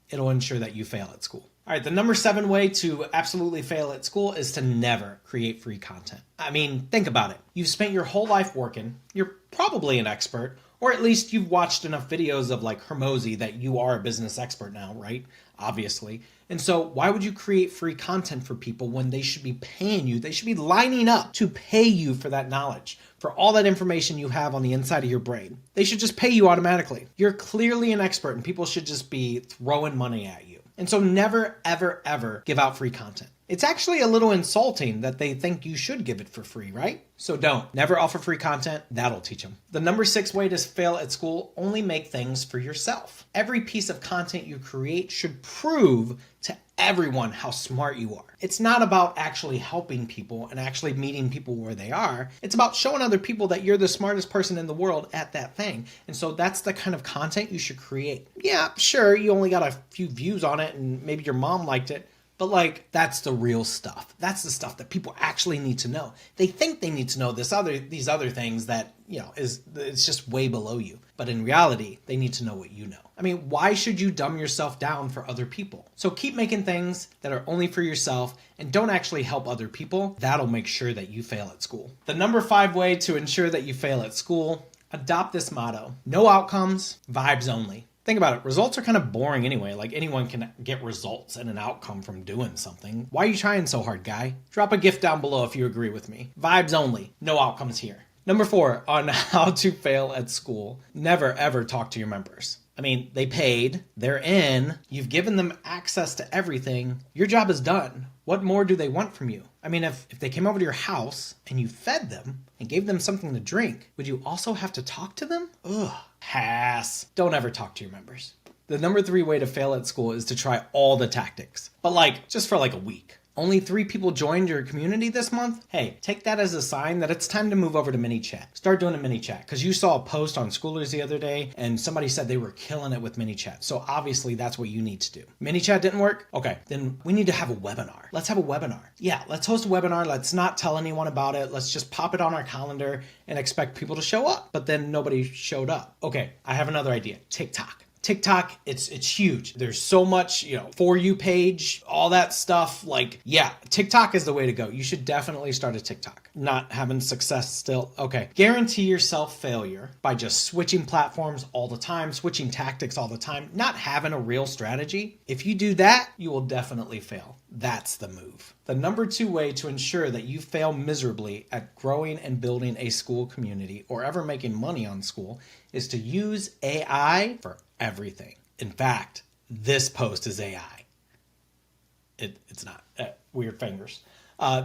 It'll ensure that you fail at Skool. All right, the number 7 way to absolutely fail at Skool is to never create free content. Think about it. You've spent your whole life working. You're probably an expert, or at least you've watched enough videos of Hermosi that you are a business expert now, right? Obviously. And so why would you create free content for people when they should be paying you? They should be lining up to pay you for that knowledge, for all that information you have on the inside of your brain. They should just pay you automatically. You're clearly an expert and people should just be throwing money at you. And so never, ever, ever give out free content. It's actually a little insulting that they think you should give it for free, right? So don't. Never offer free content. That'll teach them. The number 6 way to fail at Skool, only make things for yourself. Every piece of content you create should prove to everyone how smart you are. It's not about actually helping people and actually meeting people where they are. It's about showing other people that you're the smartest person in the world at that thing. And so that's the kind of content you should create. Yeah, sure, you only got a few views on it and maybe your mom liked it. But that's the real stuff. That's the stuff that people actually need to know. They think they need to know these other things that, it's just way below you. But in reality, they need to know what you know. Why should you dumb yourself down for other people? So keep making things that are only for yourself and don't actually help other people. That'll make sure that you fail at Skool. The number 5 way to ensure that you fail at Skool, adopt this motto. No outcomes, vibes only. Think about it. Results are kind of boring anyway. Anyone can get results and an outcome from doing something. Why are you trying so hard, guy? Drop a gift down below if you agree with me. Vibes only. No outcomes here. Number 4 on how to fail at school. Never ever talk to your members. I mean, they paid, they're in, you've given them access to everything. Your job is done. What more do they want from you? I mean, if they came over to your house and you fed them and gave them something to drink, would you also have to talk to them? Ugh, pass. Don't ever talk to your members. The number 3 way to fail at school is to try all the tactics, but just for a week. Only 3 people joined your community this month? Hey, take that as a sign that it's time to move over to mini chat. Start doing a mini chat, because you saw a post on Schoolers the other day and somebody said they were killing it with mini chat. So obviously that's what you need to do. Mini chat didn't work? Okay, then we need to have a webinar. Let's have a webinar. Yeah, let's host a webinar. Let's not tell anyone about it. Let's just pop it on our calendar and expect people to show up. But then nobody showed up. Okay, I have another idea. TikTok. TikTok, it's huge. There's so much, For You page, all that stuff. TikTok is the way to go. You should definitely start a TikTok. Not having success still. Okay. Guarantee yourself failure by just switching platforms all the time, switching tactics all the time, not having a real strategy. If you do that, you will definitely fail. That's the move. The number 2 way to ensure that you fail miserably at growing and building a school community or ever making money on school is to use AI for everything. In fact, this post is AI. It's not. Weird fingers.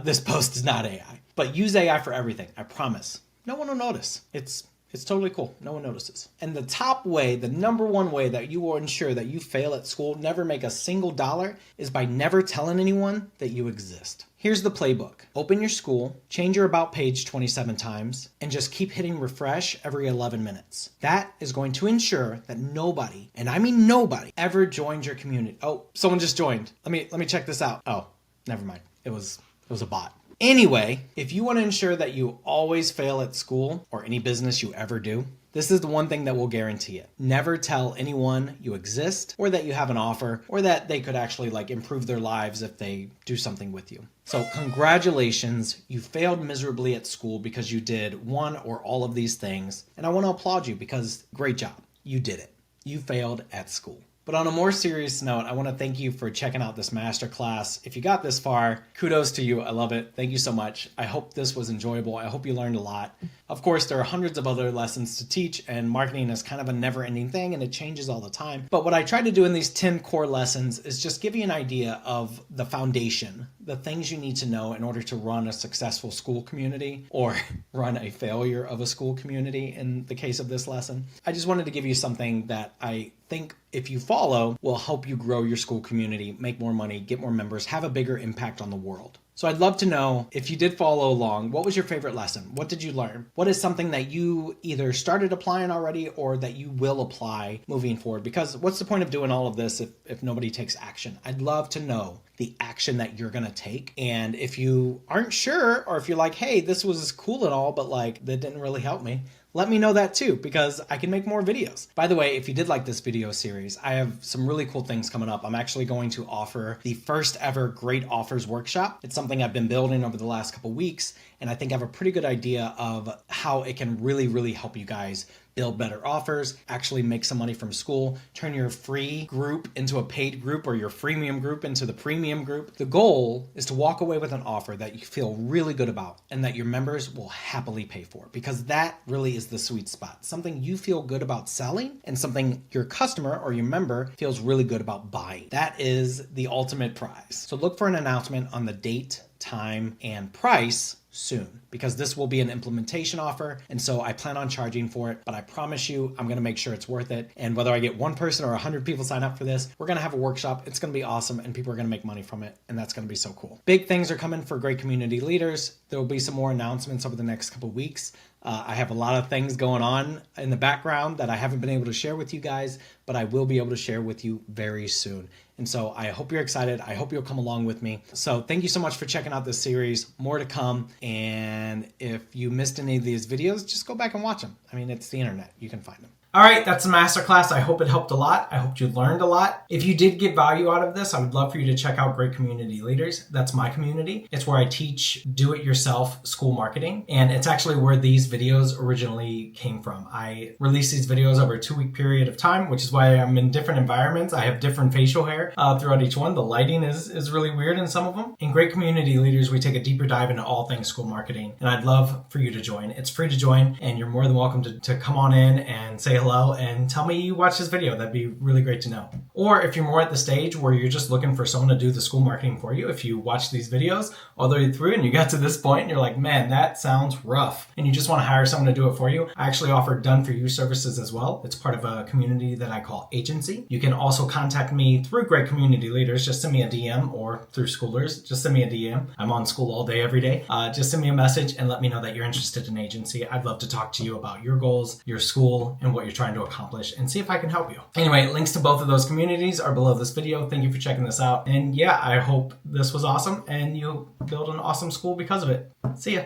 This post is not AI. But use AI for everything. I promise. No one will notice. It's totally cool. No one notices. And the top way, the number 1 way that you will ensure that you fail at school, never make a single dollar, is by never telling anyone that you exist. Here's the playbook. Open your school, change your about page 27 times, and just keep hitting refresh every 11 minutes. That is going to ensure that nobody, and I mean nobody, ever joins your community. Oh, someone just joined. Let me check this out. Oh, never mind. It was a bot. Anyway, if you want to ensure that you always fail at school or any business you ever do, this is the one thing that will guarantee it. Never tell anyone you exist or that you have an offer or that they could actually improve their lives if they do something with you. So congratulations, you failed miserably at school because you did one or all of these things. And I want to applaud you because great job. You did it. You failed at school. But on a more serious note, I want to thank you for checking out this masterclass. If you got this far, kudos to you. I love it. Thank you so much. I hope this was enjoyable. I hope you learned a lot. Of course, there are hundreds of other lessons to teach, and marketing is kind of a never-ending thing, and it changes all the time. But what I try to do in these 10 core lessons is just give you an idea of the foundation, the things you need to know in order to run a successful school community or run a failure of a school community in the case of this lesson. I just wanted to give you something that I think if you follow will help you grow your school community, make more money, get more members, have a bigger impact on the world. So I'd love to know, if you did follow along, what was your favorite lesson? What did you learn? What is something that you either started applying already or that you will apply moving forward? Because what's the point of doing all of this if nobody takes action? I'd love to know the action that you're going to take. And if you aren't sure, or if you're like, hey, this was cool and all, but that didn't really help me, let me know that too, because I can make more videos. By the way, if you did like this video series, I have some really cool things coming up. I'm actually going to offer the first ever Great Offers Workshop. It's something I've been building over the last couple weeks, and I think I have a pretty good idea of how it can really, really help you guys build better offers, actually make some money from school, turn your free group into a paid group or your freemium group into the premium group. The goal is to walk away with an offer that you feel really good about and that your members will happily pay for, because that really is the sweet spot. Something you feel good about selling and something your customer or your member feels really good about buying. That is the ultimate prize. So look for an announcement on the date, time, and price soon, because this will be an implementation offer, and so I plan on charging for it, but I promise you I'm going to make sure it's worth it. And whether I get one person or 100 people sign up for this, we're going to have a workshop. It's going to be awesome, and people are going to make money from it, and that's going to be so cool. Big things are coming for great community leaders. There will be some more announcements over the next couple weeks. I have a lot of things going on in the background that I haven't been able to share with you guys, but I will be able to share with you very soon. And so I hope you're excited. I hope you'll come along with me. So thank you so much for checking out this series. More to come. And if you missed any of these videos, just go back and watch them. I mean, it's the internet. You can find them. All right, that's the masterclass. I hope it helped a lot. I hope you learned a lot. If you did get value out of this, I would love for you to check out Great Community Leaders. That's my community. It's where I teach do-it-yourself school marketing, and it's actually where these videos originally came from. I release these videos over a 2-week period of time, which is why I'm in different environments. I have different facial hair throughout each one. The lighting is really weird in some of them. In Great Community Leaders, we take a deeper dive into all things school marketing, and I'd love for you to join. It's free to join, and you're more than welcome to come on in and say hello and tell me you watched this video. That'd be really great to know. Or if you're more at the stage where you're just looking for someone to do the school marketing for you, if you watch these videos all the way through and you got to this point and you're like, man, that sounds rough, and you just want to hire someone to do it for you, I actually offer done-for-you services as well. It's part of a community that I call Agency. You can also contact me through Great Community Leaders. Just send me a DM, or through Schoolers, just send me a DM. I'm on Skool all day, every day. Just send me a message and let me know that you're interested in Agency. I'd love to talk to you about your goals, your school, and what you're trying to accomplish, and see if I can help you. Anyway, links to both of those communities are below this video. Thank you for checking this out. And yeah, I hope this was awesome and you build an awesome school because of it. See ya.